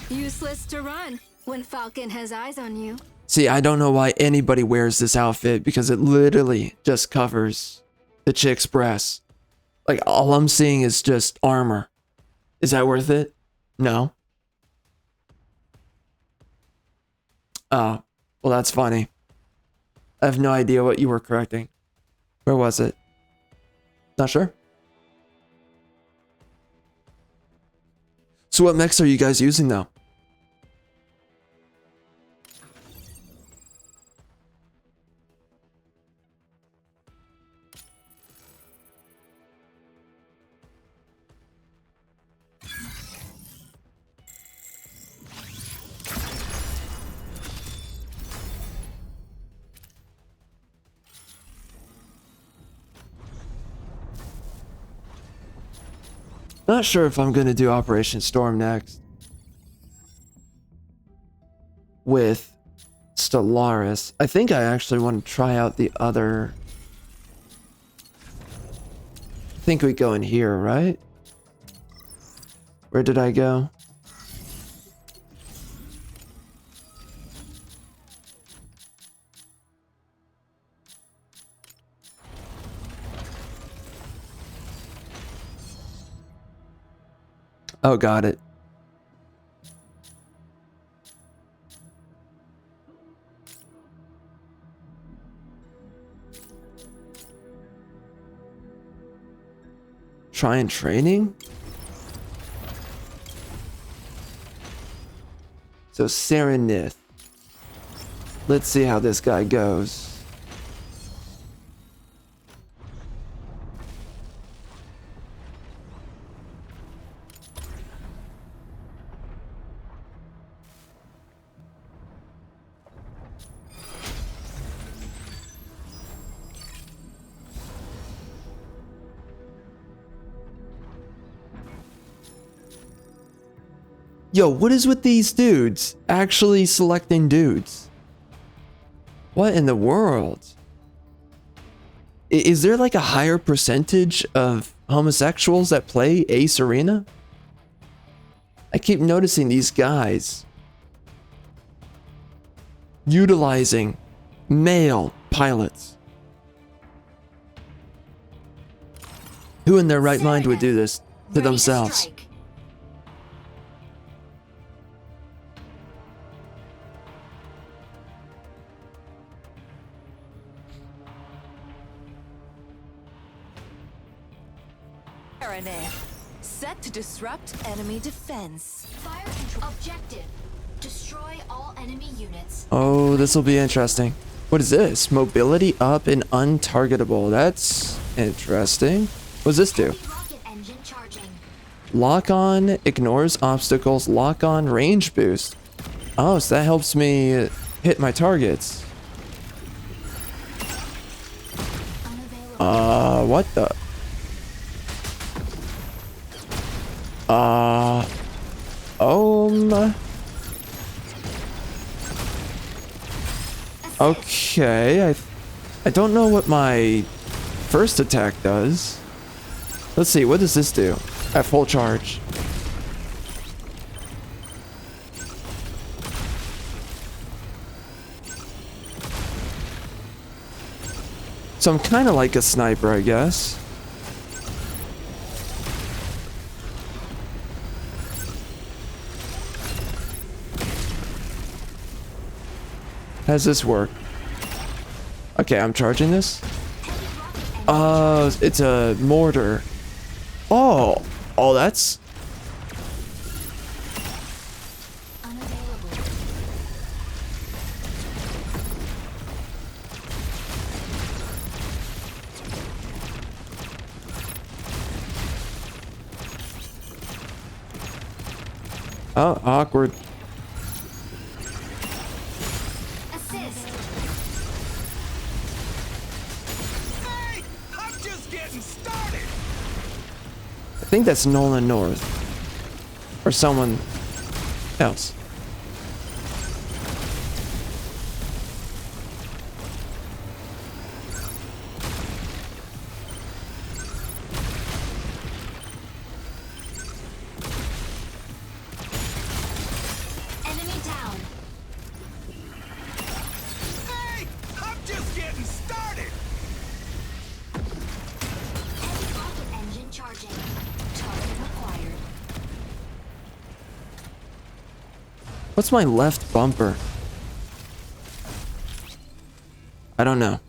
Useless to run when Falcon has eyes on you. See, I don't know why anybody wears this outfit because it literally just covers the chick's breasts. Like, all I'm seeing is just armor. Is that worth it? No. Oh, well, that's funny. I have no idea what you were correcting. Where was it? Not sure. So what mechs are you guys using though? Not sure if I'm gonna do Operation Storm next. With Stellaris. I think I actually want to try out the other. I think we go in here, right? Where did I go? Oh, got it. Try and training? So Serenith. Let's see how this guy goes. Yo, what is with these dudes actually selecting dudes? What in the world? Is there like a higher percentage of homosexuals that play Ace Arena? I keep noticing these guys utilizing male pilots. Who in their right mind would do this to themselves? Set to disrupt enemy defense. Fire control objective. Destroy all enemy units. Oh, this will be interesting. What is this? Mobility up and untargetable. That's interesting. What does this do? Rocket engine charging. Lock on ignores obstacles. Lock on range boost. Oh, so that helps me hit my targets. What the? Okay, I don't know what my first attack does. Let's see, what does this do at full charge? So I'm kind of like a sniper, I guess. How does this work? Okay, I'm charging this. Oh, it's a mortar. Oh, that's... Oh, awkward. I think that's Nolan North. Or someone else. What's my left bumper? I don't know.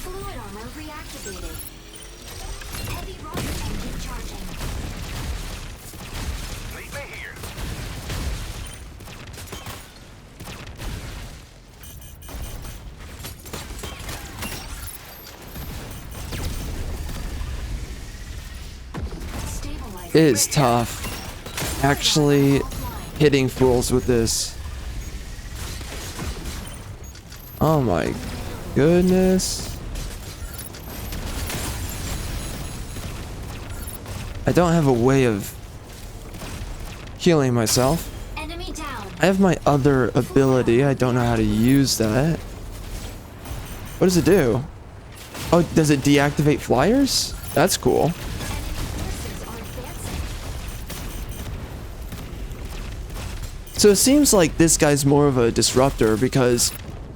Fluid armor reactivated. Heavy rocket engine charging. Meet me here. Stabilizing. It is tough actually hitting fools with this. Oh my goodness. I don't have a way of healing myself. Enemy down. I have my other ability. I don't know how to use that. What does it do? Oh, does it deactivate flyers? That's cool. Enemy forces are advancing. So it seems like this guy's more of a disruptor because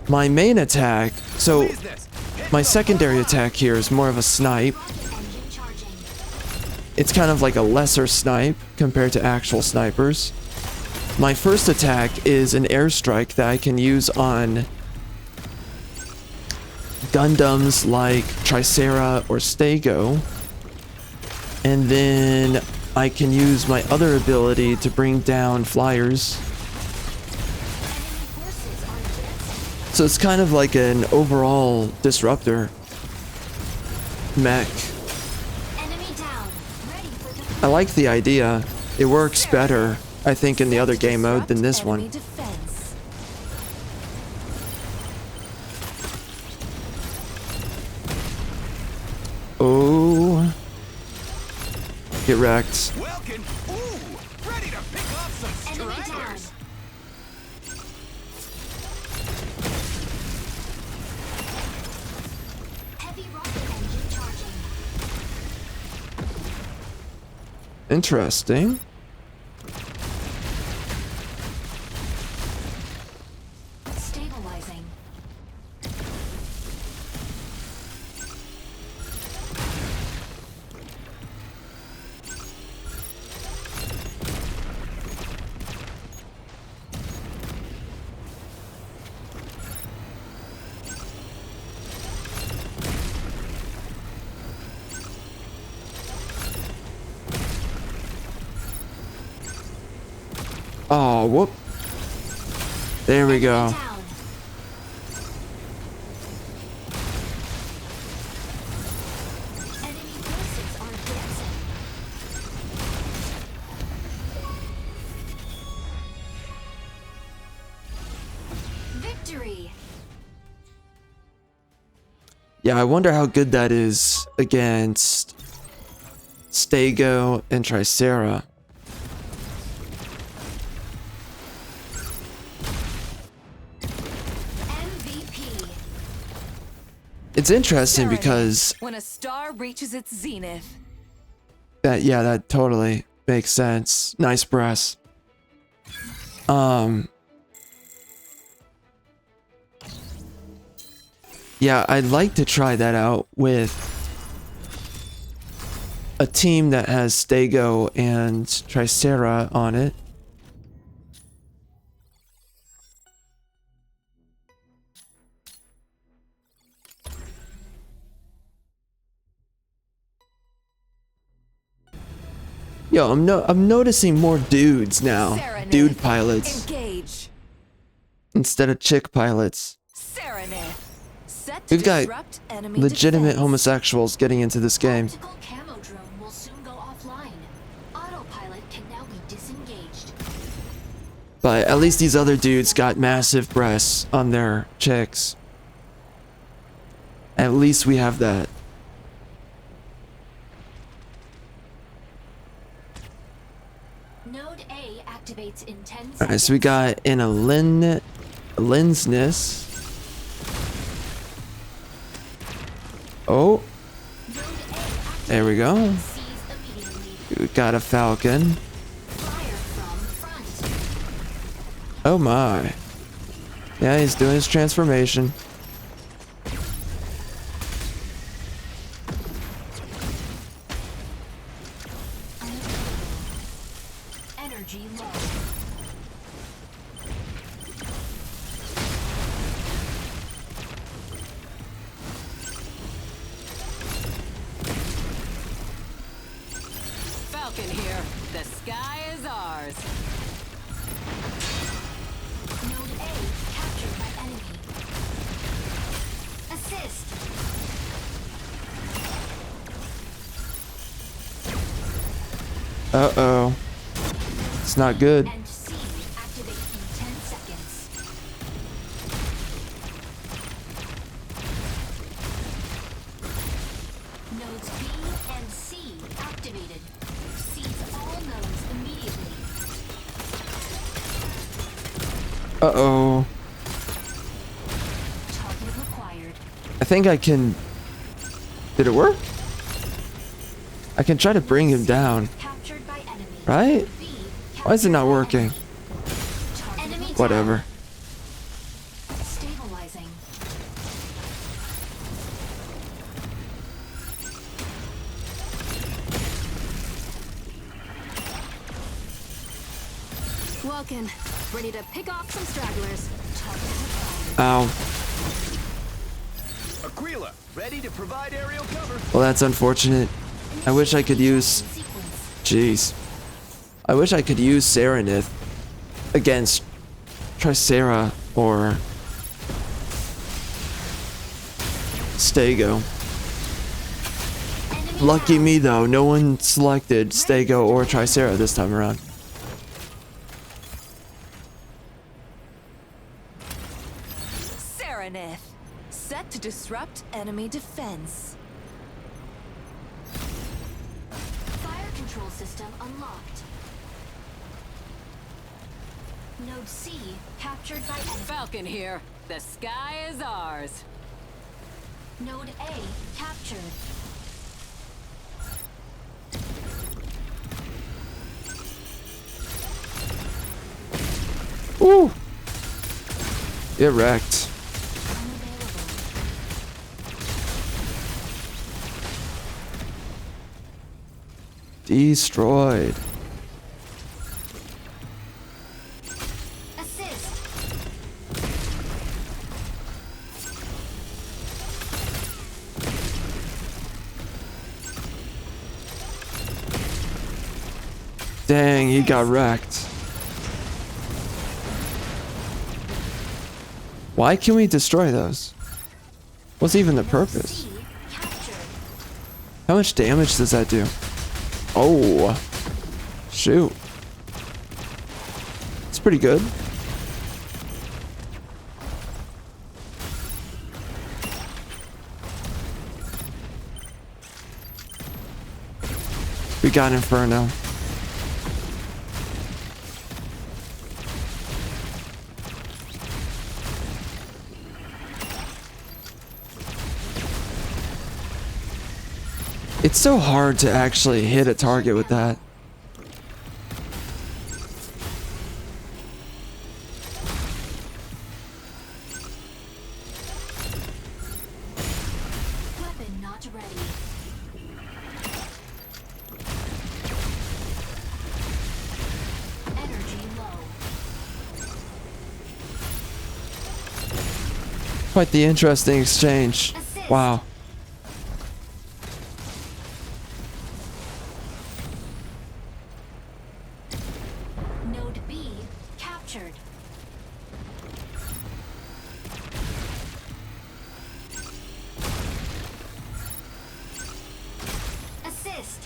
my main attack, so my secondary attack here is more of a snipe. Rocket engine charging. It's kind of like a lesser snipe compared to actual snipers. My first attack is an airstrike that I can use on Gundams like Tricera or Stego. And then I can use my other ability to bring down flyers. Enemy forces are advancing. So it's kind of like an overall disruptor mech. Enemy down. Ready for defense. I like the idea. It works better, I think, in the other game mode than this Enemy one. defense. Oh. Get wrecked. Welcome. Ooh, ready to pick off some Enemy down. stragglers. Heavy rocket engine charging. Interesting. Stabilizing. Oh, whoop. There we go. Down. Enemy forces are advancing. Victory. Yeah, I wonder how good that is against Stego and Tricera. MVP. It's interesting Serenade. because When a star reaches its zenith. that totally makes sense. Nice breasts. Yeah, I'd like to try that out with a team that has Stego and Tricera on it. Yo, I'm noticing more dudes now. Serenade. Dude pilots Engage. instead of chick pilots. Serenade. Set to We've got disrupt enemy legitimate defense. homosexuals getting into this game. Optical camo drone will soon go offline. Autopilot can now be disengaged. But at least these other dudes got massive breasts on their chicks. At least we have that. Node A activates in 10 seconds. Alright, so we got in a lensness. Oh, Node A there we go. sees immediately. We got a falcon. Fire from front. Oh my. Yeah, he's doing his transformation. Energy low. Falcon here. The sky is ours. Node A captured by enemy. Assist. Uh-oh. It's not good. And C activate in 10 seconds. Nodes B and C activated. Seize all nodes immediately. Uh-oh. Target required. I think I can... Did it work? I can try to bring him down, Captured by enemy. right? B Why is it not captured by working? enemy. Enemy down. Whatever. Stabilizing. Welcome. Ready to pick off some stragglers. Ow. Aquila, ready to provide aerial cover. Well, that's unfortunate. I wish I could use... Sequence. Jeez. I wish I could use Serenith against Tricera or Stego. Enemy Lucky down. me though, no one selected Stego or Tricera this time around. Serenith. Set to disrupt enemy defense. Fire control system unlocked. Node C captured by enemy. Falcon here. The sky is ours. Node A captured. Ooh! Get wrecked. Unavailable. Destroyed. Assist. Dang, he got wrecked. Why can we destroy those? What's even the Node purpose? C captured. How much damage does that do? Oh. Shoot. It's pretty good. We got Inferno. It's so hard to actually hit a target with that. Weapon not ready. Energy low. Quite the interesting exchange. Assist. Wow. Node B captured. Assist.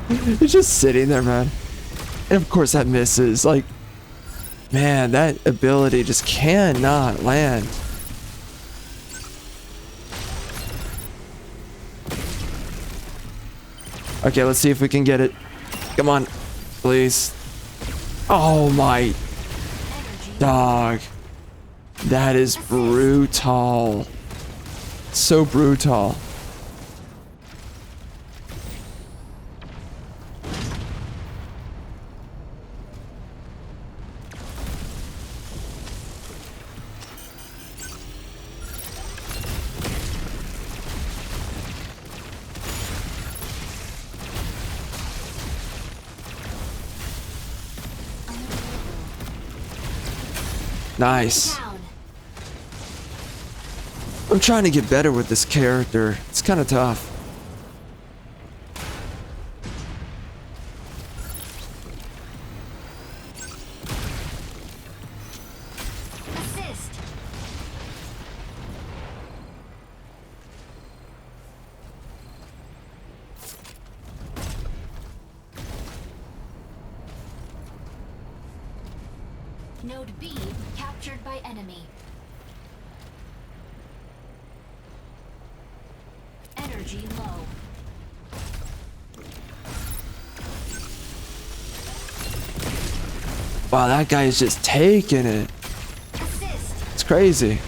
It's just sitting there, man. And of course that misses. Like, man, that ability just cannot land. Okay, let's see if we can get it. Come on, please. Oh my dog. That is brutal. So brutal. Nice. I'm trying to get better with this character. It's kind of tough. Assist. Node B captured by enemy. Energy low. Wow, that guy is just taking it. Assist. It's crazy.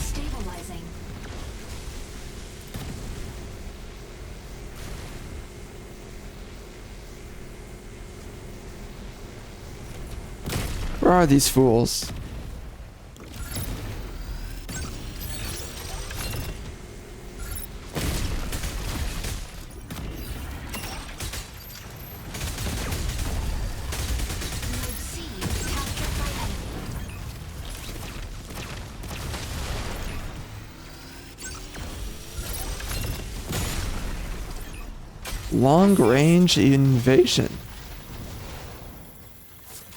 Stabilizing. Where are these fools? Node C captured by enemy. Long range invasion.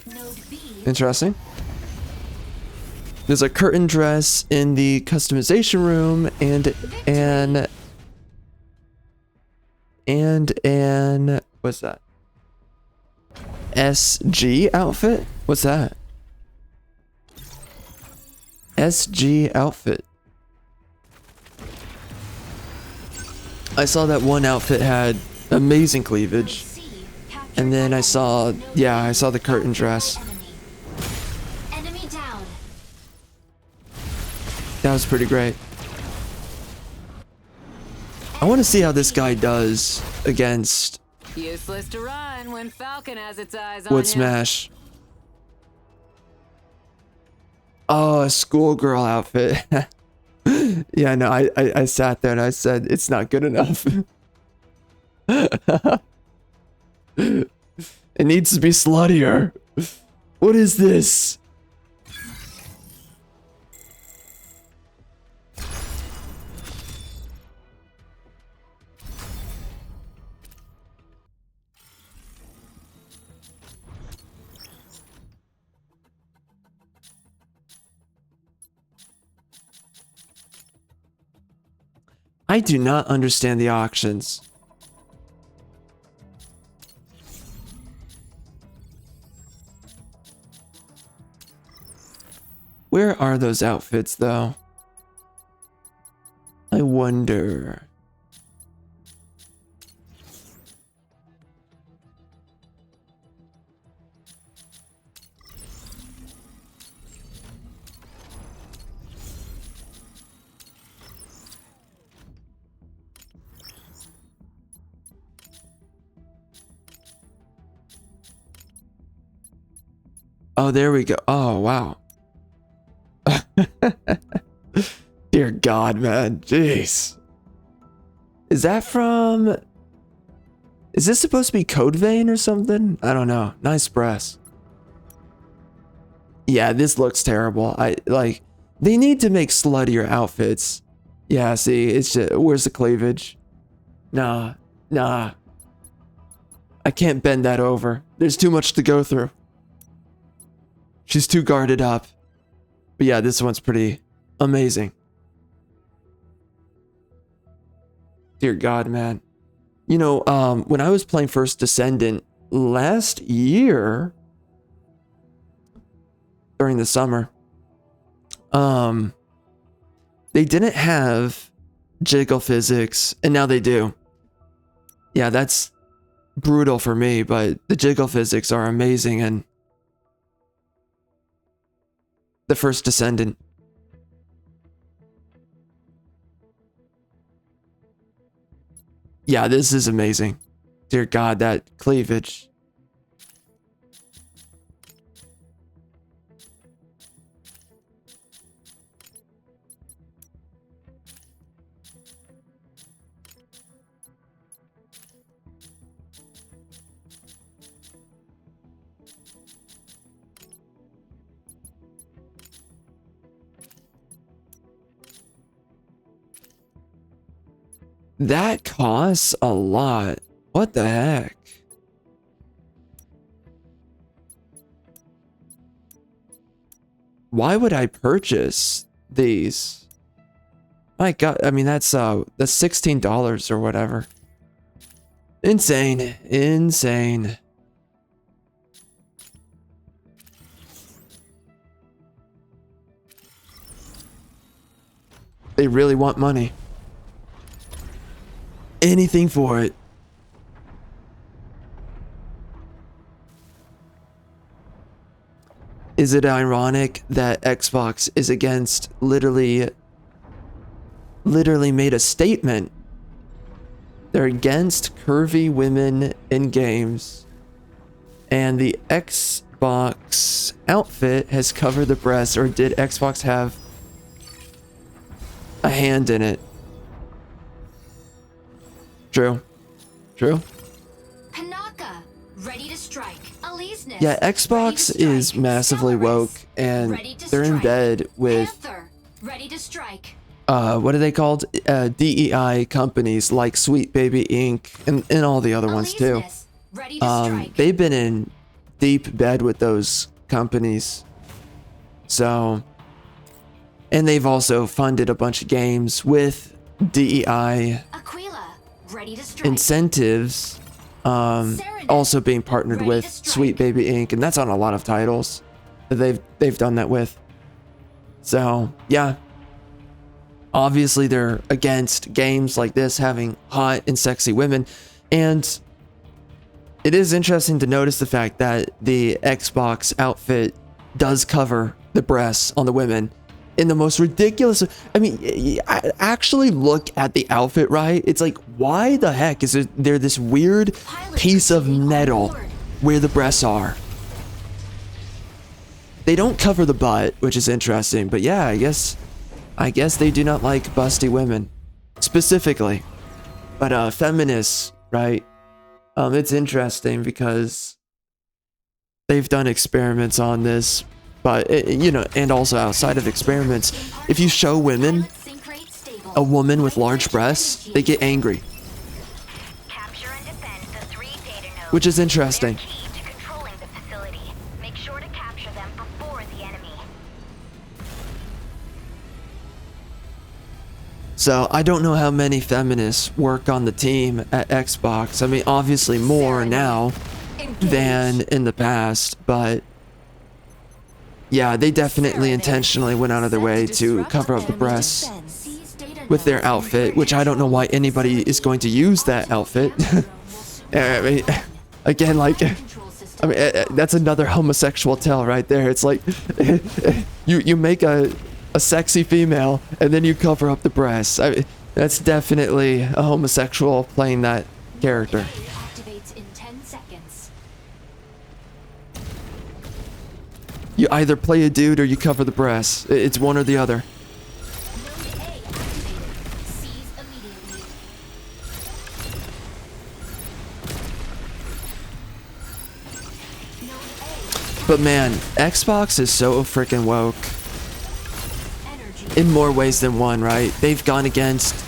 Node B. Interesting. There's a curtain dress in the customization room and an what's that? SG outfit? What's that? SG outfit. I saw that one outfit had amazing cleavage. C captured And then by I saw, enemy. Node yeah, B I saw the curtain captured by dress. enemy. Enemy down. That was pretty great. I want to see how this guy does against Useless to run when Falcon has its eyes on Wood you. Smash. Oh, a schoolgirl outfit. Yeah, no, I sat there and I said, it's not good enough. It needs to be sluttier. What is this? I do not understand the auctions. Where are those outfits, though? I wonder. Oh, there we go. Oh, wow. Dear God, man. Jeez. Is that from... Is this supposed to be Code Vein or something? I don't know. Nice press. Yeah, this looks terrible. They need to make sluttier outfits. Yeah, see, it's just... Where's the cleavage? Nah. Nah. I can't bend that over. There's too much to go through. She's too guarded up. But yeah, this one's pretty amazing. Dear God, man. You know, when I was playing First Descendant last year during the summer, they didn't have jiggle physics, and now they do. Yeah, that's brutal for me, but the jiggle physics are amazing in the First Descendant. Yeah, this is amazing. Dear God, that cleavage. That costs a lot. What the heck? Why would I purchase these? My God, I mean that's $16 or whatever. Insane, insane. They really want money. Anything for it. Is it ironic that Xbox is against literally made a statement? They're against curvy women in games. And the Xbox outfit has covered the breasts, or did Xbox have a hand in it? True. True. Panaka, ready to strike. Aleseness, Yeah, ready to Xbox strike. is massively woke, and Ready to they're in strike. bed with Panther, ready to strike. what are they called? DEI companies like Sweet Baby Inc. and all the other ones too. Aleseness, ready to strike. They've been in deep bed with those companies. So, and they've also funded a bunch of games with DEI Aquila, ready to strike. incentives. Also being partnered Ready with to strike. Sweet Baby Inc. And that's on a lot of titles that they've done that with. So yeah, obviously they're against games like this having hot and sexy women, and it is interesting to notice the fact that the Xbox outfit does cover the breasts on the women in the most ridiculous. I mean, actually look at the outfit, right? It's like, why the heck is there this weird piece of metal where the breasts are? They don't cover the butt, which is interesting, but yeah, I guess they do not like busty women specifically, but feminists, right? It's interesting because they've done experiments on this, but you know, and also outside of experiments, if you show women a woman with large breasts, they get angry, Capture and defend the 3 data nodes. which is interesting. They're key to controlling the facility. Make sure to capture them before the enemy. So I don't know how many feminists work on the team at Xbox. I mean, obviously more now than in the past, but yeah, they definitely intentionally went out of their way to cover up the breasts with their outfit, which I don't know why anybody is going to use that outfit. I mean, again, like, I mean, that's another homosexual tale right there. It's like, you make a sexy female and then you cover up the breasts. I mean, that's definitely a homosexual playing that character. Activates in 10 seconds. You either play a dude or you cover the breasts. It's one or the other. Node A activated. Seize immediately. Node A. But man, Xbox is so freaking woke Energy. in more ways than one, right? They've gone against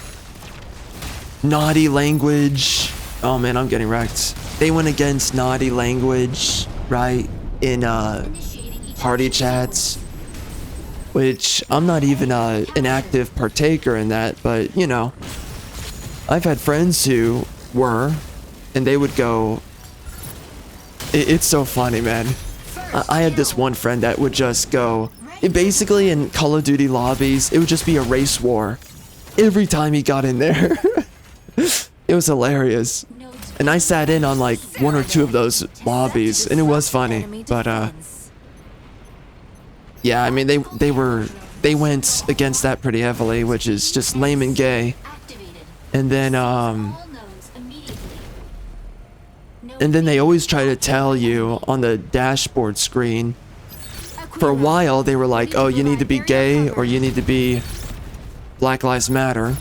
naughty language. Oh man, I'm getting wrecked. They went against naughty language, right? In Initiating each party chats. which I'm not even an active partaker in that, but you know, I've had friends who were, and they would go. It's so funny, man. I had this one friend that would just go. Basically, in Call of Duty lobbies, it would just be a race war every time he got in there. It was hilarious. And I sat in on like 1 or 2 of those lobbies, and it was funny. But yeah, I mean they went against that pretty heavily, which is just lame and gay. And then they always try to tell you on the dashboard screen. For a while, they were like, "Oh, you need to be gay or you need to be Black Lives Matter."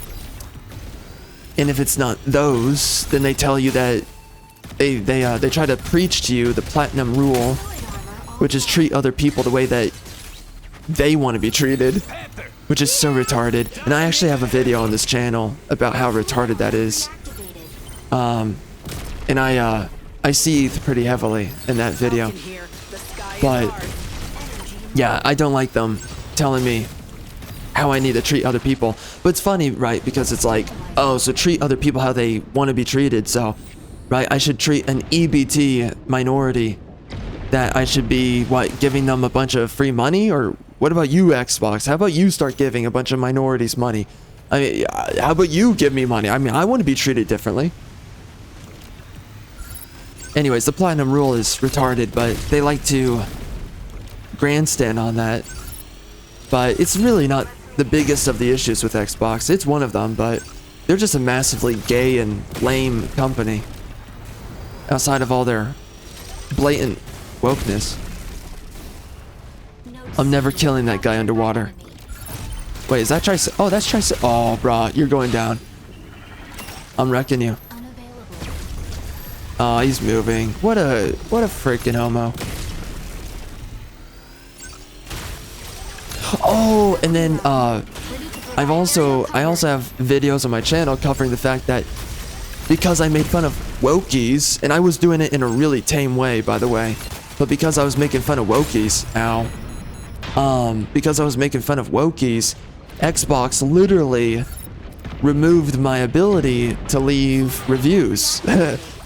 And if it's not those, then they tell you that they try to preach to you the platinum rule, which is treat other people the way that they want to be treated, which is so retarded. And I actually have a video on this channel about how retarded that is. And I seethe pretty heavily in that video. But yeah, I don't like them telling me how I need to treat other people. But it's funny, right? Because it's like, oh, so treat other people how they want to be treated. So, right, I should treat an EBT minority that I should be, what, giving them a bunch of free money? Or what about you, Xbox? How about you start giving a bunch of minorities money? I mean, how about you give me money? I mean, I want to be treated differently. Anyways, the platinum rule is retarded, but they like to grandstand on that. But it's really not the biggest of the issues with Xbox. It's one of them, but they're just a massively gay and lame company. Outside of all their blatant wokeness. I'm never killing that guy underwater. Wait, is that Trice? Oh, that's Trice. Oh, brah, you're going down. I'm wrecking you. Oh, he's moving. What a freaking homo. Oh, and then I also have videos on my channel covering the fact that because I made fun of wokies, and I was doing it in a really tame way, by the way, but because I was making fun of wokies, because I was making fun of wokies, Xbox literally removed my ability to leave reviews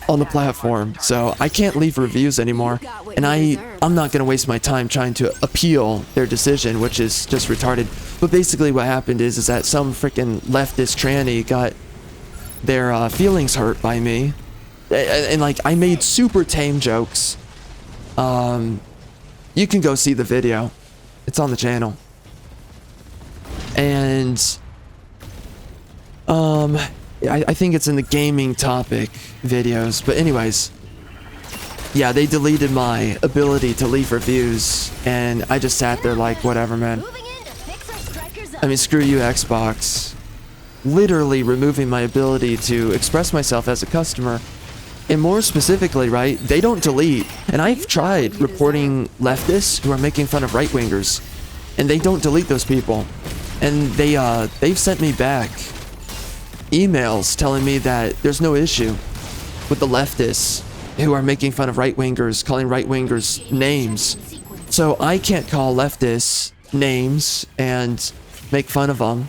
on the platform. So I can't leave reviews anymore, and I'm not gonna waste my time trying to appeal their decision, which is just retarded. But basically what happened is that some freaking leftist tranny got their feelings hurt by me, and like I made super tame jokes. You can go see the video, it's on the channel. And I think it's in the gaming topic videos, but anyways, yeah, they deleted my ability to leave reviews, and I just sat there like, whatever, man. I mean, screw you, Xbox. Literally removing my ability to express myself as a customer. And more specifically, right, they don't delete. And I've tried reporting leftists who are making fun of right-wingers, and they don't delete those people. And they've sent me back emails telling me that there's no issue with the leftists who are making fun of right-wingers, calling right-wingers names. So I can't call leftists names and make fun of them.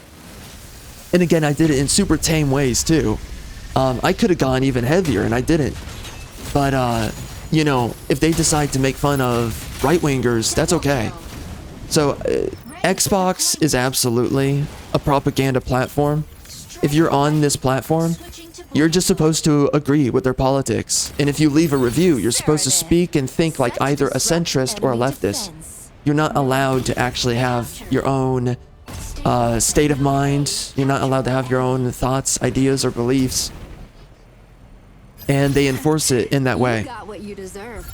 And again, I did it in super tame ways too. I could have gone even heavier, and I didn't. But, you know, if they decide to make fun of right-wingers, that's okay. So, Xbox is absolutely a propaganda platform. If you're on this platform, you're just supposed to agree with their politics. And if you leave a review, you're supposed to speak and think like either a centrist or a leftist. You're not allowed to actually have your own state of mind. You're not allowed to have your own thoughts, ideas, or beliefs. And they enforce it in that way. You got what you deserve.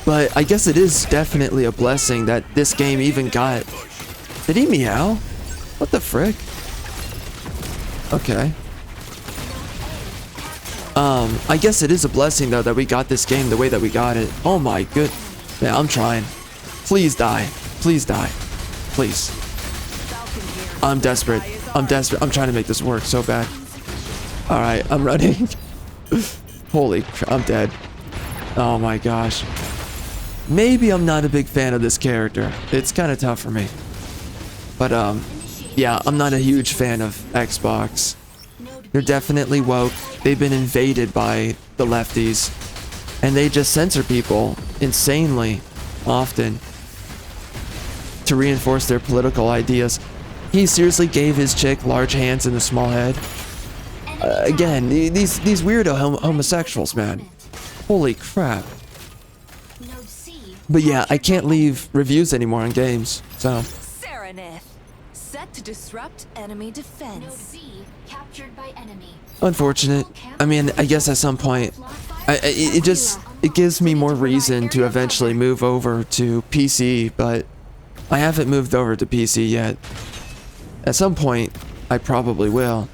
But I guess it is definitely a blessing that this game even got... Did he meow? What the frick? Okay. I guess it is a blessing though that we got this game the way that we got it. Oh my good... Yeah, I'm trying. Please die. Please die. Please. I'm desperate. I'm desperate. I'm trying to make this work so bad. Alright, I'm running. I'm dead. Oh my gosh. Maybe I'm not a big fan of this character. It's kind of tough for me. But, yeah, I'm not a huge fan of Xbox. They're definitely woke. They've been invaded by the lefties. And they just censor people insanely often to reinforce their political ideas. He seriously gave his chick large hands and a small head. Again, these weirdo homosexuals, man. Holy crap. But yeah, I can't leave reviews anymore on games, so. Serenith, set to disrupt enemy Node defense. B captured by enemy. Unfortunate. I mean, I guess at some point, it gives me more reason to eventually move over to PC, but I haven't moved over to PC yet. At some point, I probably will.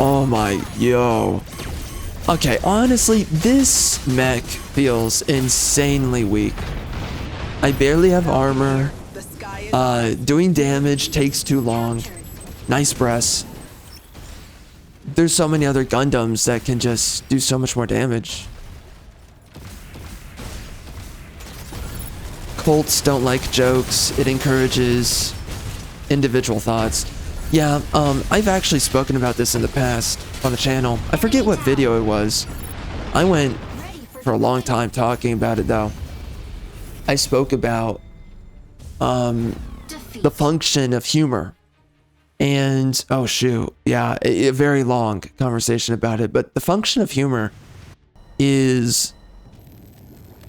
Oh my, yo. Okay, honestly, this mech feels insanely weak. I barely have armor. The sky is Doing damage takes too long. Nice breasts. There's so many other Gundams that can just do so much more damage. Cults don't like jokes. It encourages individual thoughts. Yeah, I've actually spoken about this in the past on the channel. I forget what video it was. I went for a long time talking about it though. I spoke about the function of humor. And oh shoot, yeah, a very long conversation about it. But the function of humor is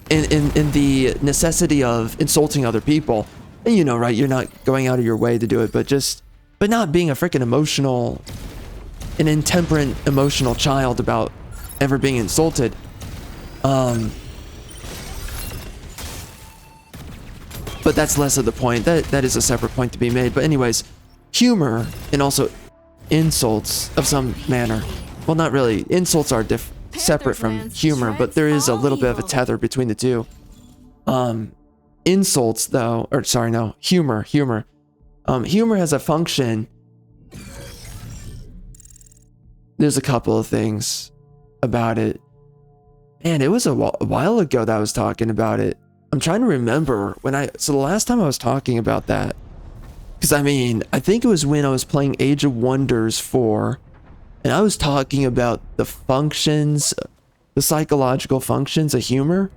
in the necessity of insulting other people. And you know, right? You're not going out of your way to do it, but not being a freaking an intemperate emotional child about ever being insulted. But that's less of the point. That is a separate point to be made. But anyways, humor and also insults of some manner. Well, not really. Insults are separate from humor, but there is a little bit of a tether between the two. Insults though, or sorry, no, humor. Humor has a function. There's a couple of things about it. Man, it was a while ago that I was talking about it. I'm trying to remember so the last time I was talking about that, because I mean, I think it was when I was playing Age of Wonders 4, and I was talking about the psychological functions of humor.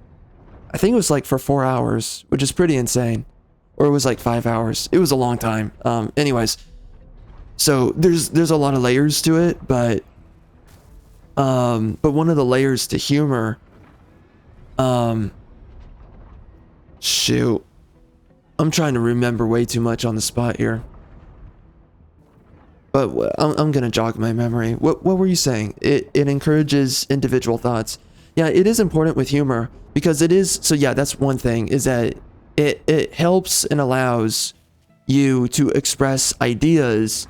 I think it was like for 4 hours, which is pretty insane. Or it was like 5 hours. It was a long time. Anyways, so there's a lot of layers to it, but one of the layers to humor, shoot, I'm trying to remember way too much on the spot here. But I'm gonna jog my memory. What were you saying? It encourages individual thoughts. Yeah, it is important with humor because it is. So yeah, that's one thing, is that it helps and allows you to express ideas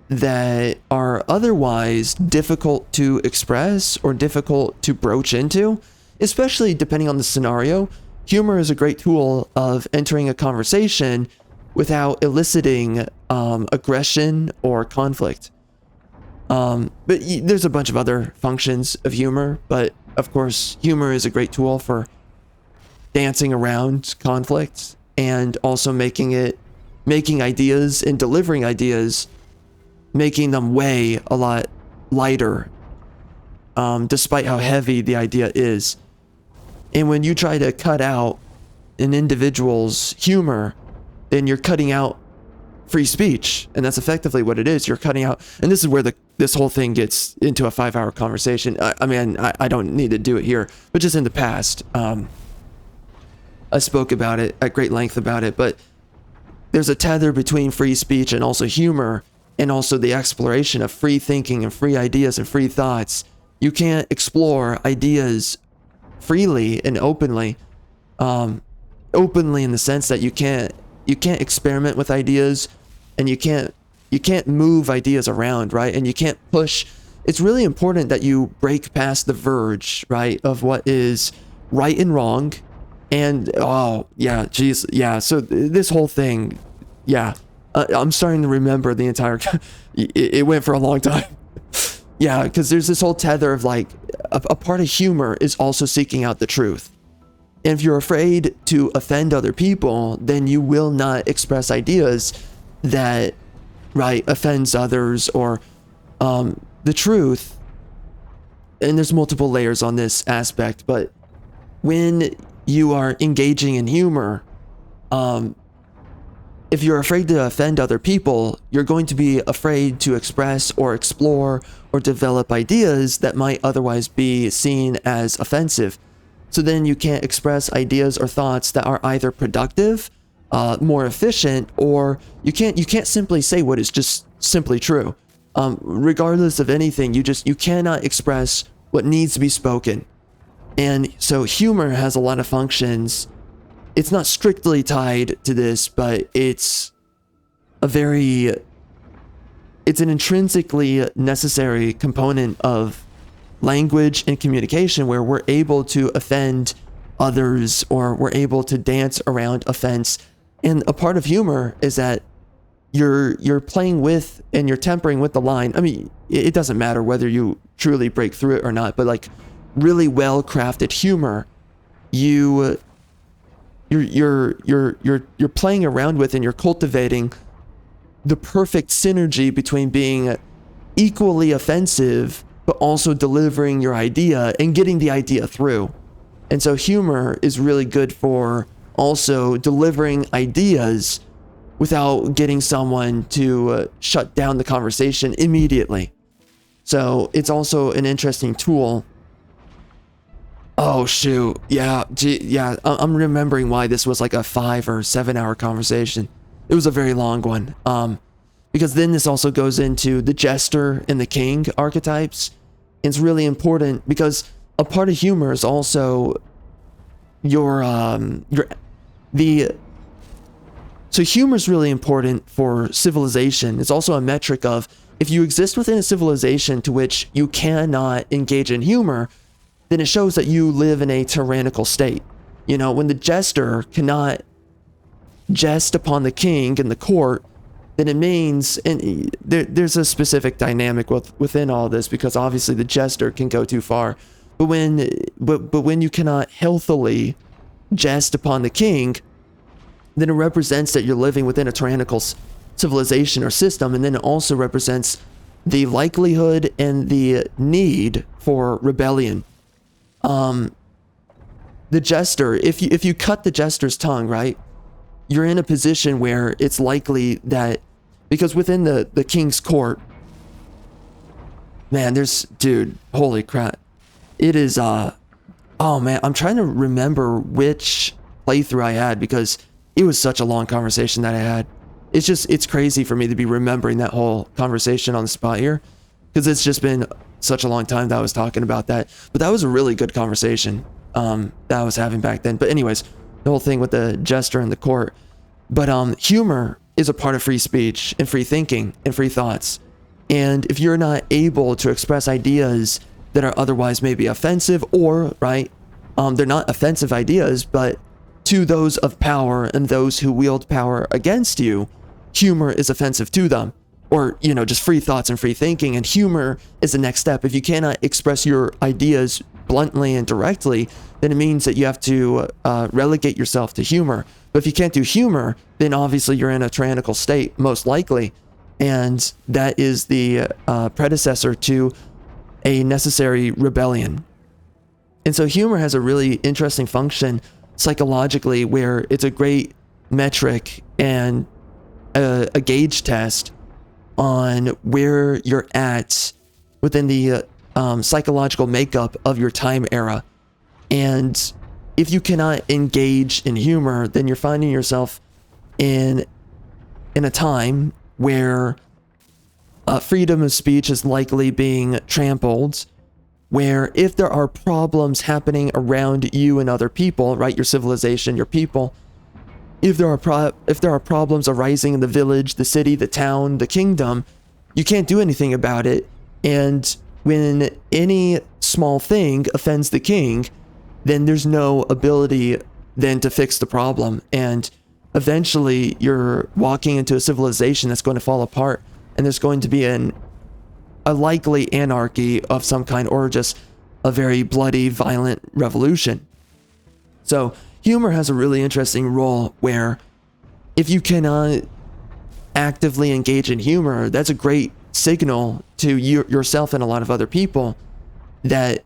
that are otherwise difficult to express or difficult to broach into, especially depending on the scenario. Humor is a great tool of entering a conversation without eliciting aggression or conflict. But there's a bunch of other functions of humor, but of course, humor is a great tool for dancing around conflict and also making ideas and delivering ideas, making them weigh a lot lighter, despite how heavy the idea is. And when you try to cut out an individual's humor, then you're cutting out free speech, and that's effectively what it is. You're cutting out, and this is where this whole thing gets into a 5-hour conversation. I mean, I don't need to do it here, but just in the past, I spoke about it at great length about it. But there's a tether between free speech and also humor, and also the exploration of free thinking and free ideas and free thoughts. You can't explore ideas freely and openly in the sense that you can't experiment with ideas, and you can't move ideas around, right? And you can't push. It's really important that you break past the verge, right, of what is right and wrong, And oh yeah, geez, yeah. So this whole thing, yeah, I'm starting to remember the entire. It went for a long time. Yeah, because there's this whole tether of like a part of humor is also seeking out the truth. And if you're afraid to offend other people, then you will not express ideas that, right, offends others or the truth. And there's multiple layers on this aspect, but when you are engaging in humor, if you're afraid to offend other people, you're going to be afraid to express or explore or develop ideas that might otherwise be seen as offensive. So then you can't express ideas or thoughts that are either productive, more efficient, or you can't simply say what is just simply true. Regardless of anything, you cannot express what needs to be spoken. And so humor has a lot of functions. It's not strictly tied to this, but it's an intrinsically necessary component of language and communication, where we're able to offend others or we're able to dance around offense. And a part of humor is that you're playing with and you're tempering with the line. I mean, it doesn't matter whether you truly break through it or not, but like really well crafted humor, you're playing around with and you're cultivating the perfect synergy between being equally offensive but also delivering your idea and getting the idea through. And so humor is really good for also delivering ideas without getting someone to shut down the conversation immediately. So it's also an interesting tool. Oh shoot, yeah, yeah, I'm remembering why this was like a 5 or 7 hour conversation. It was a very long one. Because then this also goes into the jester and the king archetypes. It's really important because a part of humor is also so humor is really important for civilization. It's also a metric of if you exist within a civilization to which you cannot engage in humor, then it shows that you live in a tyrannical state. You know, when the jester cannot jest upon the king and the court, then it means, and there's a specific dynamic within all this, because obviously the jester can go too far. But when you cannot healthily jest upon the king, then it represents that you're living within a tyrannical civilization or system, and then it also represents the likelihood and the need for rebellion. The jester, if you cut the jester's tongue, right, you're in a position where it's likely that, because within the king's court, man, dude, holy crap. It is, oh man, I'm trying to remember which playthrough I had because it was such a long conversation that I had. It's crazy for me to be remembering that whole conversation on the spot here because it's just been such a long time that I was talking about that. But that was a really good conversation that I was having back then. But anyways, the whole thing with the jester and the court. But humor is a part of free speech and free thinking and free thoughts. And if you're not able to express ideas that are otherwise maybe offensive, or right, they're not offensive ideas, but to those of power and those who wield power against you, humor is offensive to them. Or, you know, just free thoughts and free thinking, and humor is the next step. If you cannot express your ideas bluntly and directly, then it means that you have to relegate yourself to humor. But if you can't do humor, then obviously you're in a tyrannical state, most likely. And that is the predecessor to a necessary rebellion. And so humor has a really interesting function psychologically, where it's a great metric and a gauge test on where you're at within the psychological makeup of your time era. And if you cannot engage in humor, then you're finding yourself in a time where freedom of speech is likely being trampled, where if there are problems happening around you and other people, right, your civilization, your people, if there are problems arising in the village, the city, the town, the kingdom, you can't do anything about it. And when any small thing offends the king, then there's no ability than to fix the problem. And eventually you're walking into a civilization that's going to fall apart, and there's going to be a likely anarchy of some kind, or just a very bloody, violent revolution. So humor has a really interesting role where if you cannot actively engage in humor, that's a great signal to yourself and a lot of other people that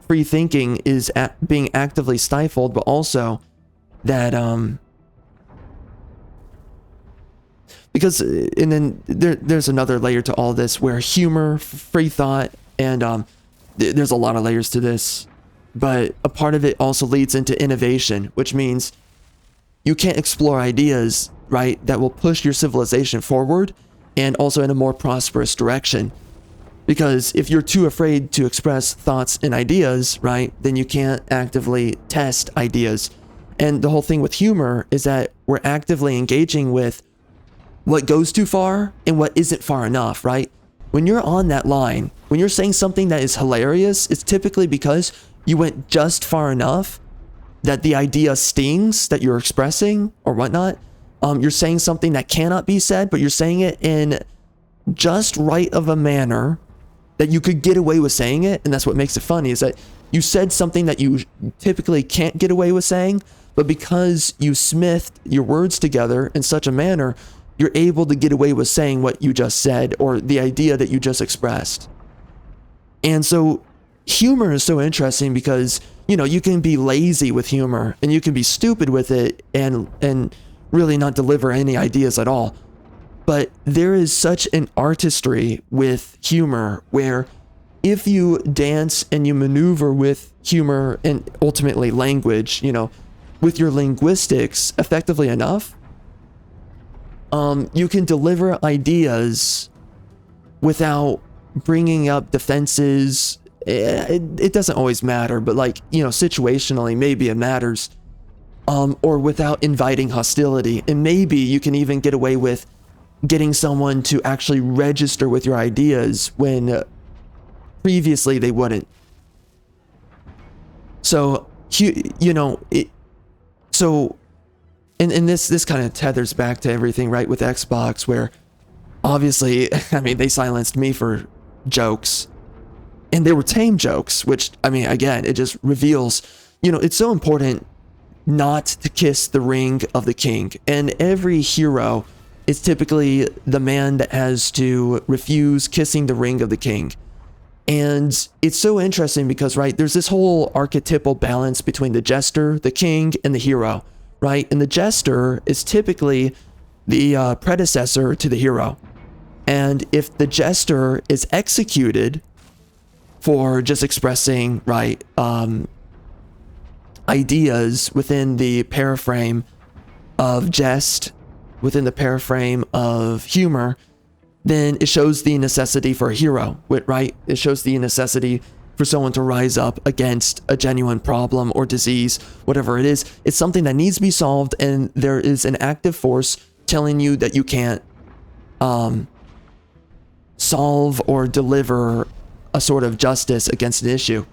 free thinking is being actively stifled, but also that because and then there's another layer to all this where humor, free thought, and there's a lot of layers to this, but a part of it also leads into innovation, which means you can't explore ideas, right, that will push your civilization forward and also in a more prosperous direction. Because if you're too afraid to express thoughts and ideas, right, then you can't actively test ideas. And the whole thing with humor is that we're actively engaging with what goes too far and what isn't far enough, right? When you're on that line, when you're saying something that is hilarious, it's typically because you went just far enough that the idea stings that you're expressing or whatnot. You're saying something that cannot be said, but you're saying it in just right of a manner that you could get away with saying it. And that's what makes it funny, is that you said something that you typically can't get away with saying, but because you smithed your words together in such a manner, you're able to get away with saying what you just said or the idea that you just expressed. And so humor is so interesting because, you know, you can be lazy with humor and you can be stupid with it and really not deliver any ideas at all. But there is such an artistry with humor where if you dance and you maneuver with humor and ultimately language, you know, with your linguistics effectively enough, you can deliver ideas without bringing up defenses. It doesn't always matter, but like, you know, situationally, maybe it matters. Or without inviting hostility. And maybe you can even get away with getting someone to actually register with your ideas when previously they wouldn't. So, you know, and this kind of tethers back to everything, right, with Xbox, where obviously, I mean, they silenced me for jokes. And they were tame jokes, which, I mean, again, it just reveals, you know, it's so important not to kiss the ring of the king. And every hero is typically the man that has to refuse kissing the ring of the king. And it's so interesting because, right, there's this whole archetypal balance between the jester, the king, and the hero, right? And the jester is typically the predecessor to the hero. And if the jester is executed for just expressing, right, ideas within the paraframe of jest, within the paraframe of humor, then it shows the necessity for a hero, right? It shows the necessity for someone to rise up against a genuine problem or disease, whatever it is. It's something that needs to be solved, and there is an active force telling you that you can't solve or deliver a sort of justice against an issue.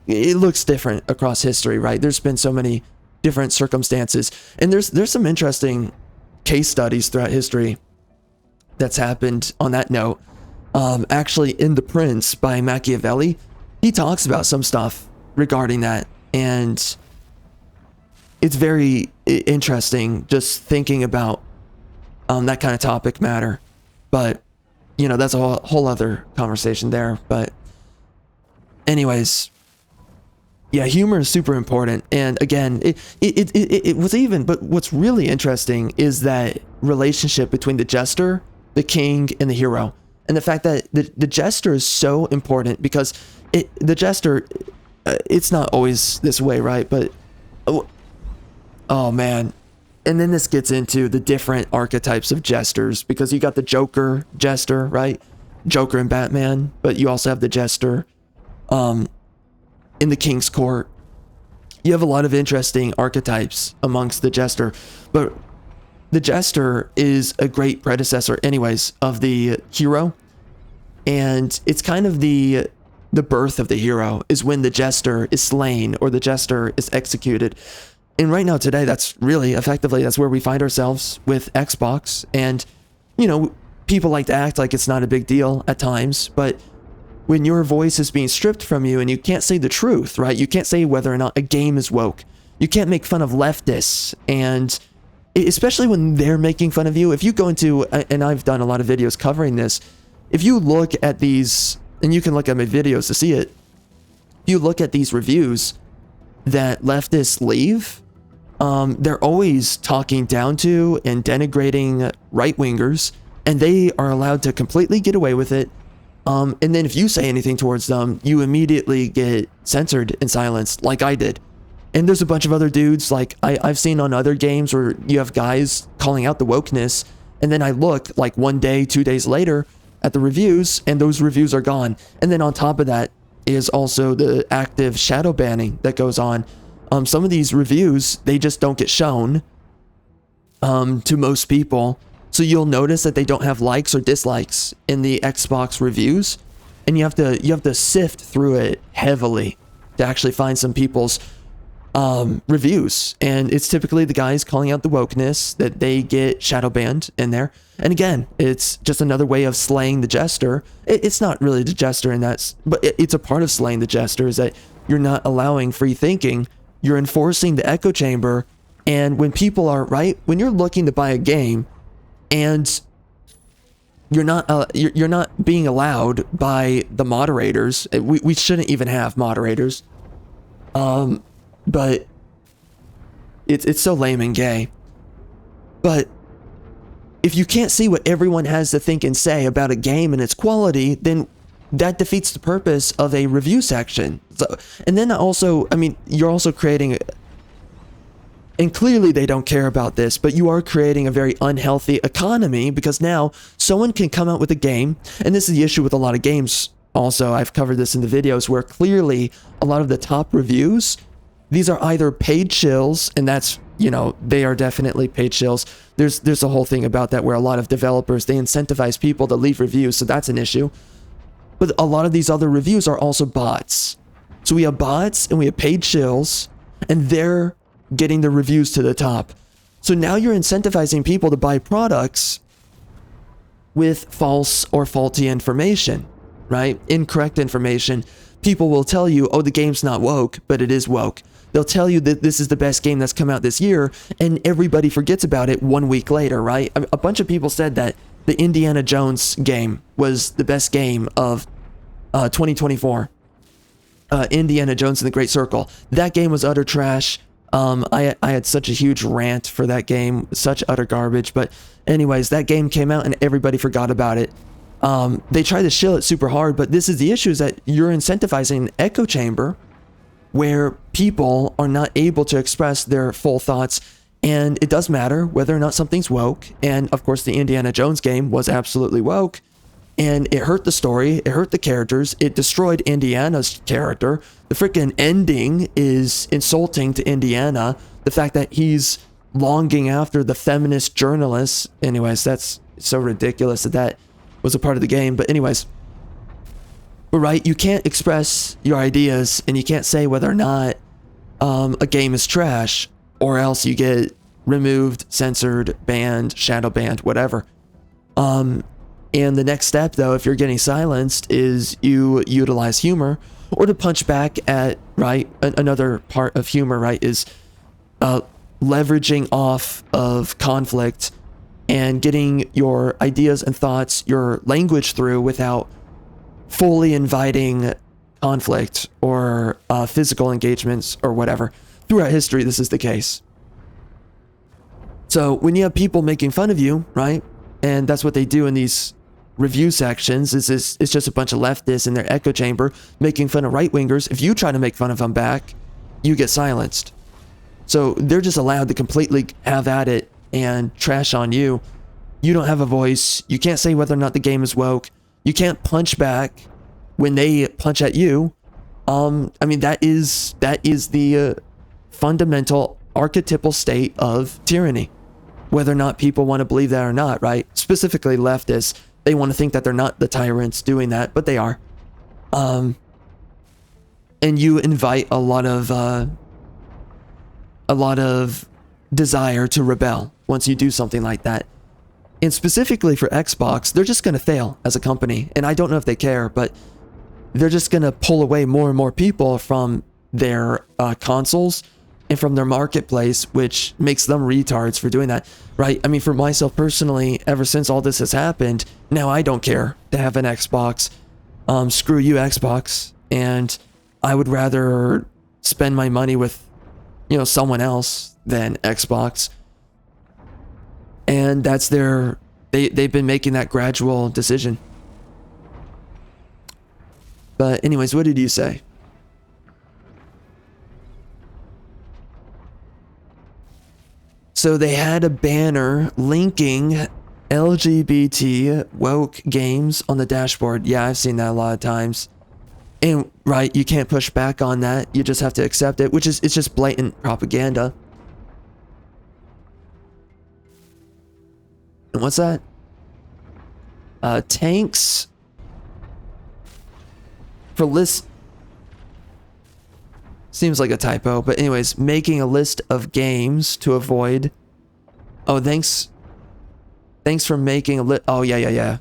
It looks different across history, right? There's been so many different circumstances, and there's some interesting case studies throughout history that's happened on that note. Actually, in The Prince by Machiavelli, he talks about some stuff regarding that, and it's very interesting just thinking about that kind of topic matter. But, you know, that's a whole other conversation there. But anyways, yeah, humor is super important. And again, it was even, but what's really interesting is that relationship between the jester, the king, and the hero. And the fact that the jester is so important because the jester, it's not always this way, right? But, oh man. And then this gets into the different archetypes of jesters, because you got the Joker jester, right? Joker and Batman, but you also have the jester in the King's Court. You have a lot of interesting archetypes amongst the jester, but the jester is a great predecessor anyways of the hero. And it's kind of the the birth of the hero, is when the jester is slain or the jester is executed. And right now today, that's really effectively, that's where we find ourselves with Xbox. And, you know, people like to act like it's not a big deal at times, but when your voice is being stripped from you and you can't say the truth, right? You can't say whether or not a game is woke. You can't make fun of leftists, and especially when they're making fun of you. If you go into, and I've done a lot of videos covering this, if you look at these, and you can look at my videos to see it, if you look at these reviews that leftists leave, they're always talking down to and denigrating right-wingers, and they are allowed to completely get away with it. And then if you say anything towards them, you immediately get censored and silenced, like I did. And there's a bunch of other dudes, like I've seen on other games where you have guys calling out the wokeness, and then I look like 1 day, 2 days later at the reviews, and those reviews are gone. And then on top of that is also the active shadow banning that goes on. Some of these reviews, they just don't get shown to most people. So you'll notice that they don't have likes or dislikes in the Xbox reviews, and you have to sift through it heavily to actually find some people's reviews. And it's typically the guys calling out the wokeness that they get shadow banned in there. And again, it's just another way of slaying the jester. It's not really the jester in that, but it's a part of slaying the jester, is that you're not allowing free thinking. You're enforcing the echo chamber. And when people are when you're looking to buy a game and you're not being allowed by the moderators, we shouldn't even have moderators, but it's so lame and gay. But if you can't see what everyone has to think and say about a game and its quality, then that defeats the purpose of a review section. So, and then also, I mean, you're also creating, and clearly they don't care about this, but you are creating a very unhealthy economy, because now someone can come out with a game, and this is the issue with a lot of games also, I've covered this in the videos, where clearly a lot of the top reviews, these are either paid shills, and that's, you know, they are definitely paid shills. There's a whole thing about that where a lot of developers, they incentivize people to leave reviews, so that's an issue. But a lot of these other reviews are also bots. So we have bots and we have paid shills, and they're getting the reviews to the top. So now you're incentivizing people to buy products with false or faulty information, right? Incorrect information. People will tell you, oh, the game's not woke, but it is woke. They'll tell you that this is the best game that's come out this year, and everybody forgets about it 1 week later, right? A bunch of people said that the Indiana Jones game was the best game of 2024. Indiana Jones and the Great Circle. That game was utter trash. I had such a huge rant for that game, such utter garbage. But anyways, that game came out and everybody forgot about it. They try to shill it super hard, but this is the issue, is that you're incentivizing an echo chamber where people are not able to express their full thoughts. And it does matter whether or not something's woke. And of course, the Indiana Jones game was absolutely woke. And it hurt the story, it hurt the characters, it destroyed Indiana's character. The freaking ending is insulting to Indiana. The fact that he's longing after the feminist journalists. Anyways, that's so ridiculous that that was a part of the game. But anyways, right, you can't express your ideas and you can't say whether or not a game is trash, or else you get removed, censored, banned, shadow banned, whatever. And the next step, though, if you're getting silenced, is you utilize humor, or to punch back at, right, another part of humor, right, is leveraging off of conflict and getting your ideas and thoughts, your language through without fully inviting conflict or physical engagements or whatever. Throughout history, this is the case. So when you have people making fun of you, right, and that's what they do in these review sections, it's just a bunch of leftists in their echo chamber making fun of right-wingers. If you try to make fun of them back, you get silenced. So they're just allowed to completely have at it and trash on you. You don't have a voice. You can't say whether or not the game is woke. You can't punch back when they punch at you. I mean, that is the fundamental archetypal state of tyranny. Whether or not people want to believe that or not, right? Specifically leftists, they want to think that they're not the tyrants doing that, but they are. and you invite a lot of desire to rebel once you do something like that. And specifically for Xbox, they're just going to fail as a company. And I don't know if they care, but they're just going to pull away more and more people from their consoles and from their marketplace, which makes them retards for doing that, right? I mean, for myself personally, ever since all this has happened, now I don't care to have an Xbox. Screw you, Xbox. And I would rather spend my money with, you know, someone else than Xbox. And that's they've been making that gradual decision. But anyways, what did you say? So they had a banner linking LGBT woke games on the dashboard. Yeah, I've seen that a lot of times. And right, you can't push back on that. You just have to accept it, it's just blatant propaganda. And what's that? Tanks for list. Seems like a typo, but anyways, making a list of games to avoid. Oh, thanks for making a list. Oh, yeah.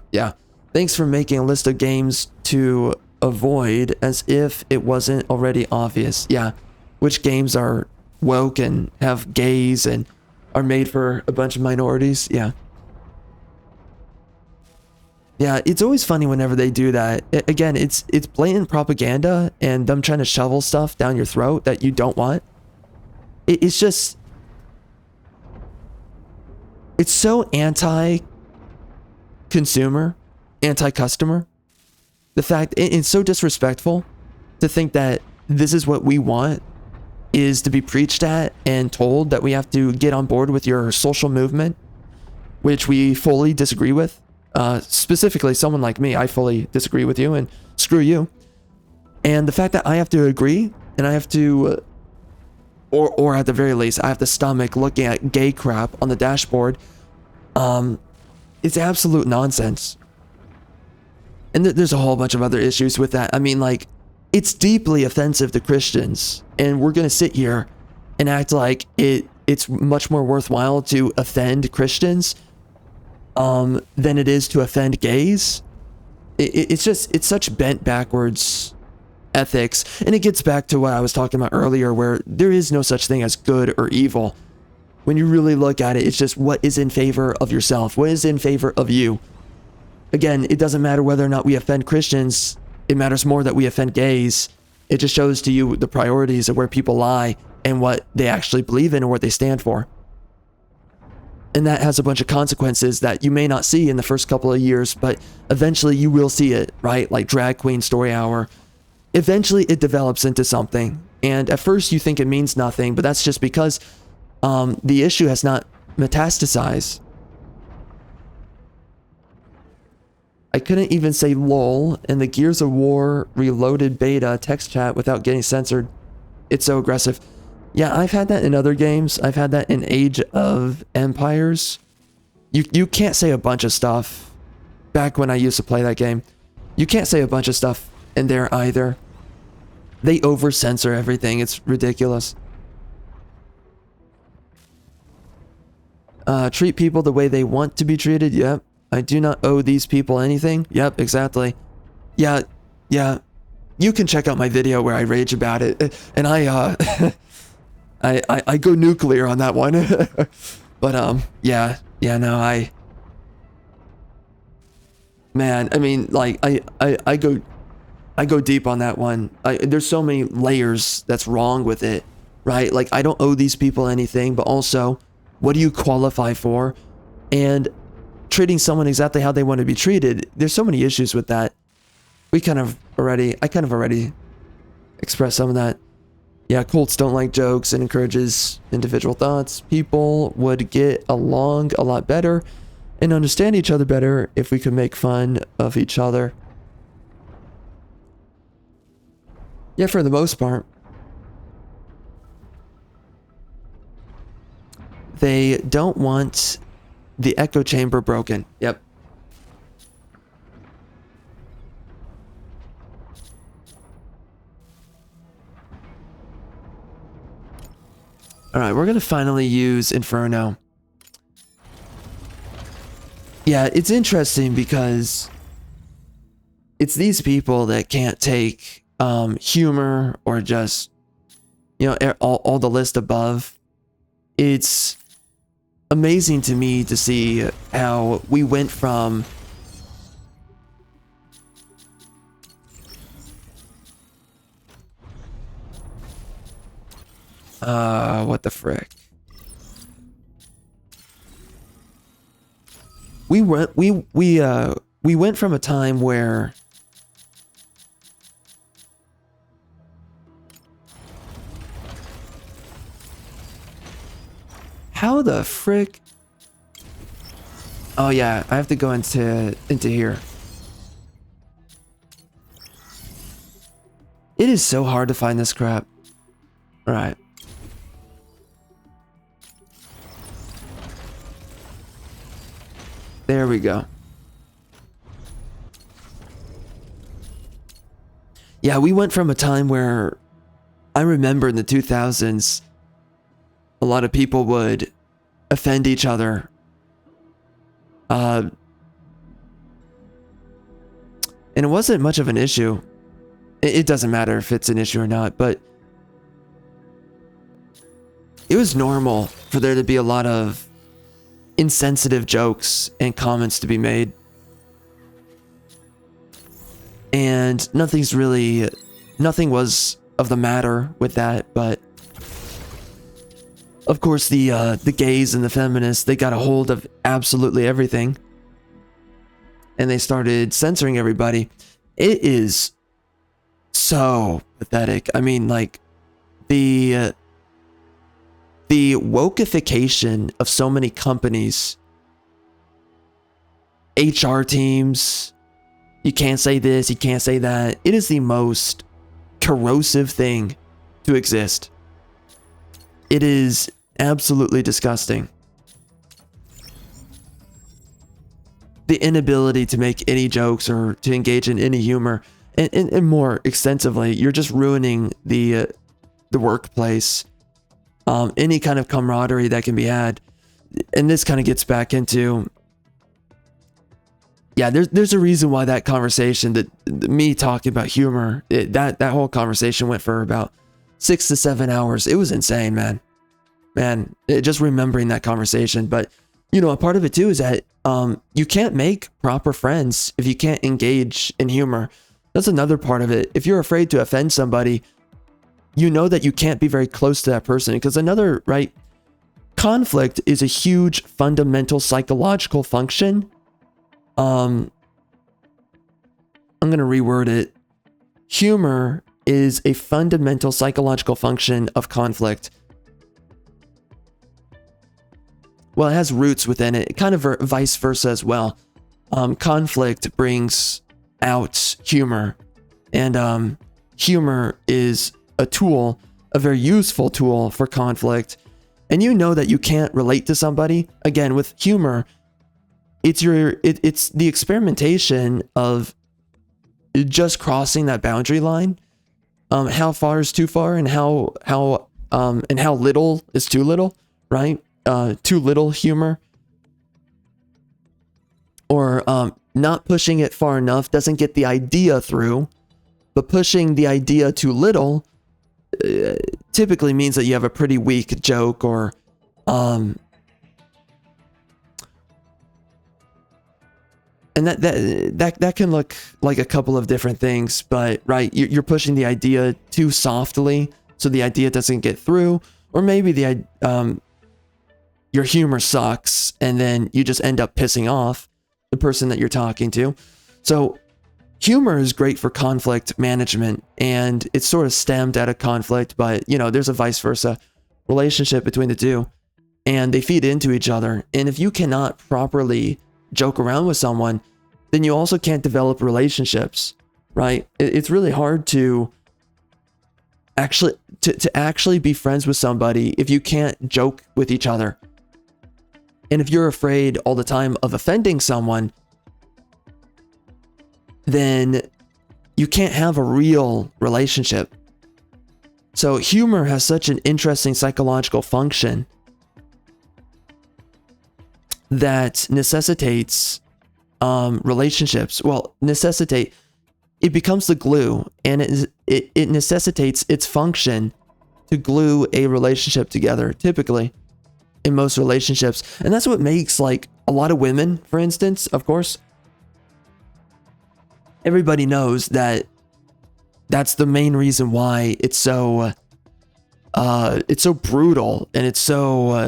Thanks for making a list of games to avoid, as if it wasn't already obvious. Yeah, which games are woke and have gays and are made for a bunch of minorities. Yeah. Yeah, it's always funny whenever they do that. Again, it's blatant propaganda and them trying to shovel stuff down your throat that you don't want. It's just... It's so anti-consumer, anti-customer. The fact... It's so disrespectful to think that this is what we want, is to be preached at and told that we have to get on board with your social movement, which we fully disagree with. Specifically someone like me, I fully disagree with you, and screw you. And the fact that I have to agree, and I have to, or at the very least, I have to stomach looking at gay crap on the dashboard, it's absolute nonsense. And there's a whole bunch of other issues with that. I mean, like, it's deeply offensive to Christians, and we're gonna sit here and act like it's much more worthwhile to offend Christians than it is to offend gays. It's such bent backwards ethics. And it gets back to what I was talking about earlier, where there is no such thing as good or evil. When you really look at it, it's just what is in favor of yourself, what is in favor of you. Again, it doesn't matter whether or not we offend Christians. It matters more that we offend gays. It just shows to you the priorities of where people lie and what they actually believe in or what they stand for. And that has a bunch of consequences that you may not see in the first couple of years, but eventually you will see it, right? Like Drag Queen Story Hour. Eventually it develops into something. And at first you think it means nothing, but that's just because the issue has not metastasized. I couldn't even say lol in the Gears of War Reloaded beta text chat without getting censored. It's so aggressive. Yeah, I've had that in other games. I've had that in Age of Empires. You can't say a bunch of stuff. Back when I used to play that game, you can't say a bunch of stuff in there either. They over-censor everything. It's ridiculous. Treat people the way they want to be treated. Yep. I do not owe these people anything. Yep, exactly. Yeah. You can check out my video where I rage about it. And I go nuclear on that one. But man, I mean, like, I go deep on that one. There's so many layers that's wrong with it, right? Like, I don't owe these people anything, but also, what do you qualify for? And treating someone exactly how they want to be treated, there's so many issues with that. I kind of already expressed some of that. Yeah, cults don't like jokes and encourages individual thoughts. People would get along a lot better and understand each other better if we could make fun of each other. Yeah, for the most part. They don't want the echo chamber broken. Yep. Alright, we're gonna finally use Inferno. Yeah, it's interesting because it's these people that can't take humor or just, you know, all the list above. It's amazing to me to see how we went from what the frick? We went from a time where how the frick? Oh yeah, I have to go into here. It is so hard to find this crap. All right. There we go. Yeah, we went from a time where I remember in the 2000s, a lot of people would offend each other. And it wasn't much of an issue. It doesn't matter if it's an issue or not, but it was normal for there to be a lot of insensitive jokes and comments to be made. And nothing was of the matter with that, but of course the gays and the feminists, they got a hold of absolutely everything. And they started censoring everybody. It is so pathetic. I mean, like, the wokeification of so many companies, HR teams, you can't say this, you can't say that. It is the most corrosive thing to exist. It is absolutely disgusting. The inability to make any jokes or to engage in any humor, and more extensively, you're just ruining the workplace. Any kind of camaraderie that can be had. And this kind of gets back into, yeah, there's a reason why that conversation, that me talking about humor, that whole conversation went for about 6 to 7 hours. It was insane, man. Just remembering that conversation. But, you know, a part of it too is that you can't make proper friends if you can't engage in humor. That's another part of it. If you're afraid to offend somebody, you know that you can't be very close to that person, because conflict is a huge fundamental psychological function. I'm going to reword it. Humor is a fundamental psychological function of conflict. Well, it has roots within it, kind of vice versa as well. Conflict brings out humor, and humor is a tool, a very useful tool for conflict. And you know that you can't relate to somebody. Again, with humor, it's the experimentation of just crossing that boundary line. How far is too far, and how little is too little, right? Too little humor, or not pushing it far enough doesn't get the idea through, but pushing the idea too little typically means that you have a pretty weak joke, or and that can look like a couple of different things, but right, you're pushing the idea too softly, so the idea doesn't get through, or maybe your humor sucks, and then you just end up pissing off the person that you're talking to. So humor is great for conflict management, and it's sort of stemmed out of conflict, but, you know, there's a vice versa relationship between the two, and they feed into each other. And if you cannot properly joke around with someone, then you also can't develop relationships, right? It's really hard to actually be friends with somebody if you can't joke with each other. And if you're afraid all the time of offending someone, then you can't have a real relationship. So humor has such an interesting psychological function that necessitates relationships. Well, it becomes the glue, and it necessitates its function to glue a relationship together, typically in most relationships. And that's what makes, like, a lot of women, for instance, of course, everybody knows that that's the main reason why it's so brutal, and it's so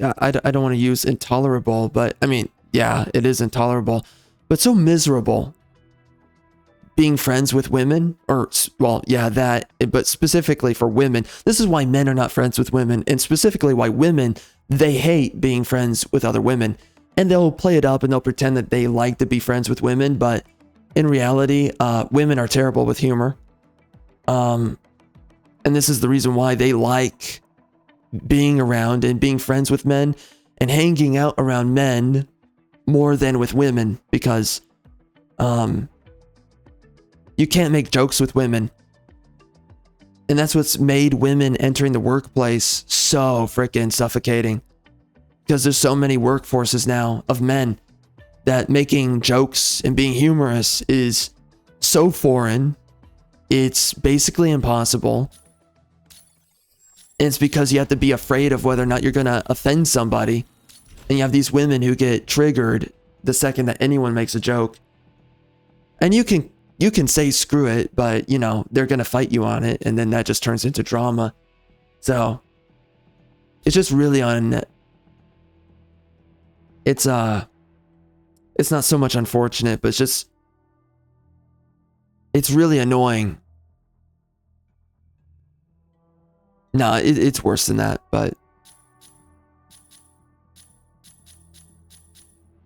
I don't want to use intolerable, but I mean, yeah, it is intolerable, but so miserable being friends with women, or, well, yeah, that, but specifically for women. This is why men are not friends with women, and specifically why women, they hate being friends with other women. And they'll play it up and they'll pretend that they like to be friends with women, but in reality, women are terrible with humor. And this is the reason why they like being around and being friends with men and hanging out around men more than with women, because you can't make jokes with women. And that's what's made women entering the workplace so freaking suffocating. Because there's so many workforces now of men that making jokes and being humorous is so foreign. It's basically impossible. And it's because you have to be afraid of whether or not you're going to offend somebody. And you have these women who get triggered the second that anyone makes a joke. And you can say screw it, but, you know, they're going to fight you on it, and then that just turns into drama. So it's just really it's not so much unfortunate, but it's really annoying. No, it's worse than that, but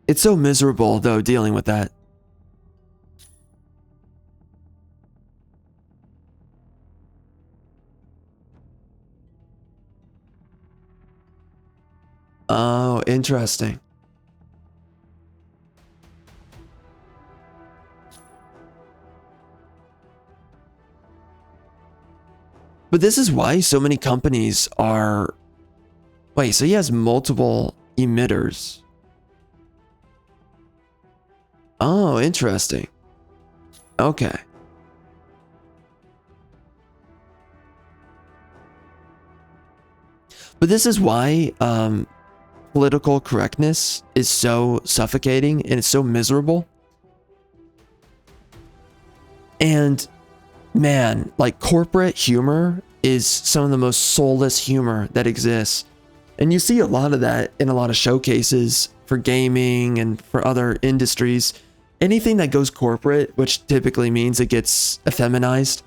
it's so miserable, though, dealing with that. Oh, interesting. But this is why so many companies are... Wait, so he has multiple emitters. Oh, interesting. Okay. But this is why political correctness is so suffocating and it's so miserable. And man, like, corporate humor is some of the most soulless humor that exists. And you see a lot of that in a lot of showcases for gaming and for other industries. Anything that goes corporate, which typically means it gets effeminized,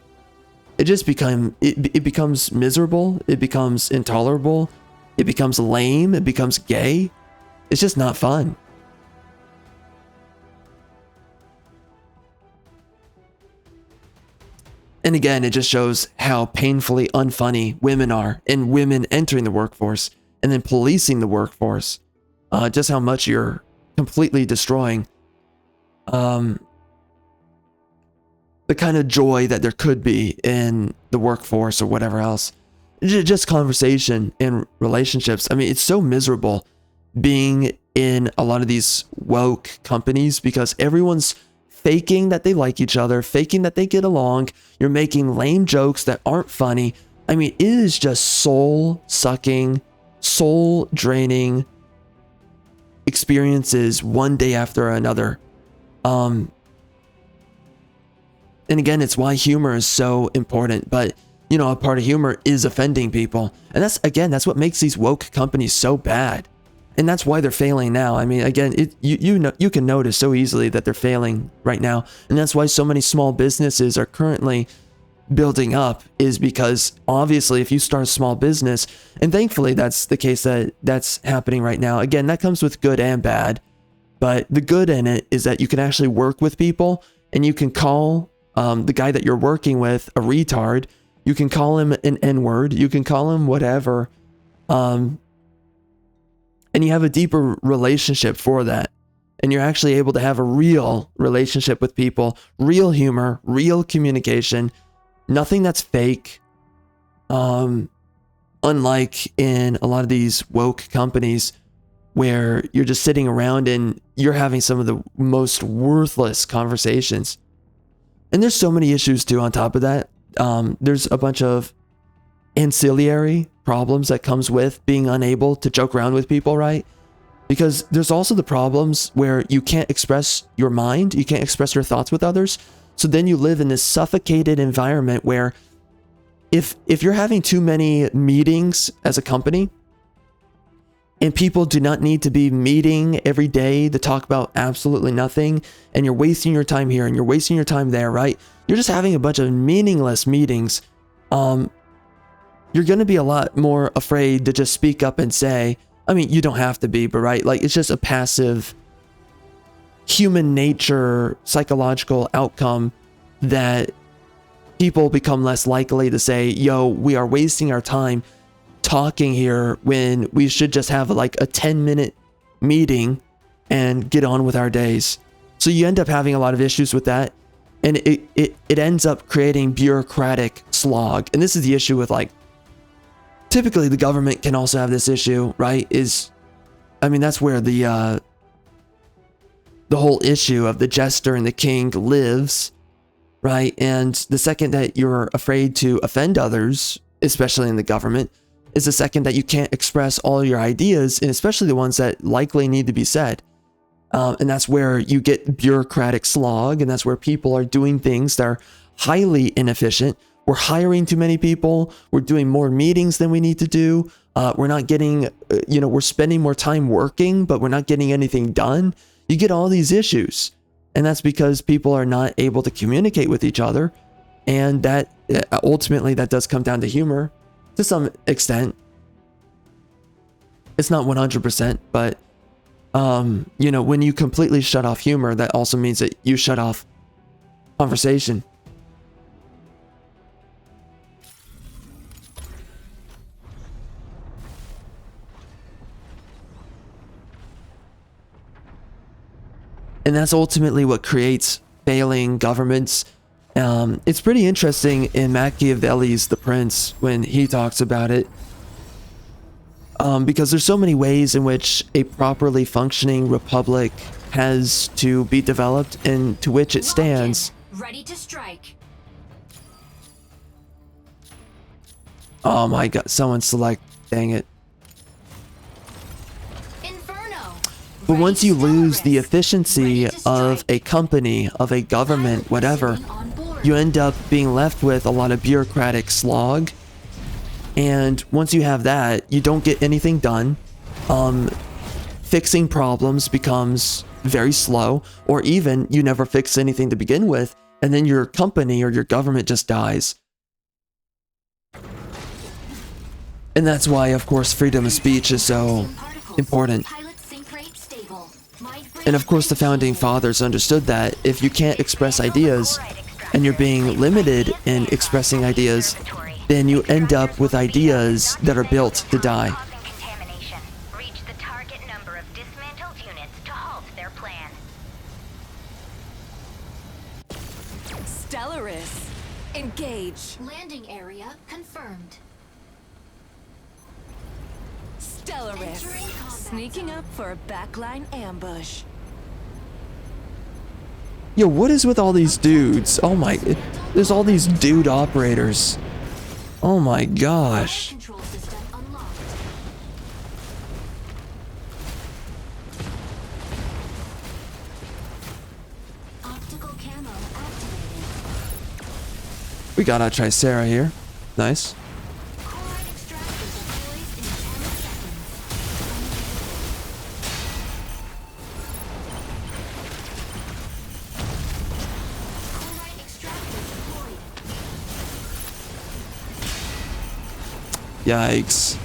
it just becomes miserable, it becomes intolerable, it becomes lame, it becomes gay. It's just not fun. And again, it just shows how painfully unfunny women are, and women entering the workforce and then policing the workforce. Just how much you're completely destroying the kind of joy that there could be in the workforce or whatever else. Just conversation and relationships. I mean, it's so miserable being in a lot of these woke companies because everyone's faking that they like each other, faking that they get along. You're making lame jokes that aren't funny. I mean, it is just soul-sucking, soul-draining experiences one day after another. And again, it's why humor is so important. But, you know, a part of humor is offending people. And that's what makes these woke companies so bad. And that's why they're failing now. I mean, again, you can notice so easily that they're failing right now. And that's why so many small businesses are currently building up, is because obviously if you start a small business, and thankfully that's the case that's happening right now. Again, that comes with good and bad. But the good in it is that you can actually work with people, and you can call the guy that you're working with a retard. You can call him an N-word. You can call him whatever. And you have a deeper relationship for that. and you're actually able to have a real relationship with people, real humor, real communication, nothing that's fake. Unlike in a lot of these woke companies where you're just sitting around and you're having some of the most worthless conversations. And there's so many issues too on top of that. There's a bunch of ancillary problems that comes with being unable to joke around with people, right? Because there's also the problems where you can't express your mind, you can't express your thoughts with others. So then you live in this suffocated environment where if you're having too many meetings as a company, and people do not need to be meeting every day to talk about absolutely nothing, and you're wasting your time here and you're wasting your time there, right? You're just having a bunch of meaningless meetings. You're going to be a lot more afraid to just speak up and say, I mean, you don't have to be, but right? Like, it's just a passive human nature, psychological outcome that people become less likely to say, yo, we are wasting our time talking here when we should just have like a 10-minute meeting and get on with our days. So you end up having a lot of issues with that. And it ends up creating bureaucratic slog. And this is the issue with, like, typically the government can also have this issue, right? I mean, that's where the whole issue of the jester and the king lives, right? And the second that you're afraid to offend others, especially in the government, is the second that you can't express all your ideas, and especially the ones that likely need to be said. And that's where you get bureaucratic slog, and that's where people are doing things that are highly inefficient. We're hiring too many people. We're doing more meetings than we need to do. We're not getting, we're spending more time working, but we're not getting anything done. You get all these issues. And that's because people are not able to communicate with each other. And that ultimately, that does come down to humor to some extent. It's not 100%, but when you completely shut off humor, that also means that you shut off conversation. And that's ultimately what creates failing governments. It's pretty interesting in Machiavelli's The Prince when he talks about it. Because there's so many ways in which a properly functioning republic has to be developed and to which it stands. Ready to strike. Oh my god, someone select, dang it. Inferno. But once you lose the efficiency of a company, of a government, whatever, you end up being left with a lot of bureaucratic slog. And once you have that, you don't get anything done. Fixing problems becomes very slow, or even you never fix anything to begin with, and then your company or your government just dies. And that's why, of course, freedom of speech is so important. And of course, the founding fathers understood that if you can't express ideas and you're being limited in expressing ideas, then you end up with ideas that are built to die. Contamination. Reach the target number of dismantled units to halt their plan. Stellaris, engage. Landing area confirmed. Stellaris, Entering combat sneaking zone. up for a backline ambush. Yo, what is with all these dudes? Oh my, there's all these dude operators. Oh my gosh. Control system unlocked. Optical camo activated. We got our Tricera here. Nice. Chloride extractor deploys in 10 seconds. Chloride extractor deployed. Yikes.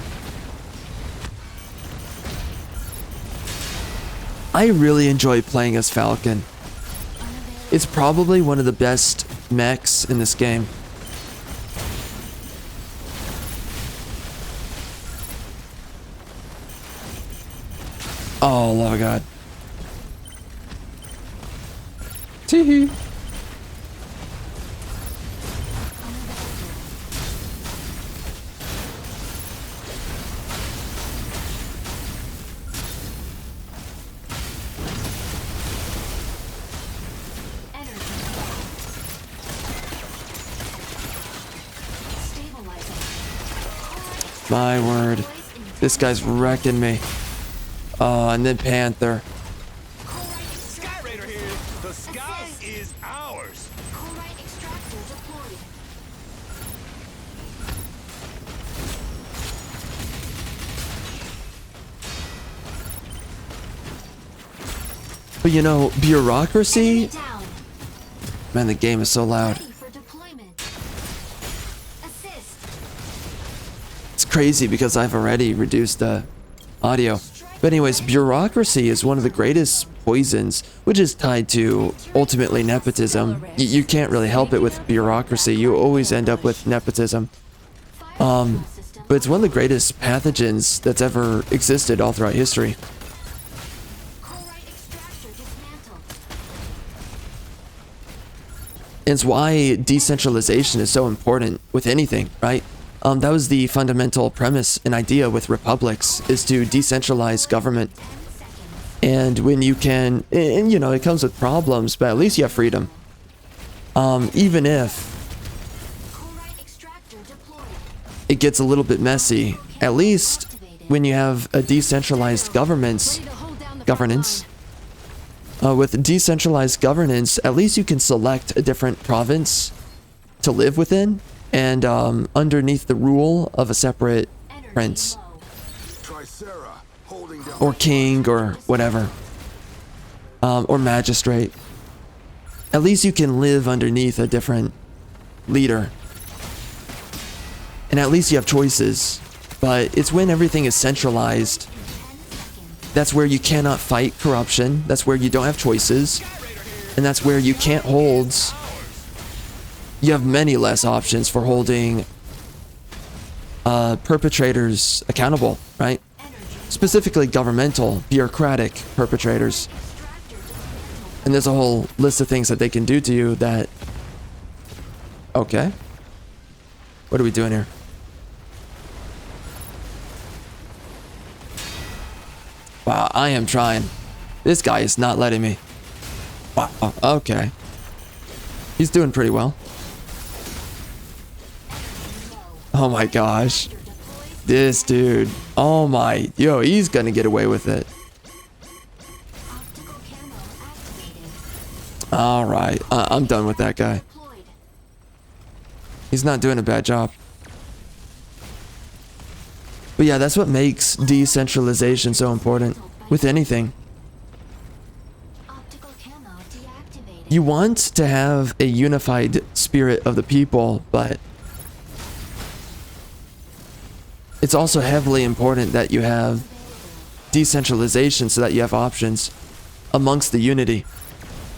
I really enjoy playing as Falcon. It's probably one of the best mechs in this game. Oh, Lord God. Tee-hee. My word. This guy's wrecking me. And then Panther. Sky Raider here. The sky is ours. Chlorite extractor deployed. But you know, bureaucracy? Enemy down. Man, the game is so loud. Ready for deployment. Assist. It's crazy because I've already reduced the audio. But anyways, bureaucracy is one of the greatest poisons, which is tied to ultimately nepotism. You can't really help it with bureaucracy. You always end up with nepotism. But it's one of the greatest pathogens that's ever existed all throughout history. Chlorite extractor dismantled. It's why decentralization is so important with anything, right? That was the fundamental premise and idea with republics, is to decentralize government. 10 seconds. And when you can, and you know, it comes with problems, but at least you have freedom. Even if Chlorite extractor deployed. it gets a little bit messy, at least when you have a decentralized governance, with decentralized governance, at least you can select a different province to live within, and underneath the rule of a separate prince or king or whatever, or magistrate. At least you can live underneath a different leader, and at least you have choices. But it's when everything is centralized, that's where you cannot fight corruption, that's where you don't have choices, and that's where you can't hold, you have many less options for holding perpetrators accountable, right? Specifically governmental, bureaucratic perpetrators. And there's a whole list of things that they can do to you that... Okay. What are we doing here? Wow, I am trying. This guy is not letting me. Wow, okay. He's doing pretty well. Oh my gosh. This dude. Oh my. Yo, he's gonna get away with it. Optical camo activated. Alright. I'm done with that guy. Deployed. He's not doing a bad job. But yeah, that's what makes decentralization so important with anything. Optical camo deactivated. You want to have a unified spirit of the people, but it's also heavily important that you have decentralization so that you have options amongst the unity.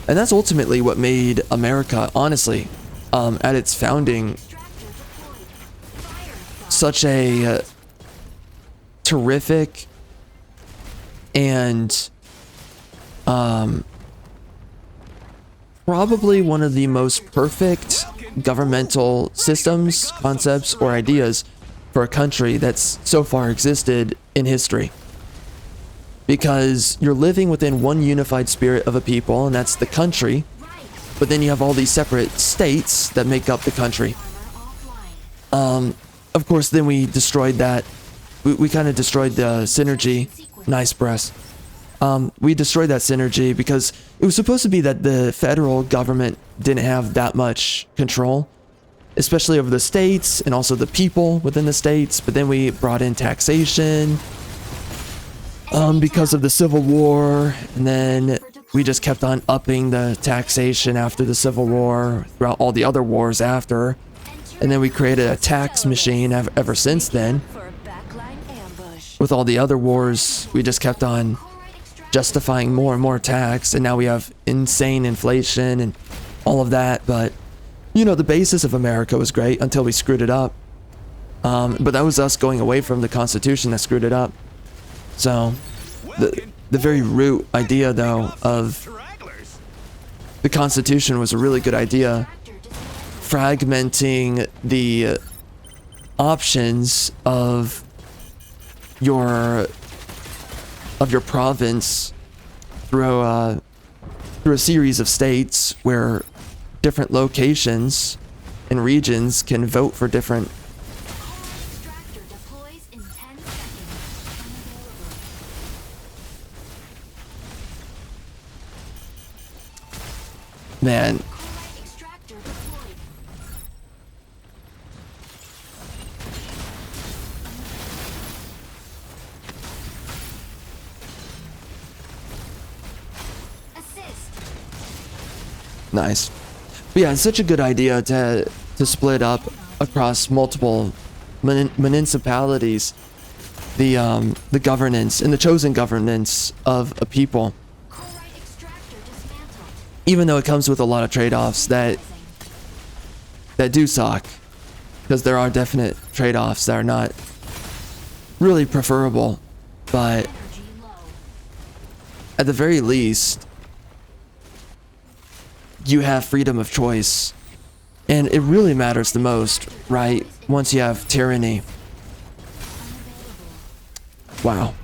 And that's ultimately what made America, honestly, at its founding, such a terrific and probably one of the most perfect governmental systems, concepts, or ideas for a country that's so far existed in history. Because you're living within one unified spirit of a people, and that's the country, but then you have all these separate states that make up the country. Of course, then we destroyed that. We kind of destroyed the synergy. Nice breast. We destroyed that synergy because it was supposed to be that the federal government didn't have that much control, especially over the states and also the people within the states. But then we brought in taxation because of the Civil War, and then we just kept on upping the taxation after the Civil War throughout all the other wars after. And then we created a tax machine ever since then. For a backline ambush. With all the other wars, we just kept on justifying more and more tax, and now we have insane inflation and all of that. But you know, the basis of America was great until we screwed it up. But that was us going away from the Constitution that screwed it up. So the very root idea, though, of the Constitution was a really good idea. Fragmenting the options of your province through a series of states where different locations and regions can vote for different. Extractor deploys in 10 seconds. Unavailable. Man, Chloride extractor deployed. Assist. nice. But yeah, it's such a good idea to split up across multiple municipalities the governance and the chosen governance of a people. Chloride extractor dismantled. Even though it comes with a lot of trade-offs that do suck, because there are definite trade-offs that are not really preferable, but Energy low. at the very least you have freedom of choice, and it really matters the most, right? Once you have tyranny. Wow.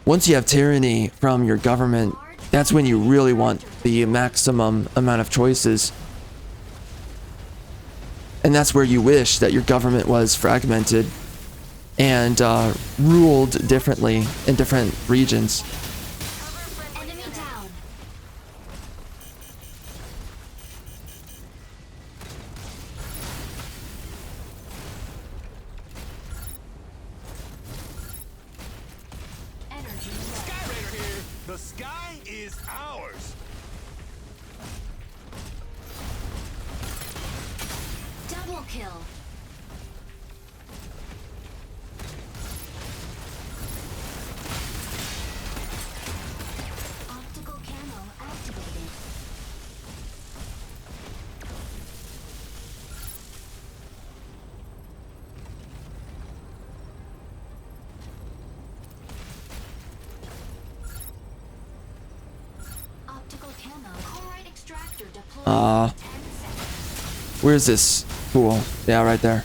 Once you have tyranny from your government, that's when you really want the maximum amount of choices. And that's where you wish that your government was fragmented and ruled differently in different regions. Enemy down. Energy low. Sky Raider here. The sky is ours. Double kill. Optical camo activated. Optical camo. Chloride extractor deployed. 10 seconds. Where's this fool? Yeah, right there.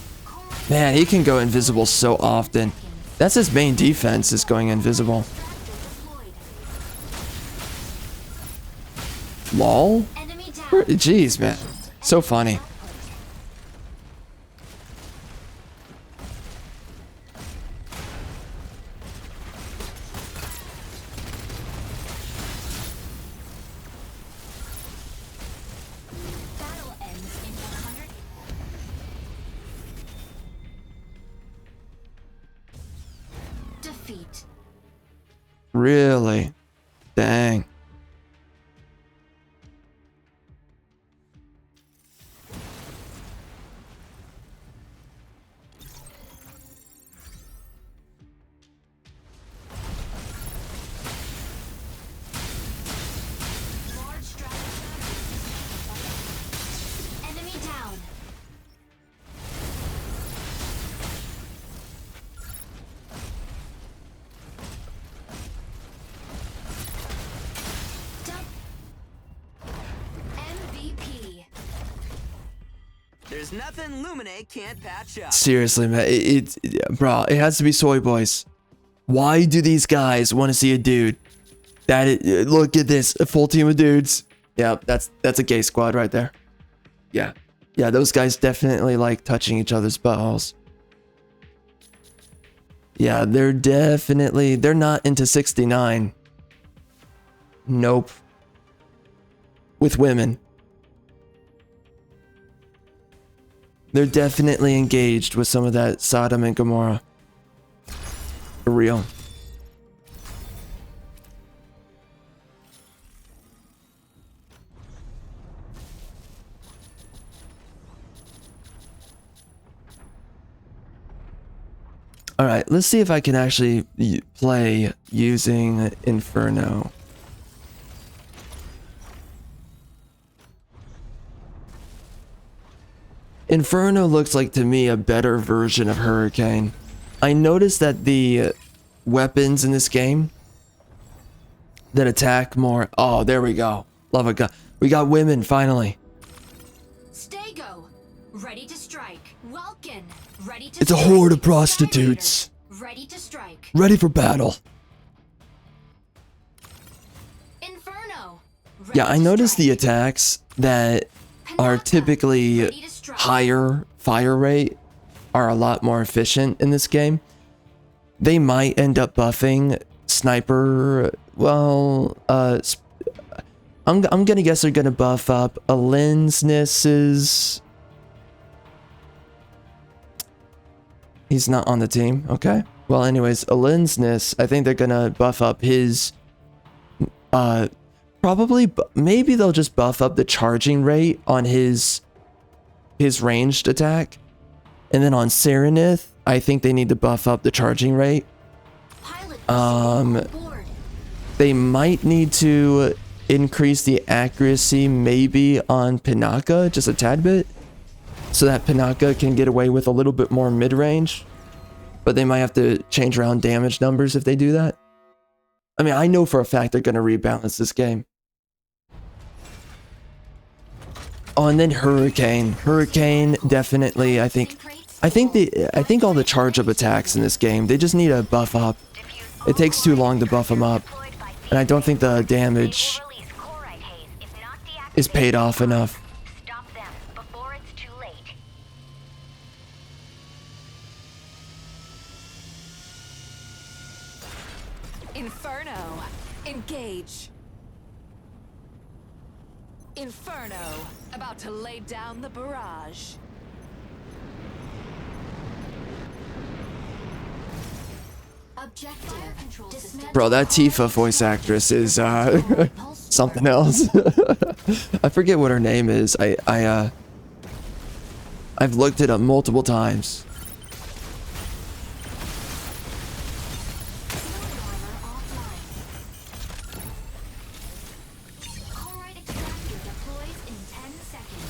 Man, he can go invisible so often. That's his main defense, is going invisible. Extractor deployed. Lol? Enemy down. Jeez, man. So funny. Battle ends in 100. Defeat. Really? Dang. Large strategy. Enemy down. MVP. There's nothing Luminate can't patch up. Seriously, man. Bro, it has to be soy boys. Why do these guys want to see a dude? Look at this. A full team of dudes. Yeah, that's a gay squad right there. Yeah. Yeah, those guys definitely like touching each other's buttholes. Yeah, they're not into 69. Nope. With women. They're definitely engaged with some of that Sodom and Gomorrah. For real. All right, let's see if I can actually play using Inferno. Inferno looks like to me a better version of Hurricane. I noticed that the weapons in this game that attack more... Oh, there we go. Love a god. We got women finally. Stego, ready to strike. Welkin, ready to It's a strike. horde of prostitutes. Skyraider, ready to strike. Ready for battle. Inferno. Ready Yeah, I to noticed the strike. attacks that are Pinata, typically ready to strike. higher fire rate are a lot more efficient in this game. They might end up buffing sniper. Well, I'm gonna guess they're gonna buff up Alinsness's. He's not on the team. Okay. Well, anyways, Alinsness, I think they're gonna buff up his. Probably, maybe they'll just buff up the charging rate on his ranged attack, and then on Serenith, I think they need to buff up the charging rate. Pilot on board. They might need to increase the accuracy maybe on Pinaka just a tad bit, so that Pinaka can get away with a little bit more mid-range, but they might have to change around damage numbers if they do that. I mean, I know for a fact they're going to rebalance this game. Oh, and then Hurricane. Hurricane definitely, I think all the charge up attacks in this game, they just need a buff up. It takes too long to buff them up, and I don't think the damage is paid off enough. Stop them before it's too late. Inferno, engage. Inferno, about to lay down the barrage. Objective. Dismantle. Bro, that Tifa voice actress is something else. I forget what her name is. I've looked it up multiple times. Chloride extractor deploys in 10 seconds.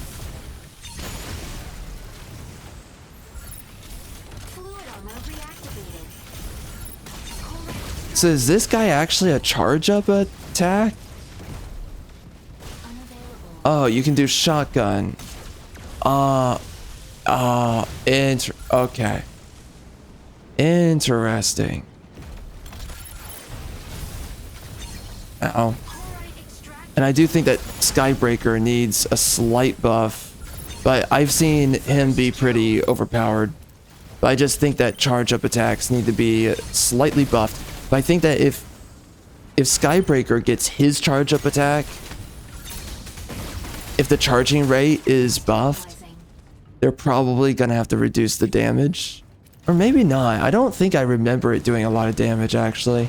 Fluid armor reactivated. Chloride So is this guy actually a charge up attack? unavailable. Oh, you can do shotgun. Okay. Interesting. Ow. Chloride extractor. And I do think that Skybreaker needs a slight buff, but I've seen him be pretty overpowered. But I just think that charge up attacks need to be slightly buffed. But I think that if Skybreaker gets his charge up attack, if the charging rate is buffed, they're probably gonna have to reduce the damage. Or maybe not. I don't think I remember it doing a lot of damage, actually.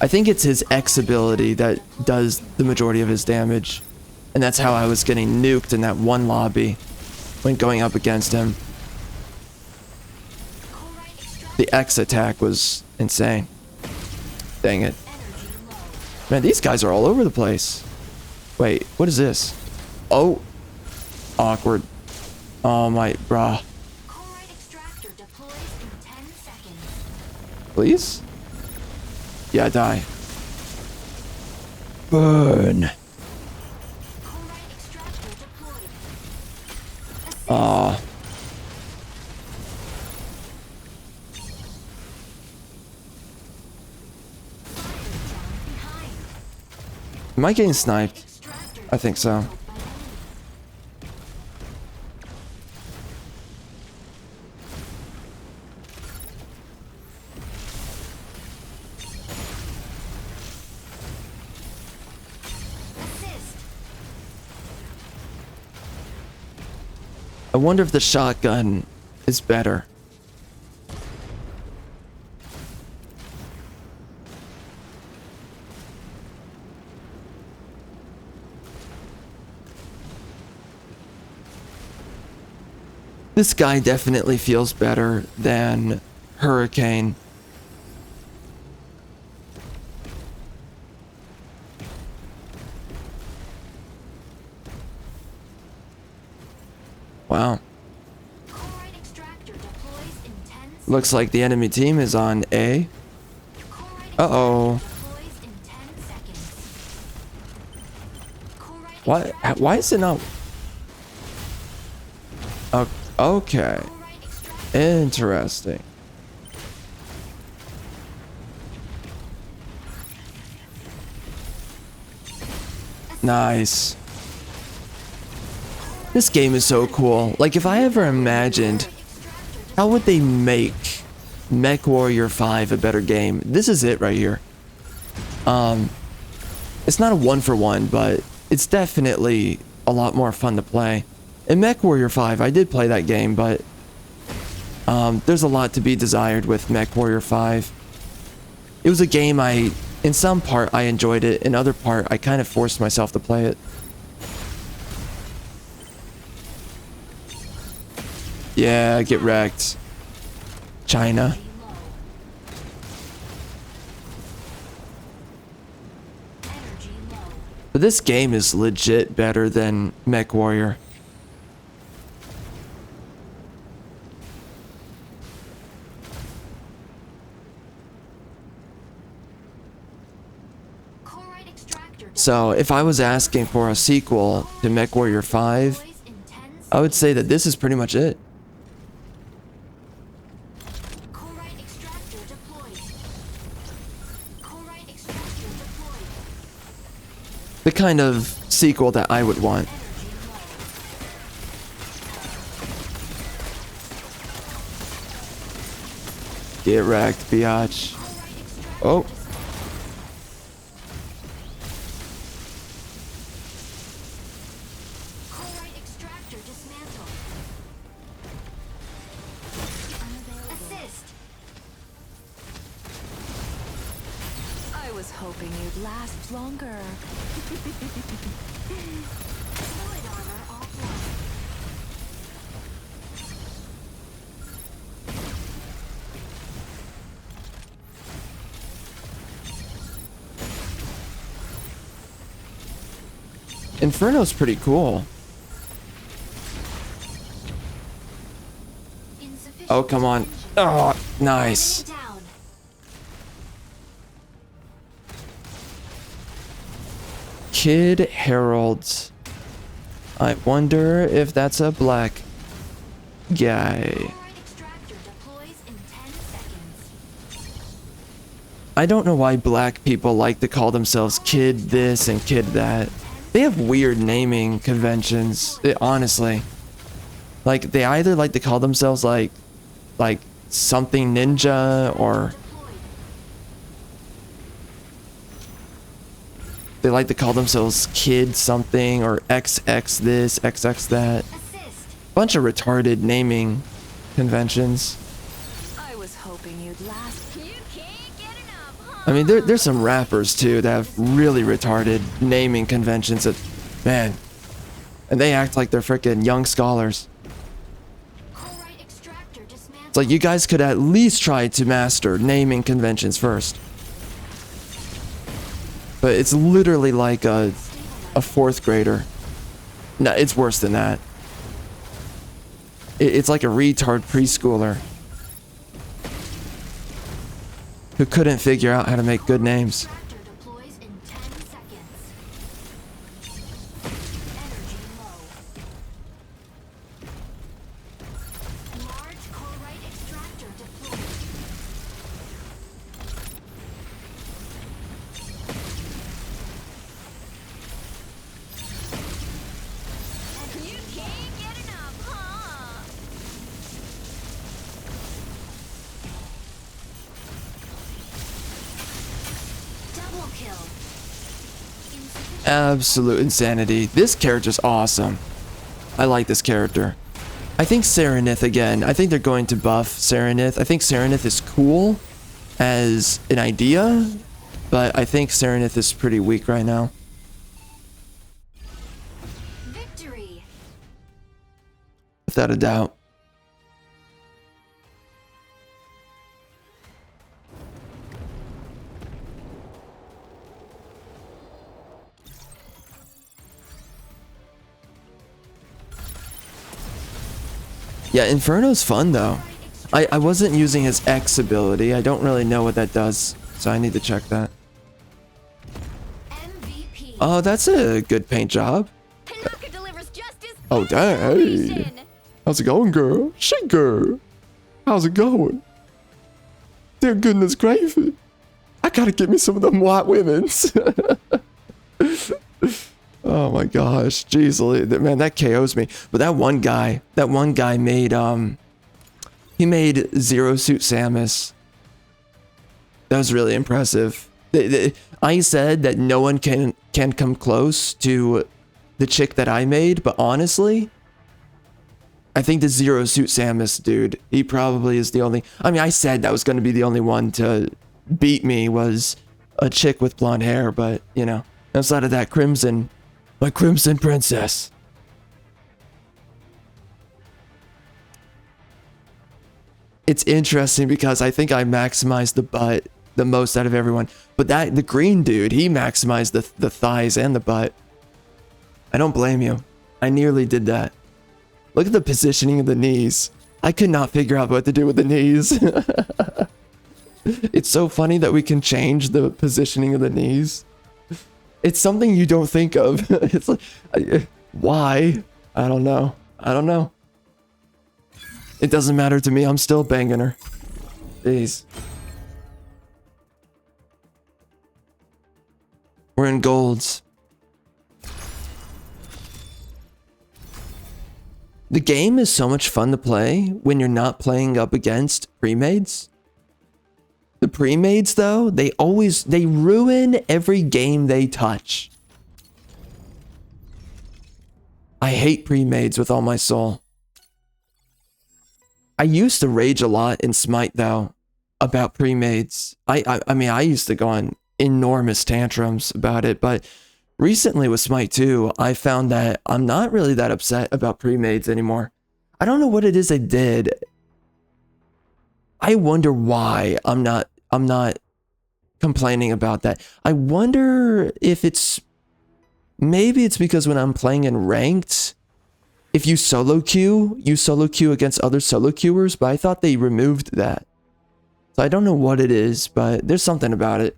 I think it's his X ability that does the majority of his damage. And that's how I was getting nuked in that one lobby when going up against him. The X attack was insane. Dang it. Man, these guys are all over the place. Wait, what is this? Oh. Awkward. Oh my, bruh. Chloride extractor deploys in 10 seconds. Please? Yeah, die. Burn. Chloride extractor deployed. Aw. Behind. Am I getting sniped? Extractor I think so. by enemy. Assist. I wonder if the shotgun is better. This guy definitely feels better than Hurricane. Wow. Chloride extractor deploys in 10 seconds. Looks like the enemy team is on A. Chloride Uh-oh. extractor deploys in 10 Why is it not? Okay. Interesting. Nice. This game is so cool. Like, if I ever imagined how would they make Mech Warrior 5 a better game, this is it right here. It's not a 1-for-1, but it's definitely a lot more fun to play. In Mech Warrior 5, I did play that game, but there's a lot to be desired with Mech Warrior 5. It was a game in some part I enjoyed it, in other part I kind of forced myself to play it. Yeah, get wrecked. China. But this game is legit better than Mech Warrior. So, if I was asking for a sequel to Mech Warrior 5, I would say that this is pretty much it. The kind of sequel that I would want. Get wrecked, biatch. Oh. I was hoping you'd last longer. Inferno's pretty cool. Oh, come on. Oh, nice. Kid Harold. I wonder if that's a black guy. I don't know why black people like to call themselves kid this and kid that. They have weird naming conventions, honestly. Like, they either like to call themselves like something ninja, or they like to call themselves kid something, or XX this, XX that. Bunch of retarded naming conventions. I was hoping you'd last. I mean, there's some rappers too that have really retarded naming conventions that, man, and they act like they're freaking young scholars. It's like, you guys could at least try to master naming conventions first. But it's literally like a 4th grader. No, it's worse than that. It's like a retard preschooler who couldn't figure out how to make good names. Absolute insanity. This character's awesome. I like this character. I think Serenith again. I think they're going to buff Serenith. I think Serenith is cool as an idea, but I think Serenith is pretty weak right now. Victory. Without a doubt. Yeah, Inferno's fun though. I wasn't using his X ability. I don't really know what that does, so I need to check that. MVP. Oh, that's a good paint job. Oh, dang. Hey. How's it going, girl? Shit, girl. How's it going? Dear goodness gracious. I gotta get me some of them white women's. Oh my gosh. Jeez, man, that KOs me. But that one guy made, he made Zero Suit Samus. That was really impressive. I said that no one can come close to the chick that I made, but honestly, I think the Zero Suit Samus dude, he probably is the only... I mean, I said that was going to be the only one to beat me was a chick with blonde hair, but, you know, outside of that, Crimson, my Crimson Princess. It's interesting because I think I maximized the butt the most out of everyone, but the green dude, he maximized the thighs and the butt. I don't blame you. I nearly did that. Look at the positioning of the knees. I could not figure out what to do with the knees. It's so funny that we can change the positioning of the knees. It's something you don't think of. It's like, why? I don't know. I don't know. It doesn't matter to me. I'm still banging her. Jeez. We're in golds. The game is so much fun to play when you're not playing up against pre-mades. The pre-mades, though, they ruin every game they touch. I hate pre-mades with all my soul. I used to rage a lot in Smite, though, about pre-mades. I mean, I used to go on enormous tantrums about it, but recently with Smite 2, I found that I'm not really that upset about pre-mades anymore. I don't know what it is I did. I wonder why I'm not complaining about that. I wonder if maybe it's because when I'm playing in ranked, if you solo queue against other solo queuers, but I thought they removed that. So I don't know what it is, but there's something about it.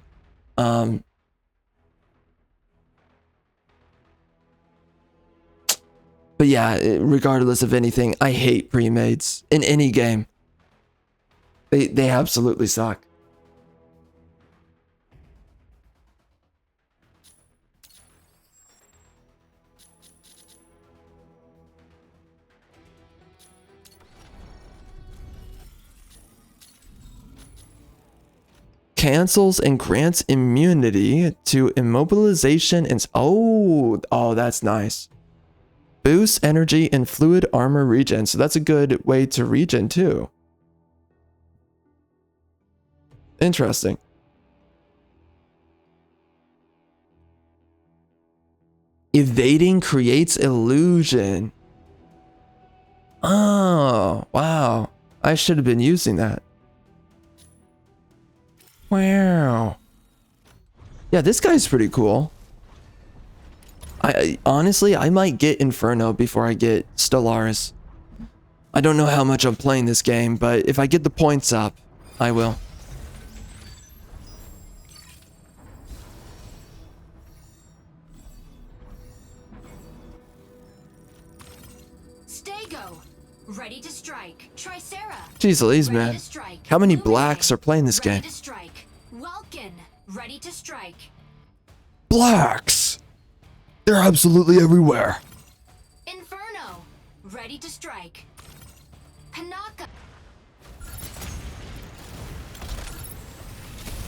But yeah, regardless of anything, I hate pre-mades in any game. They absolutely suck. Cancels and grants immunity to immobilization and... Oh, that's nice. Boosts energy and fluid armor regen. So that's a good way to regen too. Interesting. Evading creates illusion. Oh, wow. I should have been using that. Wow. Yeah, this guy's pretty cool. Honestly, I might get Inferno before I get Stellaris. I don't know how much I'm playing this game, but if I get the points up, I will. Stego, ready to strike. Tricera. Jeez Louise, man. How many blacks are playing this game? Ready to strike. Welkin, ready to strike. Blacks! They're absolutely everywhere. Inferno, ready to strike. Panaka.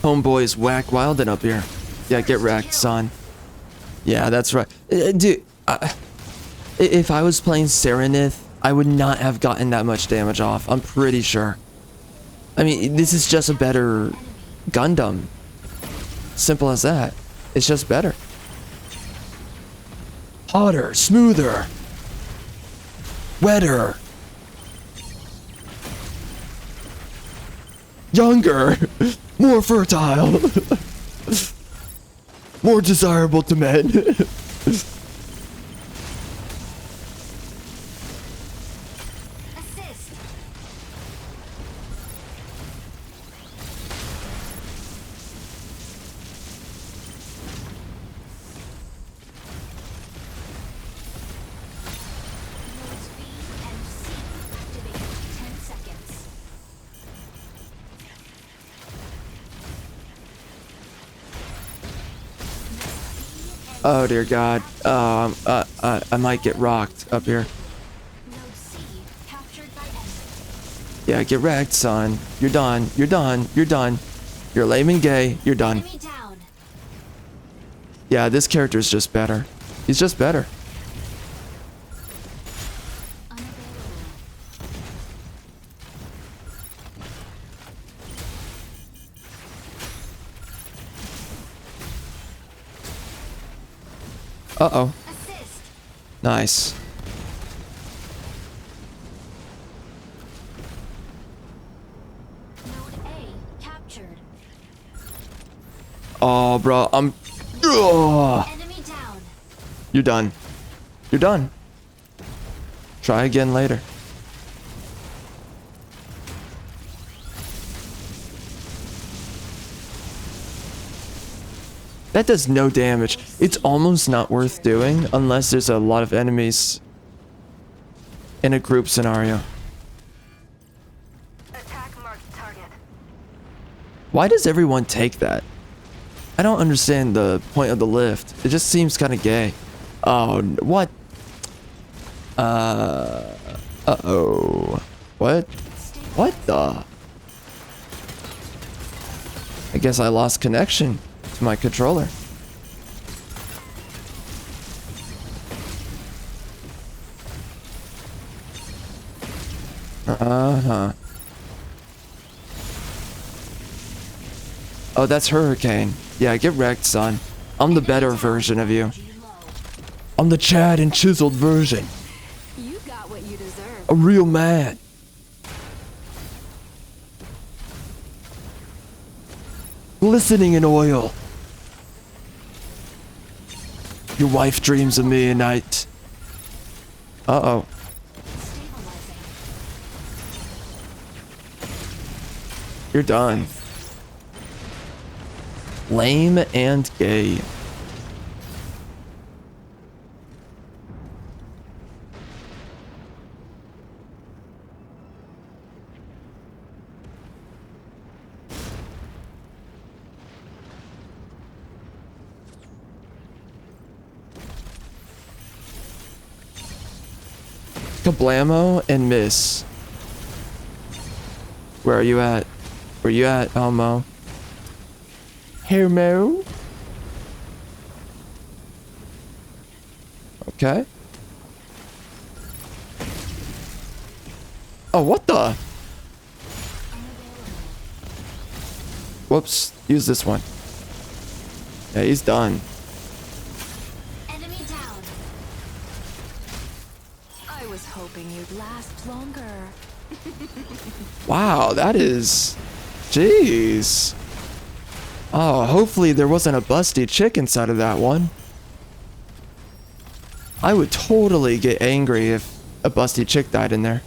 Homeboys whack wildin' up here. Yeah, get wrecked, son. Yeah, that's right. Dude, if I was playing Serenith, I would not have gotten that much damage off. I'm pretty sure. I mean, this is just a better Gundam. Simple as that. It's just better. Hotter, smoother, wetter, younger, more fertile, more desirable to men. Assist. Oh dear God. I might get rocked up here. Node C captured by enemy. Yeah, get wrecked, son. You're done. You're done. You're done. You're lame and gay. You're done. Enemy down. Yeah, this character's just better. He's just better. Unavailable. Uh-oh. Assist. Nice. Node A captured. Oh, bro. Ugh. Enemy down. You're done. You're done. Try again later. That does no damage. It's almost not worth doing unless there's a lot of enemies in a group scenario. Attack marked target. Why does everyone take that? I don't understand the point of the lift. It just seems kind of gay. Oh, what? Uh-oh. What? What the? I guess I lost connection to my controller. Uh-huh. Oh, that's Hurricane. Yeah, get wrecked, son. I'm the better version of you. I'm the Chad and chiseled version. You got what you deserve. A real man. Glistening in oil. Your wife dreams of me at night. Uh-oh. Stabilizing. You're done. Lame and gay. Kablamo and miss. Where are you at? Where you at, Elmo? Hello? Okay. Oh, what the? Whoops. Use this one. Yeah, he's done. Enemy down. I was hoping you'd last longer. Wow, that is... Jeez. Oh, hopefully there wasn't a busty chick inside of that one. I would totally get angry if a busty chick died in there.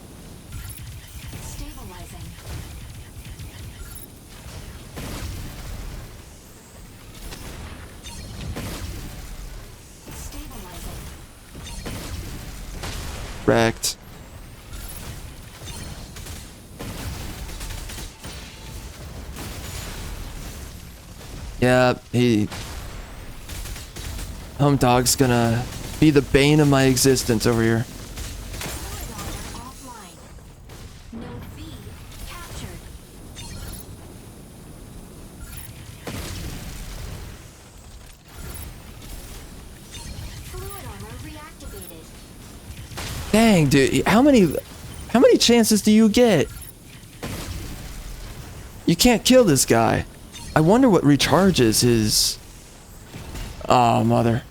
Stabilizing. Stabilizing. Wrecked. Yeah, Home Dog's gonna be the bane of my existence over here. Fluid armor offline. Node B captured. Fluid armor reactivated. Dang, dude, how many chances do you get? You can't kill this guy. I wonder what recharges his... Oh, mother.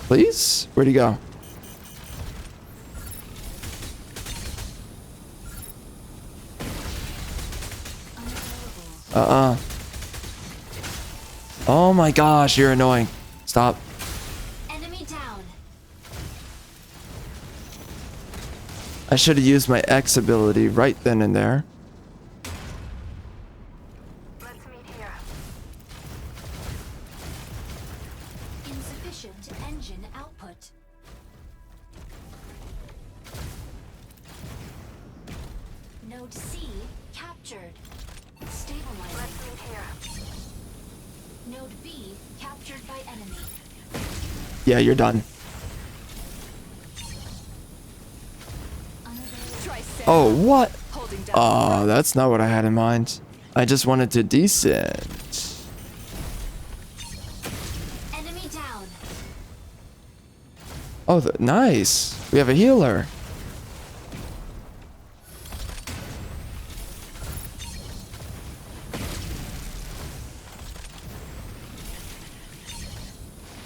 Please? Where'd he go? Unavailable. Oh my gosh, you're annoying. Stop. Enemy down. I should have used my X ability right then and there. Let's meet here. Insufficient engine output. Node C captured. Stabilizing. Let's meet here. Node B captured by enemy. Yeah, you're done. Oh, what? Holding down. Oh, that's not what I had in mind. I just wanted to descend. Enemy down. Oh, nice. We have a healer.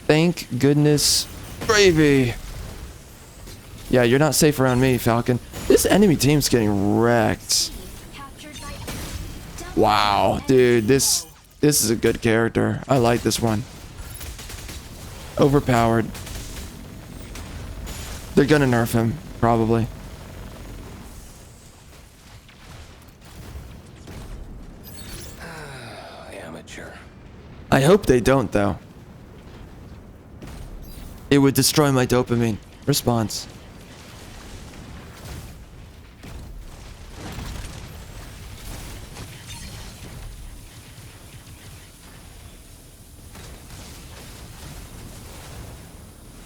Thank goodness, Bravey. Yeah, you're not safe around me, Falcon. This enemy team's getting wrecked. Captured by double Wow, enemy dude, this kill. is a good character. I like this one. Overpowered. They're gonna nerf him, probably. Amateur. I hope they don't, though. It would destroy my dopamine response.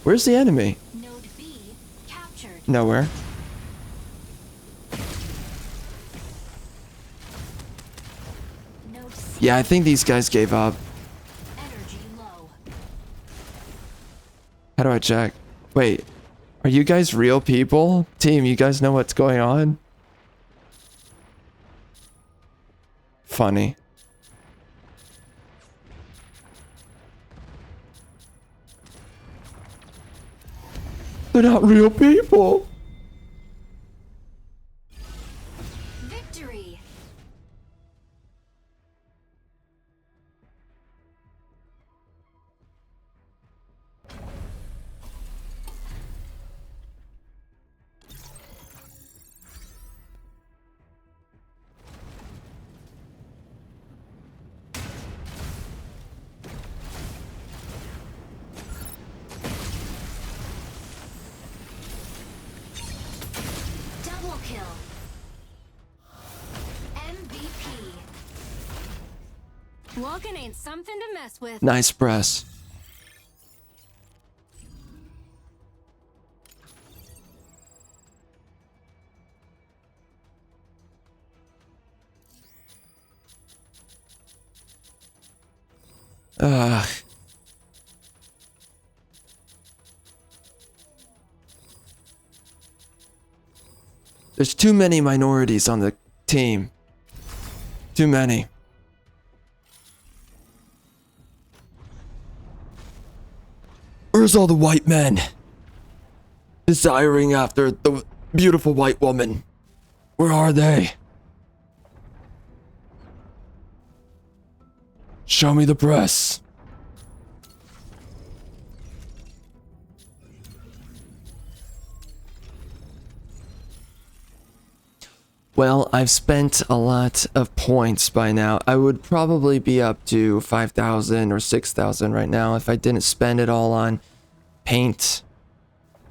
Where's the enemy? Node B captured. Nowhere. Node C Yeah, I think these guys gave up. energy low. How do I check? Wait, are you guys real people? Team, you guys know what's going on? Funny. They're not real people. Victory. Double kill. MVP. Walking ain't something to mess with. Nice press. Ugh. There's too many minorities on the team. Too many. Where's all the white men? Desiring after the beautiful white woman. Where are they? Show me the press. Well, I've spent a lot of points by now. I would probably be up to 5,000 or 6,000 right now if I didn't spend it all on paint.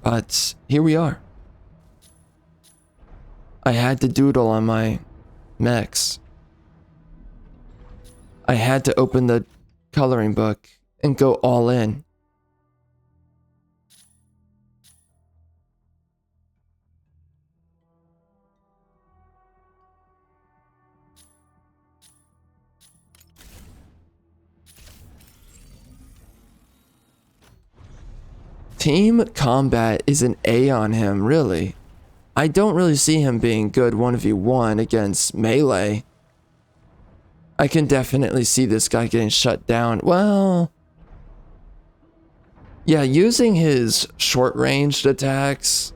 But here we are. I had to doodle on my mechs. I had to open the coloring book and go all in. Team combat is an A on him, really. I don't really see him being good 1v1 against melee. I can definitely see this guy getting shut down. Well, yeah, using his short-ranged attacks.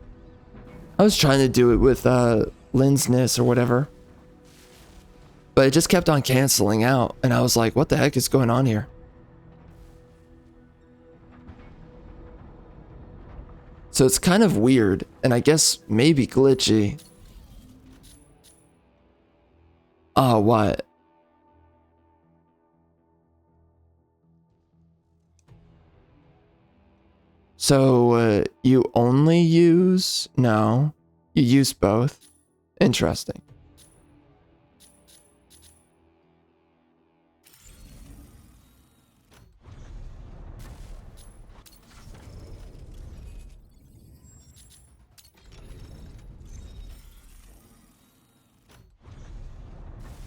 I was trying to do it with Linsness or whatever. But it just kept on canceling out. And I was like, what the heck is going on here? So it's kind of weird, and I guess maybe glitchy. Oh, what? So, you only use... No. You use both? Interesting.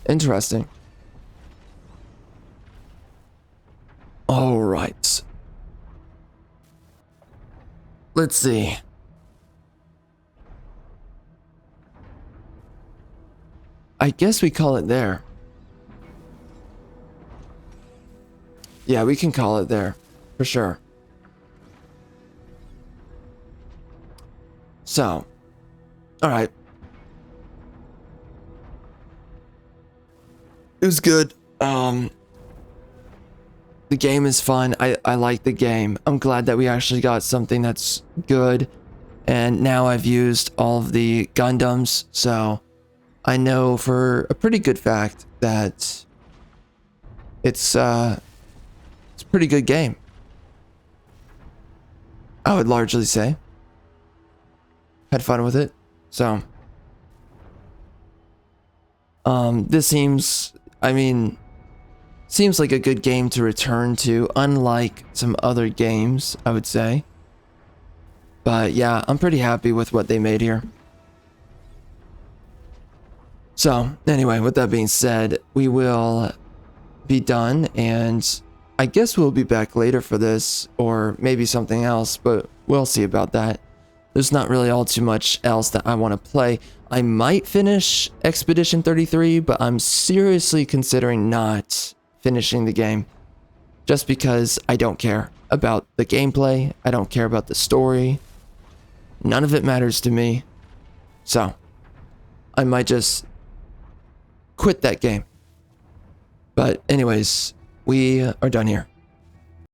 interesting. All right. Let's see. I guess we call it there. Yeah, we can call it there, for sure. So, all right. It was good. The game is fun. I like the game. I'm glad that we actually got something that's good. And now I've used all of the Gundams, so I know for a pretty good fact that it's a pretty good game. I would largely say. Had fun with it. So this seems like a good game to return to, unlike some other games, I would say. But yeah, I'm pretty happy with what they made here. So anyway, with that being said, we will be done, and I guess we'll be back later for this, or maybe something else, but we'll see about that. There's not really all too much else that I want to play. I might finish Expedition 33, but I'm seriously considering not finishing the game. Just because I don't care about the gameplay, I don't care about the story. None of it matters to me. So, I might just quit that game. But anyways, we are done here.